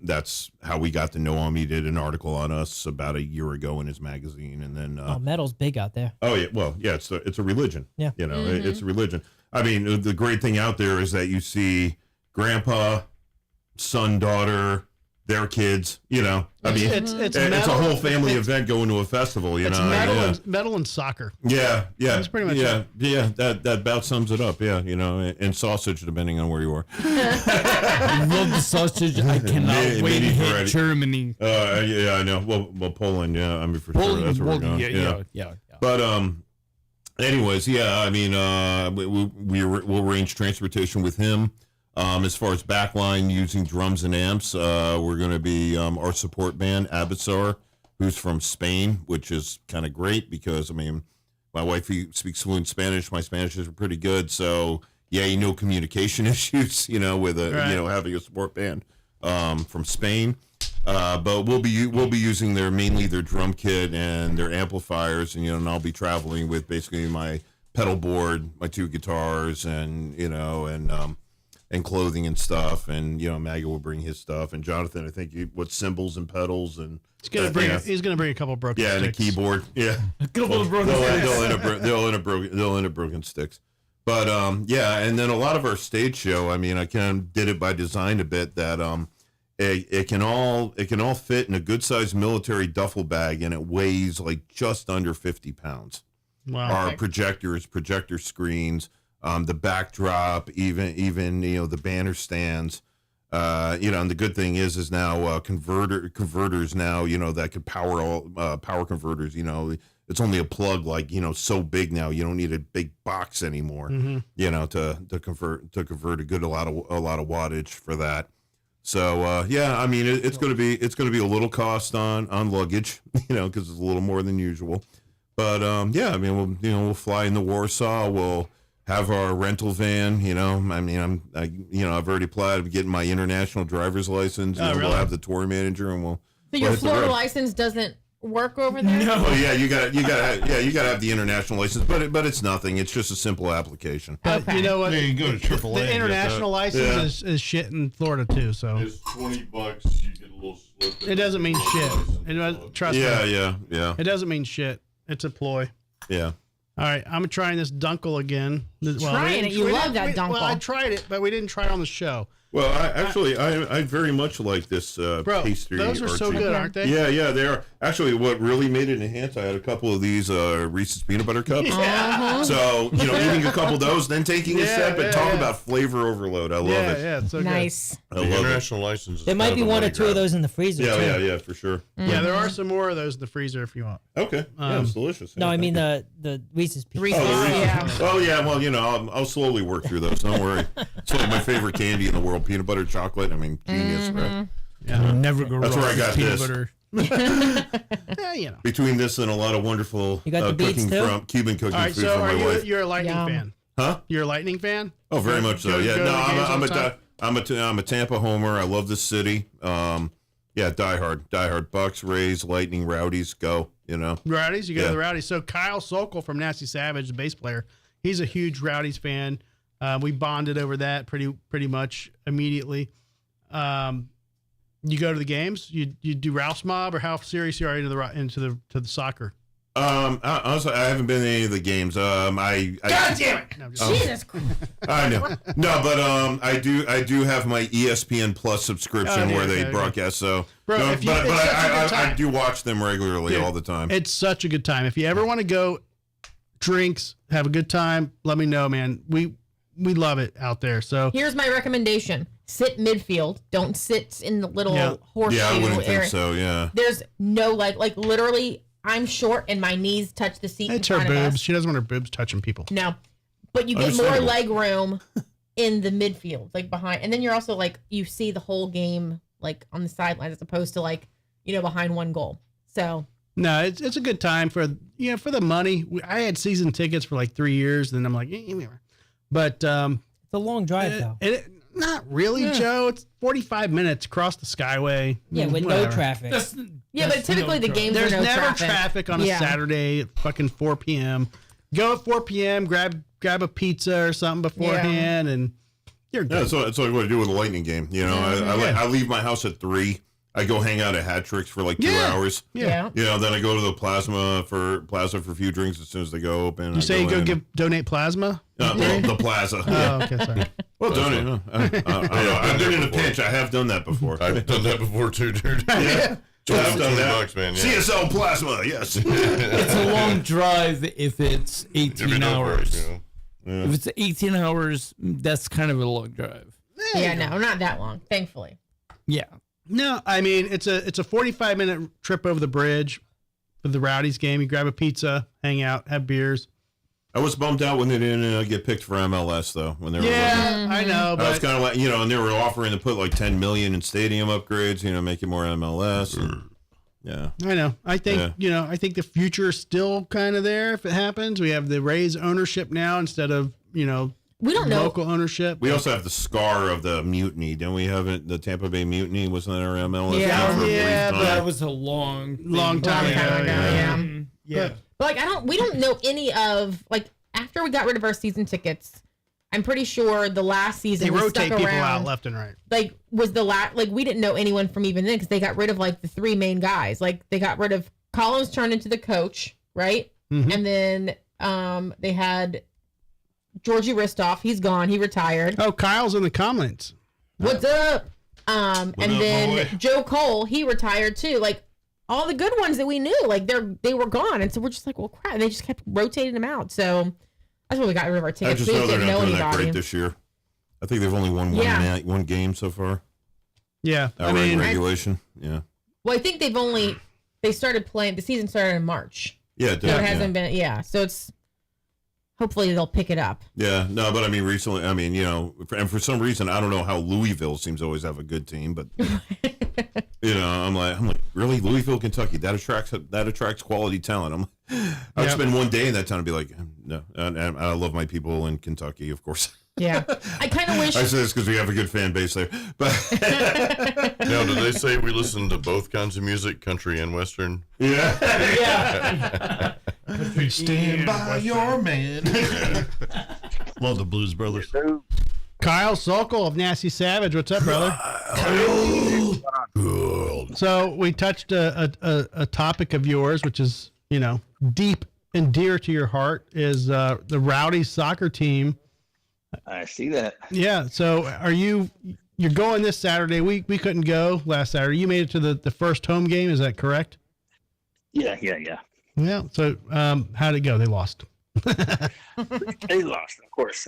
That's how we got to know him. He did an article on us about a year ago in his magazine, and then metal's big out there. Oh yeah, well yeah, it's a religion. Yeah, you know, it's a religion. I mean, the great thing out there is that you see grandpa, son, daughter, their kids. You know, I mean, it's a whole family event going to a festival. You know, metal and soccer. Yeah. That's pretty much it. Yeah. That about sums it up. Yeah, you know, and sausage depending on where you are. I love the sausage. I cannot wait to hit Germany. Yeah, I know. Well, Poland. Yeah, I mean for sure. That's where we're going. Yeah. But anyways, yeah. I mean, we'll arrange transportation with him. As far as backline using drums and amps, we're going to be our support band, Abasar, who's from Spain, which is kind of great because, I mean, my wife speaks fluent Spanish. My Spanish is pretty good. So, yeah, communication issues, with having a support band from Spain. But we'll be using mainly their drum kit and their amplifiers, and I'll be traveling with basically my pedal board, my 2 guitars, and and clothing and stuff, and Maggie will bring his stuff, and Jonathan, I think, cymbals and pedals, and he's gonna bring a couple of broken sticks. And a keyboard, a couple of broken sticks. They'll end up broken sticks, but and then a lot of our stage show. I mean, I kind of did it by design a bit that it can all fit in a good sized military duffel bag, and it weighs like just under 50 pounds. Wow! Our projector screens. The backdrop, even the banner stands, and the good thing is now converters now, that could power converters. It's only a plug so big now. You don't need a big box anymore. Mm-hmm. To convert a lot of wattage for that. So I mean it's gonna be a little cost on luggage, because it's a little more than usual. But I mean we'll fly into Warsaw. We'll have our rental van, I mean, I've already applied to get my international driver's license. Really? We'll have the tour manager, and we'll. So your Florida license doesn't work over there? No. Oh yeah, you got to have the international license, but it's nothing. It's just a simple application. But you know what? Yeah, you go to AAA. The international license is shit in Florida too. So it's $20. You get a little slip. It doesn't mean shit. Trust me. Yeah. It doesn't mean shit. It's a ploy. Yeah. All right, I'm trying this Dunkel again. Trying it? You love that Dunkel. Well, I tried it, but we didn't try it on the show. Well, I very much like this pastry. Those are so good, aren't they? Yeah, they are. Actually, what really made it enhance, I had a couple of these Reese's Peanut Butter Cups. Yeah. So, eating a couple of those, then taking a sip, and talk about flavor overload. I love it. Yeah, it's so nice. The international license. There might be 1 or 2 of those in the freezer. Yeah, for sure. Mm-hmm. Yeah, there are some more of those in the freezer if you want. Okay, it's delicious. No, I mean the Reese's Pieces. Oh yeah, well, I'll slowly work through those. Don't worry. It's like my favorite candy in the world, peanut butter chocolate. I mean, genius, right? Yeah, never go wrong. That's where I got peanut this. Butter. Between this and a lot of wonderful cooking from Cuban cooking All right, food so from my wife. You're a Lightning fan? Huh? You're a Lightning fan? Oh, very much so. Yeah. Go No, I'm a Tampa homer. I love this city. Diehard. Bucks, Rays, Lightning, Rowdies, go. Rowdies, you go to the Rowdies. So Kyle Sokol from Nasty Savage, the bass player, he's a huge Rowdies fan. We bonded over that pretty much immediately. You go to the games? You do Ralph's Mob, or how serious you are into the soccer? Honestly, I haven't been to any of the games. God damn it! No, Jesus Christ! I know. No, but I do have my ESPN Plus subscription where they broadcast. So, Bro, I do watch them regularly all the time. It's such a good time. If you ever want to go, drinks, have a good time, let me know, man. We love it out there. So here's my recommendation: sit midfield. Don't sit in the little horseshoe area. Yeah, I wouldn't area. think so. Yeah. There's no like literally. I'm short and my knees touch the seat. It's in her front of boobs. us. She doesn't want her boobs touching people. No. but you get more leg room in the midfield, like behind, and then you're also like you see the whole game like on the sidelines as opposed to like behind one goal. So no, it's a good time for for the money. I had season tickets for like 3 years, and I'm like, but it's a long drive though. Not really, Joe. It's 45 minutes across the Skyway. Yeah, with no traffic. But typically the games there's are no never traffic on a Saturday at fucking 4 p.m. Go at 4 p.m. Grab a pizza or something beforehand, and you're good. Yeah, that's like what I do with a Lightning game. I leave my house at 3. I go hang out at Hat Tricks for like 2 hours. Yeah. Then I go to the Plaza for a few drinks as soon as they go open. You say you go donate plasma? The Plaza. Oh, okay, sorry. Well, donate. I've been in a pinch. I have done that before. I've done that before too, dude. Yeah. I've done that. $20, man. CSL Plasma, yes. It's a long drive if it's 18 hours. If it's 18 hours, that's kind of a long drive. Yeah, no, not that long, thankfully. Yeah. No, I mean it's a 45-minute trip over the bridge for the Rowdies game. You grab a pizza, hang out, have beers. I was bummed out when they didn't get picked for MLS though. When they were I know, but I was kind of like and they were offering to put like $10 million in stadium upgrades, make it more MLS. Yeah, I know. I think I think the future is still kind of there. If it happens, we have the Rays ownership now instead of we don't know local ownership. We also have the scar of the mutiny. Don't we have it? The Tampa Bay Mutiny wasn't that our MLS? Yeah, but that was a long time ago. Yeah. But we don't know any of after we got rid of our season tickets. I'm pretty sure the last season they rotate stuck people around, out left and right. Was the last we didn't know anyone from even then because they got rid of the 3 main guys. They got rid of Collins, turned into the coach, right? Mm-hmm. And then they had Georgie Ristoff. He's gone. He retired. Oh, Kyle's in the comments. What's up? And then boy? Joe Cole, he retired too. All the good ones that we knew, they were gone, and so we're just well, crap. And they just kept rotating them out. So that's why we got rid of our tickets. I just know they're not doing that great this year. I think they've only won one game so far. Yeah, regulation. Yeah. Well, I think they started playing. The season started in March. Yeah, it did. So it hasn't been. Yeah, so it's hopefully they'll pick it up. Yeah, no, but recently, and for some reason, I don't know how Louisville seems to always have a good team, but I'm like, really, Louisville, Kentucky, that attracts quality talent. I would spend one day in that town and be like, no, and I love my people in Kentucky, of course. Yeah, I kind of wish. I say this because we have a good fan base there, but now, do they say we listen to both kinds of music, country and western? Yeah. Stand by your man. Love the Blues Brothers. Kyle Sokol of Nasty Savage. What's up, brother? So we touched a topic of yours, which is deep and dear to your heart, is the Rowdies soccer team. I see that. Yeah. So you're going this Saturday? We couldn't go last Saturday. You made it to the first home game. Is that correct? Yeah. Yeah. So how'd it go? They lost. They lost, of course.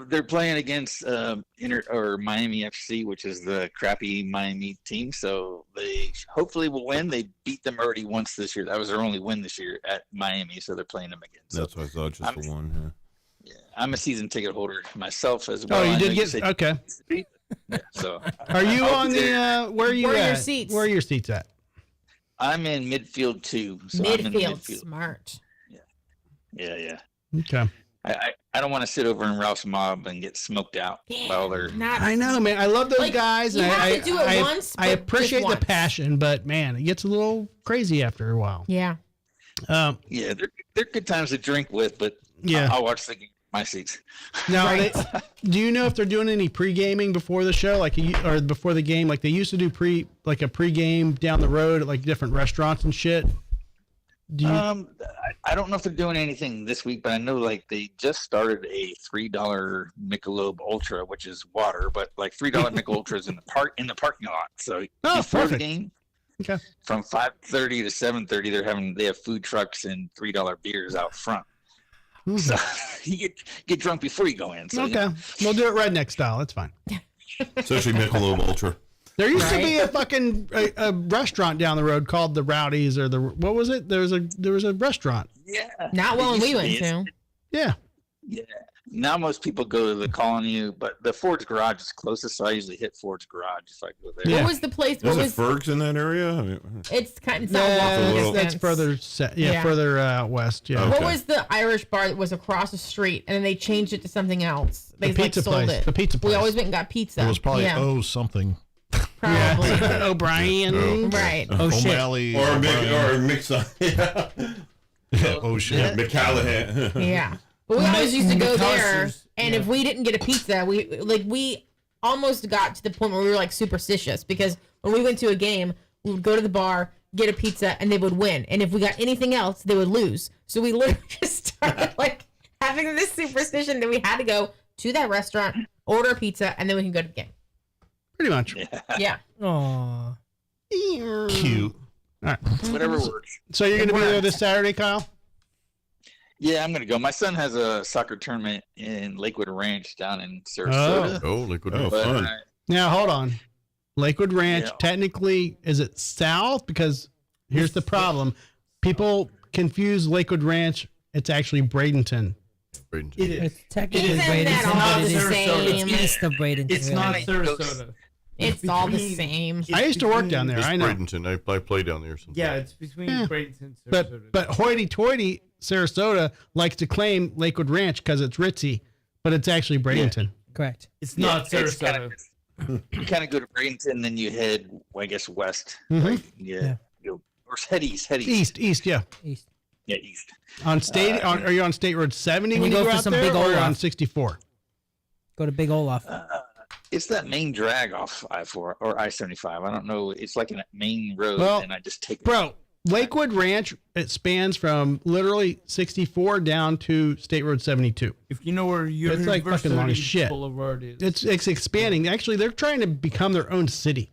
They're playing against Miami FC, which is the crappy Miami team. So they hopefully will win. They beat them already once this year. That was their only win this year at Miami. So they're playing them again. So that's what I thought, just for one. Yeah. I'm a season ticket holder myself as well. Oh, you did get okay. Yeah, so are you on the where are you where at? Your seats? Where are your seats at? I'm in midfield 2. So midfield, smart. Yeah. Okay. I don't want to sit over in Ralph's Mob and get smoked out while they're. I know, man. I love those guys. You have to do it once. I appreciate the passion, but man, it gets a little crazy after a while. Yeah. Yeah, they're good times to drink with, but yeah, I'll watch the game. My seats. Now, do you know if they're doing any pre-gaming before the show, or before the game, like they used to do a pre-game down the road at different restaurants and shit? I don't know if they're doing anything this week, but I know they just started a $3 Michelob Ultra, which is water, but $3 Michelob Ultras in the parking lot. So before the game, okay, from 5:30 to 7:30, they have food trucks and $3 beers out front. So you get drunk before you go in. So, okay, we'll do it redneck style. That's fine. Especially Michelob Ultra. There used to be a fucking a restaurant down the road called the Rowdies, or what was it? There was a restaurant. Yeah, not one we went to. Yeah. Now most people go to the Colony, but the Ford's Garage is closest, so I usually hit Ford's Garage if I go there. What was the place? What was Ferg's in that area? I mean, it's kind of walking that's further further west. Yeah. What was the Irish bar that was across the street, and then they changed it to something else? They pizza sold place. it. The pizza place. We always went and got pizza. It was probably something. Probably. O'Brien. Right. O'Malley. Or a mix up. Yeah. Oh shit. McCallahan. Yeah. But we always used to go there, and if we didn't get a pizza, we almost got to the point where we were like superstitious, because when we went to a game, we would go to the bar, get a pizza, and they would win. And if we got anything else, they would lose. So we literally just started like having this superstition that we had to go to that restaurant, order a pizza, and then we can go to the game. Pretty much. Yeah. Aww. Cute. All right. Whatever works. So you're going to be there this Saturday, Kyle? Yeah, I'm going to go. My son has a soccer tournament in Lakewood Ranch down in Sarasota. Oh, Lakewood Ranch. Fun. Now, hold on. Lakewood Ranch, technically, is it south? Because here's the problem. People confuse Lakewood Ranch. It's actually Bradenton. Bradenton. It is. It's technically Isn't Bradenton, that all but the same? It's east of Bradenton. It's really. not Sarasota. It's all the same. I used to work down there. It's I know. Bradenton. I play down there sometimes. Yeah, it's between Bradenton and Sarasota. But hoity-toity Sarasota likes to claim Lakewood Ranch because it's ritzy, but it's actually Bradenton. Correct. It's not Sarasota. You kind of go to Bradenton, then you head, I guess, west. Mhm. Right? Yeah. Or head east. East, yeah. East. Yeah, east. On state, are you on State Road 70 Can when you you go go for out some there, big or Olaf? on 64? Go to Big Olaf. It's that main drag off I-4 or I-75. I don't know. It's like a main road, Well, and I just take it. Bro, Lakewood Ranch, it spans from literally 64 down to State Road 72. If you know where It's like fucking long as University shit. Boulevard is. It's expanding. Actually, they're trying to become their own city.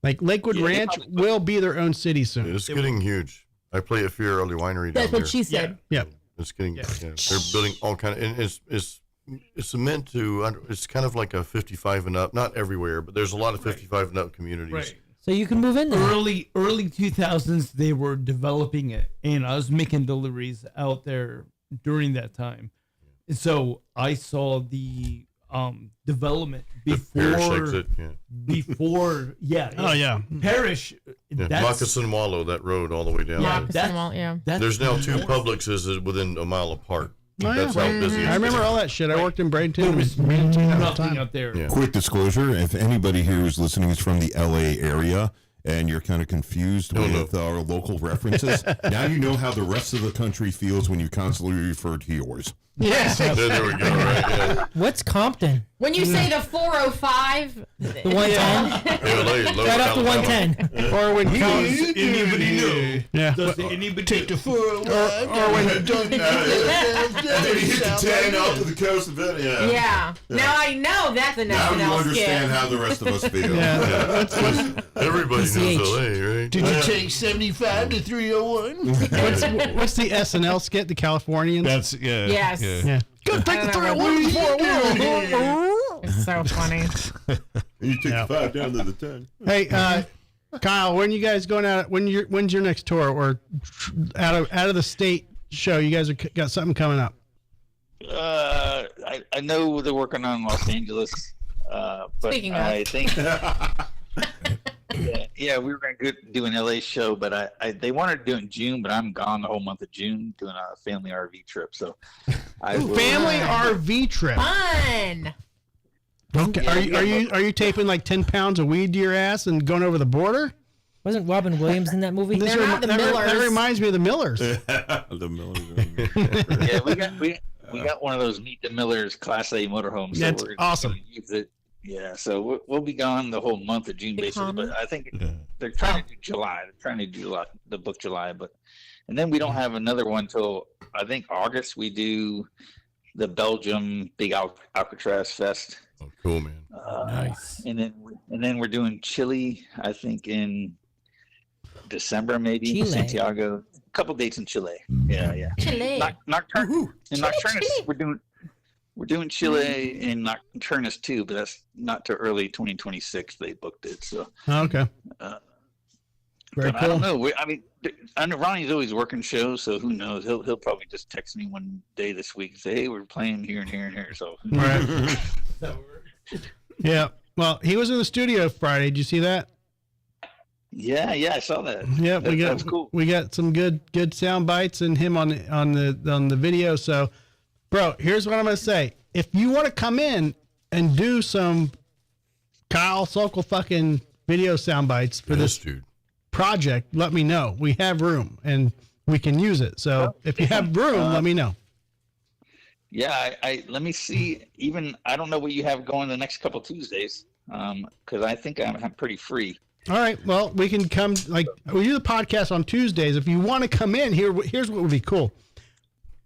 Like Lakewood Ranch will be their own city soon. It's getting huge. I play at Fear Early Winery down That's there. what she said. Yeah. It's getting. Yeah. They're building all kind of. And it's meant to. It's kind of like a 55 and up. Not everywhere, but there's a lot of 55 and up communities. Right. So you can move in there. Early 2000s, they were developing it, and I was making deliveries out there during that time. And so I saw the development before Parish exit. Yeah. Before, yeah. Oh, yeah. Parish. Yeah. That's Moccasin Wallow, that road all the way down. Yeah, there. Moccasin Wall, yeah. There's now two Publixes within a mile apart. Oh, That's yeah. how busy. I remember all that shit. I worked in Bradenton. There was nothing up there. Yeah. Quick disclosure, if anybody here who's listening is from the LA area and you're kind of confused with our local references, now you know how the rest of the country feels when you constantly refer to yours. Yes. There we go. Right. Yeah. What's Compton? When you say the 405, The 110? LA, Lower Right off the Alabama. 110. Or when Does anybody know? Yeah. Does anybody Take the 405. Or when And then you hit the 10 out to the coast of it. Yeah. yeah. Now I know that's an Now you SNL understand skit. how the rest of us feel. Yeah. Everybody knows PCH. LA, right? Did you take 75 to 301? what's the SNL skit? The Californians. That's Yes. Yeah. Go take the I don't know 301. It's so funny. You take the 5 down to the 10. Hey, Kyle, when you guys going out? When's your next tour or out of the state show? You guys got something coming up. I know they're working on Los Angeles, but Speaking of. I think yeah, we were going to do an LA show, but they wanted to do it in June, but I'm gone the whole month of June doing a family RV trip. So Family RV trip. Fun. Okay. Are you taping like 10 pounds of weed to your ass and going over the border? Wasn't Robin Williams in that movie? They're not the Millers. That reminds me of the Millers. The Millers. yeah, we got one of those Meet the Millers Class A motorhomes. So That's we're awesome. gonna use it. Yeah, so we'll be gone the whole month of June, basically. But I think they're trying to do July. They're trying to do the book July, and then we don't have another one till I think August. We do the Belgium Big Alcatraz Fest. Oh, cool, man. Nice. And then we're doing Chile. I think in December, maybe Chile. Santiago. A couple dates in Chile. Yeah. Chile. Nocturnus. In Nocturnus, we're doing Chile and Nocturnus too, but that's not till early 2026. They booked it. So Okay. Very But cool. I don't know. I know Ronnie's always working shows, so who knows? He'll probably just text me one day this week and say, "Hey, we're playing here and here and here." So Right. Yeah. Well, he was in the studio Friday. Did you see that? yeah, I saw that. Yeah, That's cool. we got some good sound bites and him on the video. So, bro, here's what I'm gonna say. If you want to come in and do some Kyle Sokol fucking video sound bites for this project, let me know. We have room and we can use it. So if you have room, let me know. Yeah, I let me see. Even I don't know what you have going the next couple Tuesdays, because I think I'm pretty free. All right. Well, we can come. Like we do the podcast on Tuesdays. If you want to come in here, here's what would be cool.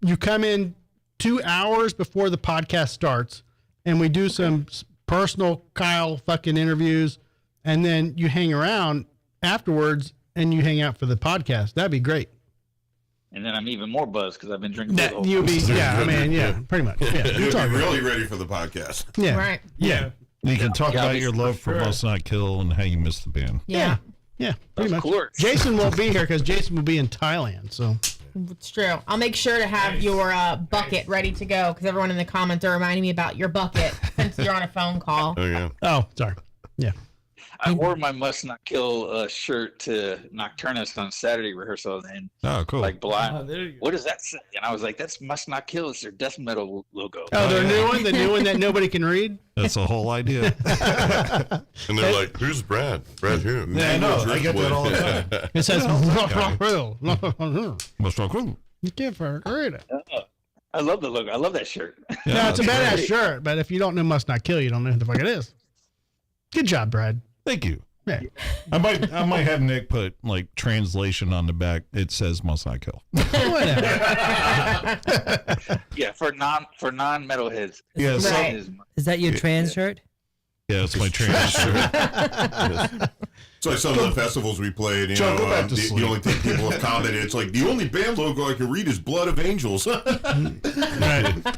You come in 2 hours before the podcast starts, and we do some personal Kyle fucking interviews, and then you hang around afterwards and you hang out for the podcast. That'd be great. And then I'm even more buzzed because I've been drinking. That you'll be, yeah. I mean, yeah, pretty much. Yeah, You'll be really ready for the podcast. Yeah. Right. Yeah. You can talk about your love for Must Not Kill and how you missed the band. Yeah. Yeah. Pretty much. course. Jason won't be here because Jason will be in Thailand. So It's true. I'll make sure to have your bucket ready to go because everyone in the comments are reminding me about your bucket since you're on a phone call. Oh yeah. Oh, sorry. Yeah. I wore my Must Not Kill shirt to Nocturnist on Saturday rehearsal, and cool. like blind. Oh, there you go. What does that say? And I was like, "That's Must Not Kill. It's their death metal logo." Oh, the new one that nobody can read. That's the whole idea. And they're like, "Who's Brad? Brad who?" Yeah, I know. I get that all the time. It says Must Not Kill. You can't read it. I love the logo. I love that shirt. No, it's a that's badass great. shirt, but if you don't know Must Not Kill, you don't know who the fuck it is. Good job, Brad. Thank you. Yeah. I might have Nick put like translation on the back. It says Must Not Kill. Yeah, for non metalheads. Yeah, so- Right. Is that your trans shirt? Yeah, it's my trans shirt. So like some of the festivals we played, you John, know, go back to the sleep. only thing people have commented, it's like the only band logo I can read is Blood of Angels. Right.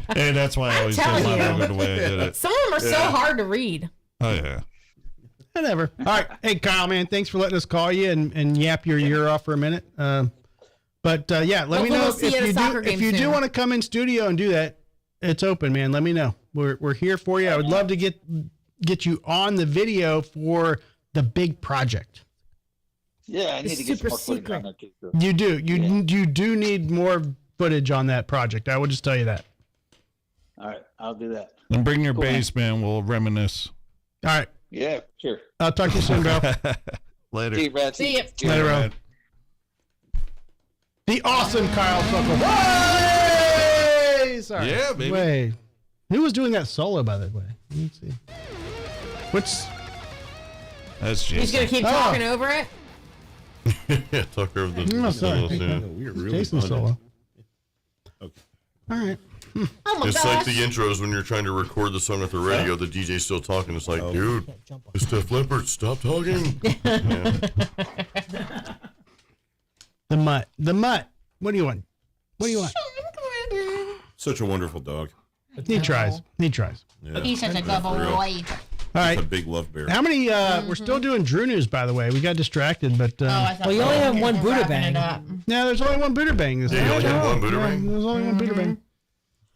And that's why I always did telling my you. logo the way I did it. Some of them are so hard to read. Oh yeah. Whatever. All right. Hey, Kyle, man, thanks for letting us call you and yap your ear off for a minute. Yeah, let me Hopefully know we'll see you at a soccer game if you do soon. want to come in studio and do that. It's open, man. Let me know. We're here for you. I would love to get you on the video for the big project. Yeah, I need It's to get some super more footage on secret. that too. You do. You do need more footage on that project. I will just tell you that. All right, I'll do that. And bring your Cool, bass, man. We'll reminisce. All right. Yeah, sure. I'll talk to you soon, bro. Later. See you, Brad. See ya. Later, bro. The awesome Kyle Sokol. Way! Sorry. Yeah, baby. Way. Who was doing that solo, by the way? Let me see. What's... That's He's Jason. gonna keep talking over it. Yeah, talk over the. No, sorry. yeah. Jason's solo. Okay. All right. Oh my It's gosh. like the intros when you're trying to record the song at the radio. The DJ's still talking. It's like, dude, it's Def Leppard. Stop talking. Yeah. The mutt. The mutt. What do you want? What do you want? Such a wonderful dog. He tries. He tries. Yeah. He's such a good For real. boy. All He's a right. big love bear. How many, we're still doing Drew news, by the way. We got distracted, but, Oh, I thought Well, you only have we one were wrapping Buderbang. it up. yeah, there's only one Buderbang this Yeah, you time. only have one Buderbang? Yeah, there's only one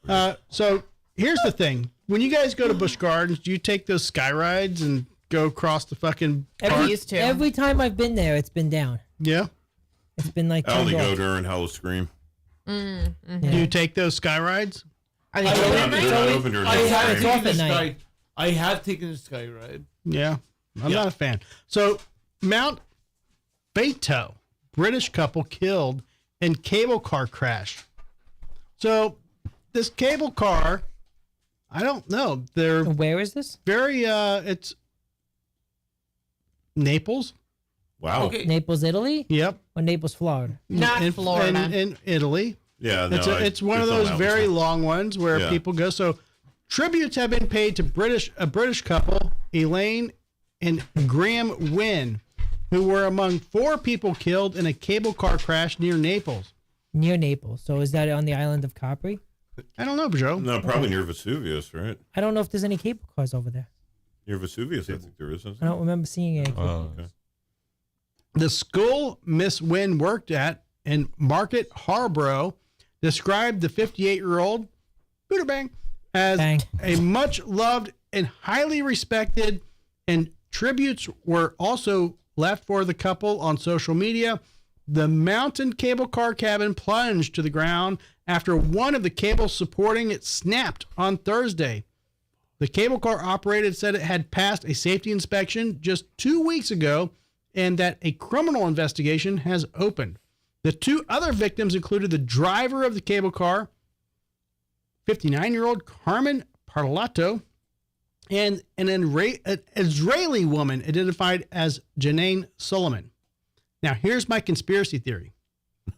Buderbang. So here's the thing. When you guys go to Busch Gardens, do you take those sky rides and go across the fucking We park? used to. Every time I've been there, it's been down. Yeah. It's been like I only $10. go during Hollow Scream. Do you take those sky rides? Are they They're open not- at they're night? not open during I the have day. It's off taken at the night. sky. I have taken the sky ride. Yeah. I'm not a fan. So Mount Beto, British couple killed in cable car crash. So this cable car, I don't know. They're Where is this? very, it's Naples. Wow. Okay. Naples, Italy? Yep. Or Naples, Florida? Not Florida. In Italy. Yeah, no, It's one of it's on those that very one. long ones where Yeah. people go. So tributes have been paid to a British couple, Elaine and Graham Wynn, who were among 4 people killed in a cable car crash near Naples. Near Naples. So is that on the island of Capri? I don't know, Joe. No, probably near Vesuvius, right? I don't know if there's any cable cars over there. Near Vesuvius, I think there is. I don't remember seeing any. Oh. Okay. The school Miss Wynn worked at in Market Harborough described the 58-year-old Buderbang as a much loved and highly respected, and tributes were also left for the couple on social media. The mountain cable car cabin plunged to the ground after one of the cables supporting it snapped on Thursday. The cable car operator said it had passed a safety inspection just 2 weeks ago and that a criminal investigation has opened. The two other victims included the driver of the cable car, 59-year-old Carmen Parlato, and an Israeli woman identified as Janine Solomon. Now, here's my conspiracy theory.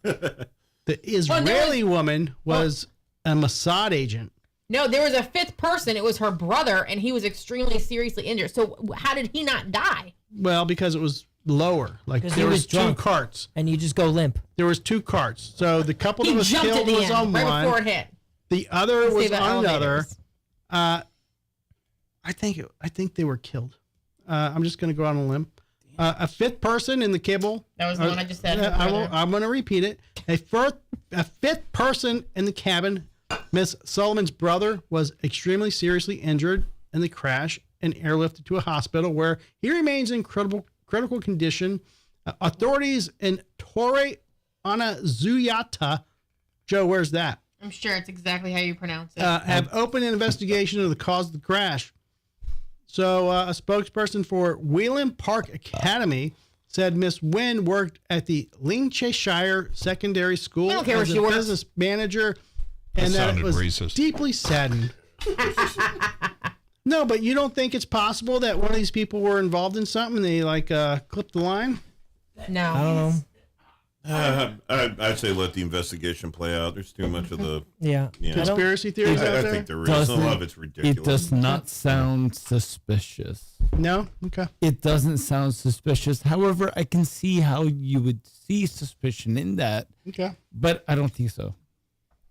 The Israeli woman was a Mossad agent. No, there was a fifth person. It was her brother, and he was extremely seriously injured. So how did he not die? Well, because it was lower. Like there was two carts. And you just go limp. There was two carts. So the couple that was jumped at killed the was end, on right one. before it hit. The other Let's was see about on another. elevators. I think they were killed. I'm just going to go on a limb. A fifth person in the cable. That was the one I just said. I'm going to repeat it. A fifth person in the cabin. Miss Solomon's brother was extremely seriously injured in the crash and airlifted to a hospital where he remains in critical condition. Authorities in Torre Anazuyata, Joe, where's that? I'm sure it's exactly how you pronounce it. Have opened an investigation of the cause of the crash. So a spokesperson for Whelan Park Academy said Miss Wynn worked at the Lincolnshire Secondary School I don't care as where a she works. business manager, and that sounded was racist. deeply saddened. No, but you don't think it's possible that one of these people were involved in something and they clipped the line? No. I don't know. I'd say let the investigation play out. There's too much of the Conspiracy theories out I there? think there is. A lot of it's ridiculous. It does not sound suspicious. No? Okay. It doesn't sound suspicious. However, I can see how you would see suspicion in that. Okay. But I don't think so.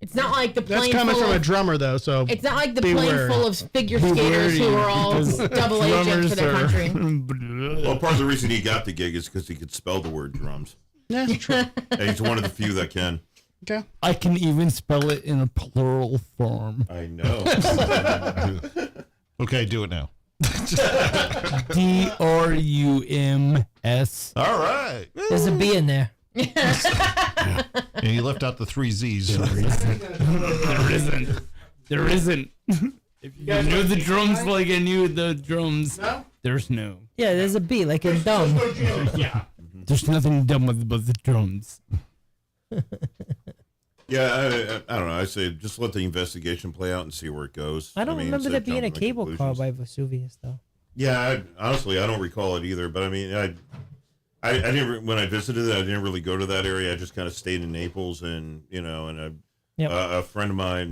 It's not like the plane That's coming full from a of, drummer, though, so it's not like the be plane wary. full of figure skaters who are all Because double agents for their drummers country. Well, part of the reason he got the gig is because he could spell the word drums. Yeah, that's true. And he's one of the few that can. Okay. I can even spell it in a plural form. I know. Okay, do it now. DRUMS. All right. There's a B in there. And you left out the 3 Z's. There isn't. If you knew the drums like I knew the drums, there's no. Yeah, there's a B, like in dumb. Yeah. There's nothing dumb about the drums. Yeah, I don't know. I say just let the investigation play out and see where it goes. I don't remember instead there of being a jumping to cable car conclusions. by Vesuvius, though. Yeah, honestly, I don't recall it either. But I mean, I didn't when I visited it. I didn't really go to that area. I just kind of stayed in Naples, and a friend of mine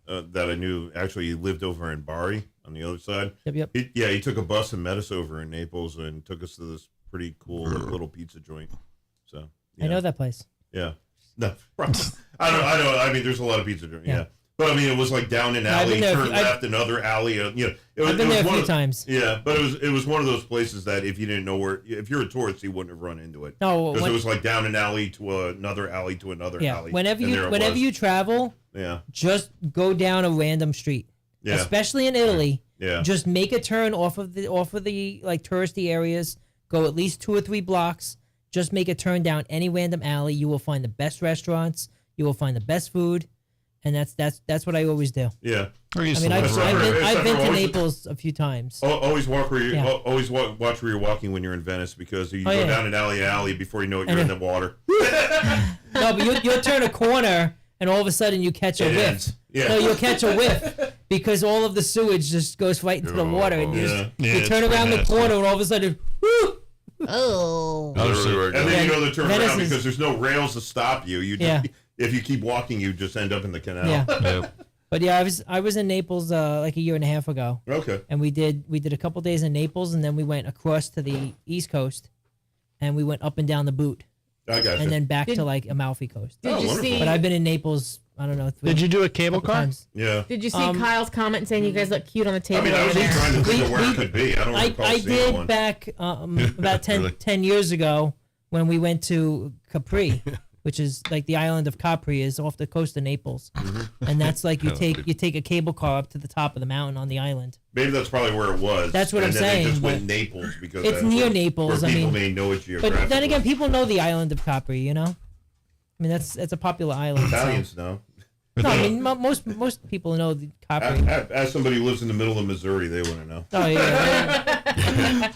that I knew actually lived over in Bari on the other side. Yep. He took a bus and met us over in Naples and took us to this pretty cool little pizza joint. So I know that place. Yeah. No, I don't. I mean, there's a lot of pizza joints. Yeah. But I mean, it was like down an I've alley, been there turn left, another alley. It was, I've been there a few times. Yeah, but it was one of those places that if you didn't know where, if you're a tourist, you wouldn't have run into it. No, because it was like down an alley to another alley to another alley. Whenever and you travel, just go down a random street. Yeah. Especially in Italy. Yeah. Just make a turn off of the like touristy areas. Go at least 2 or 3 blocks. Just make a turn down any random alley. You will find the best restaurants. You will find the best food. And that's what I always do. Yeah. I mean, I've been to Naples a few times. Always walk where you always watch where you're walking when you're in Venice, because you go down an alley before you know it, you're in the water. No, but you'll turn a corner and all of a sudden you catch a whiff. Yeah. No, you'll catch a whiff because all of the sewage just goes right into the water, and you turn around the corner and all of a sudden, whoo! Oh. And then you know to turn Venice around is- because there's no rails to stop you. You just, if you keep walking, you just end up in the canal. Yeah. But yeah, I was in Naples like a year and a half ago. Okay. And we did a couple days in Naples, and then we went across to the East Coast, and we went up and down the Boot. I gotcha. And then back to like Amalfi Coast. Did you see? But I've been in Naples I don't know. Did you do a cable car? Times. Yeah. Did you see Kyle's comment saying you guys look cute on the table? I mean, I was over just there? trying to think of where it could be. I don't recall I seeing did one. back about 10 years ago when we went to Capri, which is like the island of Capri is off the coast of Naples, and that's like you take a cable car up to the top of the mountain on the island. Maybe that's probably where it was. That's what and I'm then saying, They just but went Naples because it's that's near where, Naples. Where I people mean, may know it geographically. but then again, people know the island of Capri. You know, I mean that's a popular island. Italians so. know. No, I mean most people know the Capri. As somebody who lives in the middle of Missouri, they want to know. Oh yeah.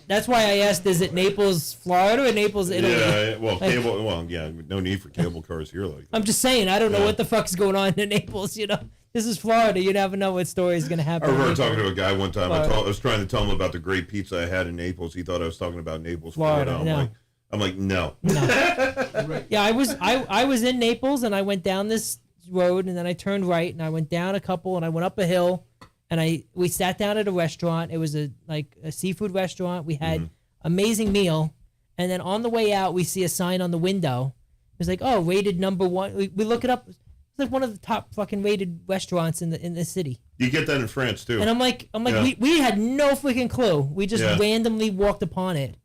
That's why I asked: is it Naples, Florida, or Naples, Italy? Yeah, well, Like, cable. Well, yeah, no need for cable cars here like that. I'm just saying, I don't know what the fuck's going on in Naples. You know, this is Florida. You never know what story is going to happen. I remember talking to a guy one time. I Florida. was trying to tell him about the great pizza I had in Naples. He thought I was talking about Naples, Florida. I'm like, no. Yeah, I was in Naples and I went down this road and then I turned right and I went down a couple and I went up a hill and we sat down at a restaurant. It was a seafood restaurant. We had amazing meal, and then on the way out we see a sign on the window. It was like, oh, rated #1. We look it up. It's like one of the top fucking rated restaurants in the city. You get that in France too. And I'm like, Yeah. we had no freaking clue. We just Yeah. randomly walked upon it,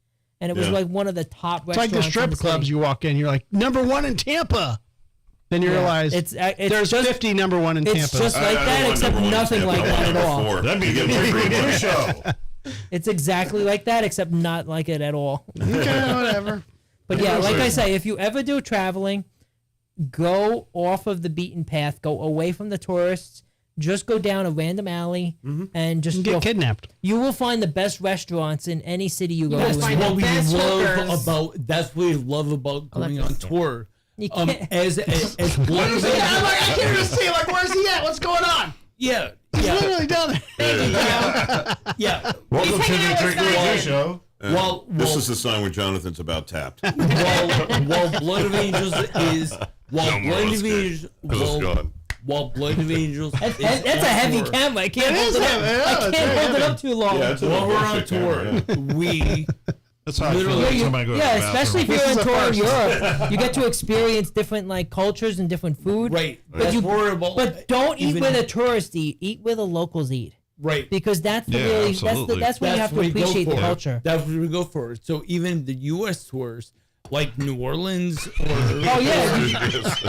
and it was like one of the top It's like restaurants. the strip in the clubs city. you walk in, you're like, #1 in Tampa. Then you realize it's there's just, 50 #1 in Tampa. It's just like that, except nothing like that at all. That'd be a good show. It's exactly like that, except not like it at all. Okay, whatever. But yeah, like I say, if you ever do traveling, go off of the beaten path, go away from the tourists, just go down a random alley and just Get kidnapped. You will find the best restaurants in any city you go to. That's what we love about going on tour. You can't. As What is he at? I'm like, I can't even see. Like, where's he at? What's going on? Yeah. He's literally down there. Yeah. Welcome to the Drink Review Show. This is the sign where Jonathan's about tapped. While Blood of Angels is Blood of Angels That's a heavy camera. I can't hold it up. I can't hold it up too long. Yeah, it's a while we're on bullshit tour, camera, we That's how I feel every time I go to the bathroom. Especially if you're on tour in Europe, you get to experience different like cultures and different food. Right. But don't eat where the tourists eat. Eat where the locals eat. Right. Because that's the Yeah, really absolutely. that's when you have to what we go appreciate the for. culture. That's what we go for. So even the U.S. tours, like New Orleans or Oh yeah, because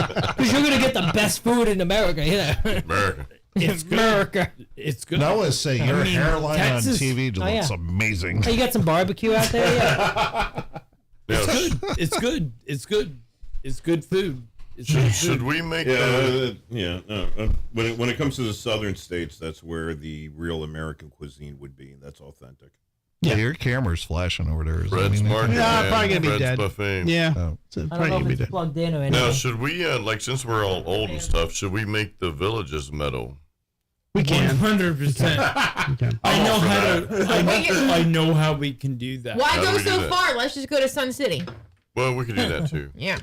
you're gonna get the best food in America. Yeah. America. it's good. America. It's good. I always say your hairline Texas- on TV looks yeah. amazing. Hey, you got some barbecue out there? Yeah. It's good. It's good. It's good food. It's Should, good should food. we make when it comes to the southern states, that's where the real American cuisine would be. That's authentic. Yeah, your camera's flashing over there. Fred's Market? Yeah, probably gonna be Fred's dead. Buffet. Yeah. Oh. So I probably don't know gonna if be it's dead. plugged in or anything. Now, should we like since we're all old and stuff, should we make the villages metal? We can. 100%. We can. I know how to. I know how we can do that. Why How do go we do so that? far? Let's just go to Sun City. Well, we could do that too. Yeah.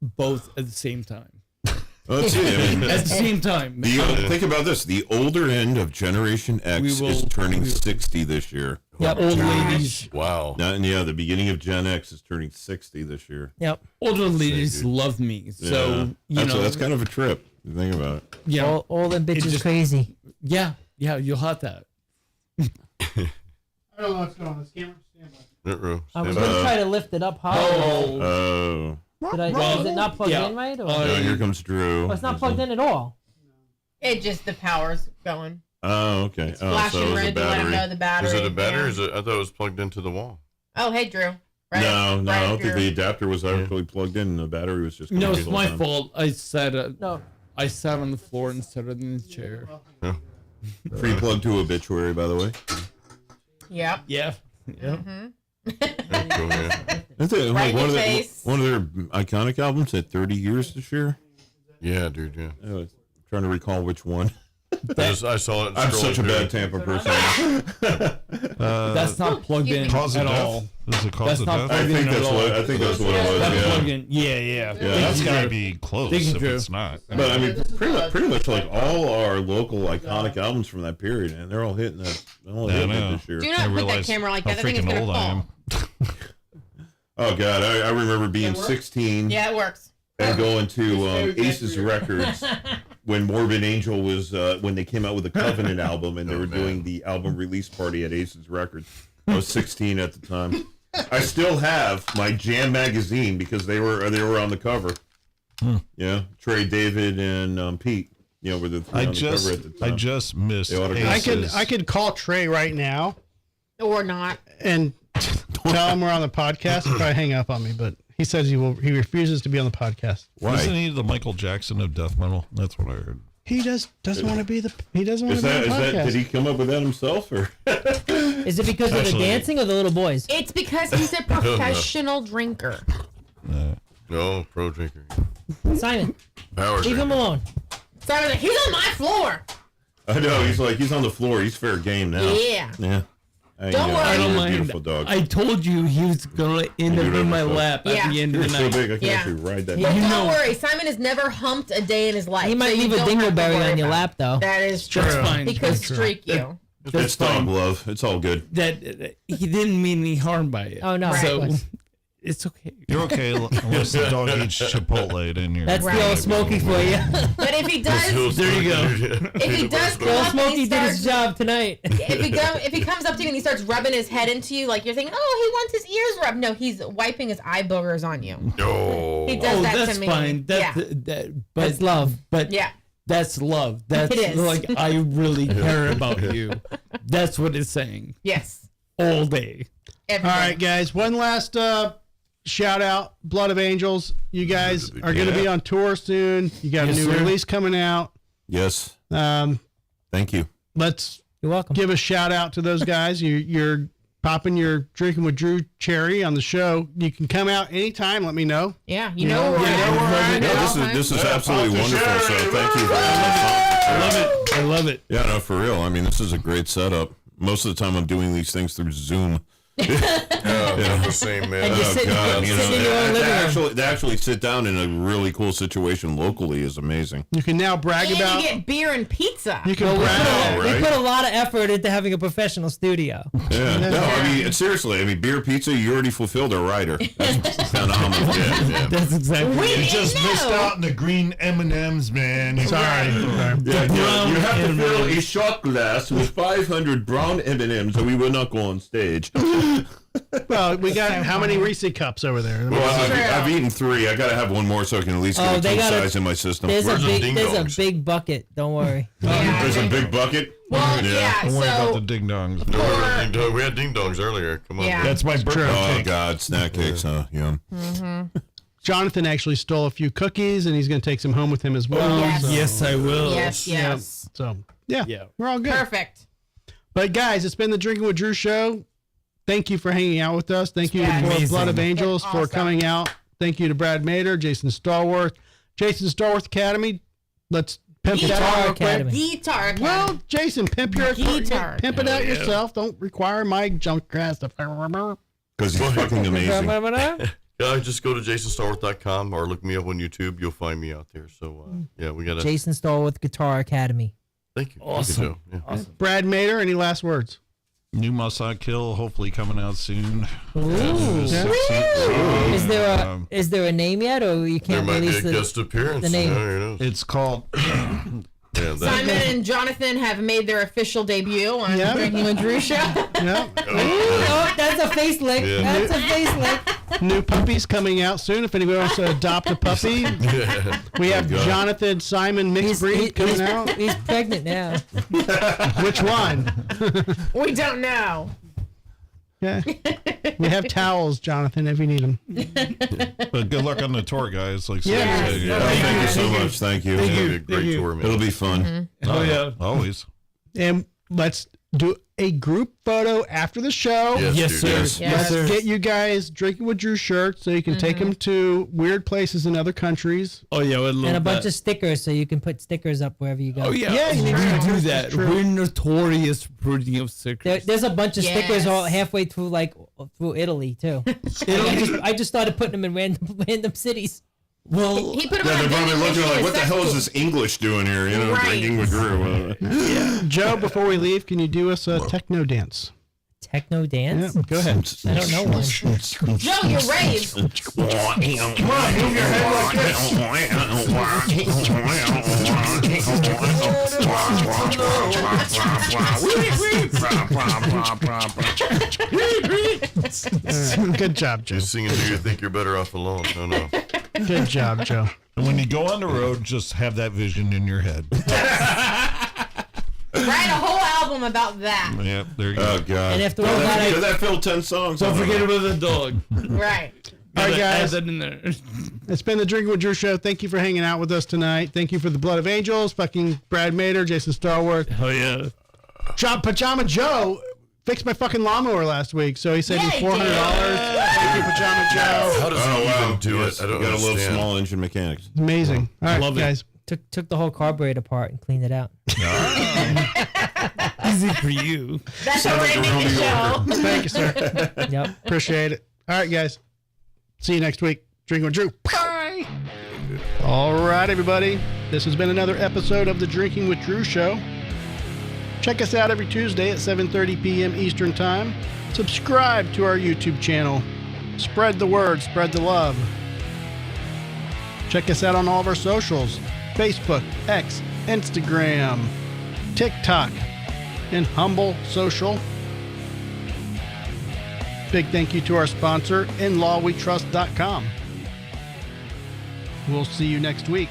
Both at the same time. Well, let's see. I mean, At the same time. think about this: the older end of Generation X is turning 60 this year. Yep. Old ladies. Wow. The beginning of Gen X is turning 60 this year. Yep. Older ladies love me. So that's kind of a trip. You think about it. yeah. All them bitches just- crazy. Yeah. You'll have that. I don't know what's going on. This camera. I was gonna try to lift it up higher. Oh. Is it not plugged yeah. in right? Or? Oh, here comes Drew. Oh, it's not plugged in at all. It just the power's going. Oh, okay. It's flashing red to let them know the battery. Is it a battery? Yeah. Is it? I thought it was plugged into the wall. Oh, hey, Drew. No, I don't think Drew. the adapter was actually plugged in. The battery was just. No, going it's the my whole time. fault. I sat on the floor instead of in the chair. Free plug to Obituary, by the way. Yep. Yeah. Yeah. Mm-hmm. Cool, yeah. Isn't it Right like in one of your their face. iconic albums at 30 years this year? Yeah, dude. Yeah. I was trying to recall which one. I saw it. I'm scrolling such a through bad it. Tampa person. That's not plugged in Cause of at death? all. Is it cause That's of not death? plugged in at all. I think that's what it was. That's Yeah. plugged in. Yeah. That's gotta be close Thank you, if Drew. it's not. But I mean, pretty much like all our local iconic albums from that period, and they're all hitting that. They're all hitting it this year. Do not put that camera like that. I think it's going to fall. Oh God, I remember being 16. Yeah, it works. and going to Ace's Records when Morbid Angel was when they came out with the Covenant album, and they were doing the album release party at Ace's Records. I was 16 at the time. I still have my Jam magazine because they were on the cover. Yeah, Trey, David, and Pete. You know, were the three on the cover at the time. I just missed. I could call Trey right now, or not, and tell him we're on the podcast. He'll probably hang up on me, but he says he refuses to be on the podcast. Why? Isn't he the Michael Jackson of death metal? That's what I heard. He doesn't want to be the. He doesn't want to be on the podcast. Did he come up with that himself, or is it because of the dancing or the little boys? It's because he's a professional drinker. No, pro drinker. Simon, Power leave him alone. Simon's like, he's on my floor. I know he's on the floor. He's fair game now. Yeah. Yeah. Don't worry. I don't mind. Beautiful dog. I told you he was gonna end up in my lap at the end of the night. So big, I can actually ride that. But don't worry, Simon has never humped a day in his life. He might leave a dingleberry on your lap, though. That is true. That's fine. He could streak you. It's dog love. It's all good. That he didn't mean any harm by it. Oh no. So it's okay. You're okay unless the dog eats Chipotle in your. That's the old Smokey for you. But if he does, there you go. If he does come up, Smokey did his job tonight. If he comes up to you and he starts rubbing his head into you, like you're thinking, oh, he wants his ears rubbed. No, he's wiping his eye boogers on you. No. He does that that's to me. fine. That's love. But yeah. That's love. That's It is. like I really care about you. That's what it's saying. Yes. All day. All right, guys. One last shout out, Blood of Angels. You guys are going to be on tour soon. You got a new release coming out. Yes. Thank you. You're welcome. Give a shout out to those guys. You're popping your Drinking with Drew cherry on the show. You can come out anytime. Let me know. Yeah, you know where we're at. No, this is absolutely wonderful. So thank you very much. I love it. I love it. Yeah, no, for real. I mean, this is a great setup. Most of the time, I'm doing these things through Zoom. The same, man. And you're sitting in your own living room. To actually sit down in a really cool situation locally is amazing. You can now brag And about. you get beer and pizza. You can brag. We put a lot of effort into having a professional studio. Yeah. No, I mean, seriously. I mean, beer, pizza, you already fulfilled a rider. That's phenomenal. Yeah. That's exactly We it. You just missed out on the green M&Ms, man. Sorry. You have to fill a shot glass with 500 brown M&Ms, or we will not go on stage. Well, we got how many Reese cups over there? Well, I've eaten 3. I got to have one more so I can at least get a king size in my system. There's a big bucket. Don't worry. There's a big bucket? Well, yeah. Don't worry about So the ding dongs. No, we had ding dongs earlier. Come on. Yeah. That's my birthday Oh, cake. God. Snack cakes, huh? Yum. Jonathan actually stole a few cookies, and he's going to take some home with him as well. Yes. So, Yes, I will. yes. so yeah, we're all good. Perfect. But guys, it's been the Drinking with Drew show. Thank you for hanging out with us. Thank you Yes. to Blood of Angels It's for awesome. coming out. Thank you to Brad Mader, Jason Stallworth Academy. Let's pimp that out real quick. Academy. Guitar Academy. Well, Jason, pimp Guitar. pimp it out yourself. Don't require my junk grass to. Because he's fucking amazing. Yeah, just go to jasonstarworth.com or look me up on YouTube. You'll find me out there. So, yeah, we got to. Jason Stallworth Guitar Academy. Thank you. Awesome. Thank you, Joe. Yeah. Brad Mader, any last words? New Must Not Kill, hopefully coming out soon. Is there a name yet, or you There can't might be release a guest appearance. the name? Yeah, who knows? It's called. Yeah, Simon and Jonathan have made their official debut on Yeah. Drinking with Drew show. Yeah. Oh, that's a face lick. Yeah. That's a face lick. New puppies coming out soon. If anybody wants to adopt a puppy, we have Jonathan Simon mixed breed coming out. He's pregnant now. Which one? We don't know. Yeah. We have towels, Jonathan, if you need them. But good luck on the tour, guys. Like Yes. Sam said, Yeah, thank you so much. Thank you. It's gonna be a great tour, man. It'll be fun. Oh, yeah. Always. And let's do a group photo after the show. Yes, dude, sir. yes. Yes. Let's get you guys Drinking with Drew shirts so you can take them to weird places in other countries. Oh, yeah. I love And a bunch that. of stickers, so you can put stickers up wherever you go. Oh, yeah. Yeah, we it's true. do that. It's true. We're notorious for putting up stickers. There's a bunch of stickers Yes. all halfway through, through Italy too. I just started putting them in random cities. Well, He put them Yeah, on they're a probably vending looking machine like, at what the sex hell is school. this English doing here? Right. Drinking with Drew. Joe, before we leave, can you do us a techno dance? techno dance? Yeah, go ahead. I don't know one. Joe, you're raised. Come on, move your head Good job, Joe. You're singing "Do You Think You're Better Off Alone"? No. Good job, Joe. And when you go on the road, just have that vision in your head. Write a whole album about that. Yeah, there you go. Oh God! And if the Does that fill 10 songs? Don't forget about the dog. Right. All right, guys. Add that in there. It's been the Drinking with Drew show. Thank you for hanging out with us tonight. Thank you for the Blood of Angels, fucking Brad Mader, Jason Stallworth. Oh yeah. Pajama Joe fixed my fucking lawnmower last week, so he saved me $400. Thank you, Pajama Joe. How does he even do it? I don't Gotta love understand. small engine mechanics. Amazing. All right, Love it. guys. Took the whole carburetor apart and cleaned it out. Easy for you. That's how we're ending the show. Thank you, sir. Yep. Appreciate it. All right, guys. See you next week. Drinking with Drew. Bye. All right, everybody. This has been another episode of the Drinking with Drew show. Check us out every Tuesday at 7:30 p.m. Eastern Time. Subscribe to our YouTube channel. Spread the word. Spread the love. Check us out on all of our socials. Facebook, X, Instagram, TikTok, and Humble Social. Big thank you to our sponsor, InLawWeTrust.com. We'll see you next week.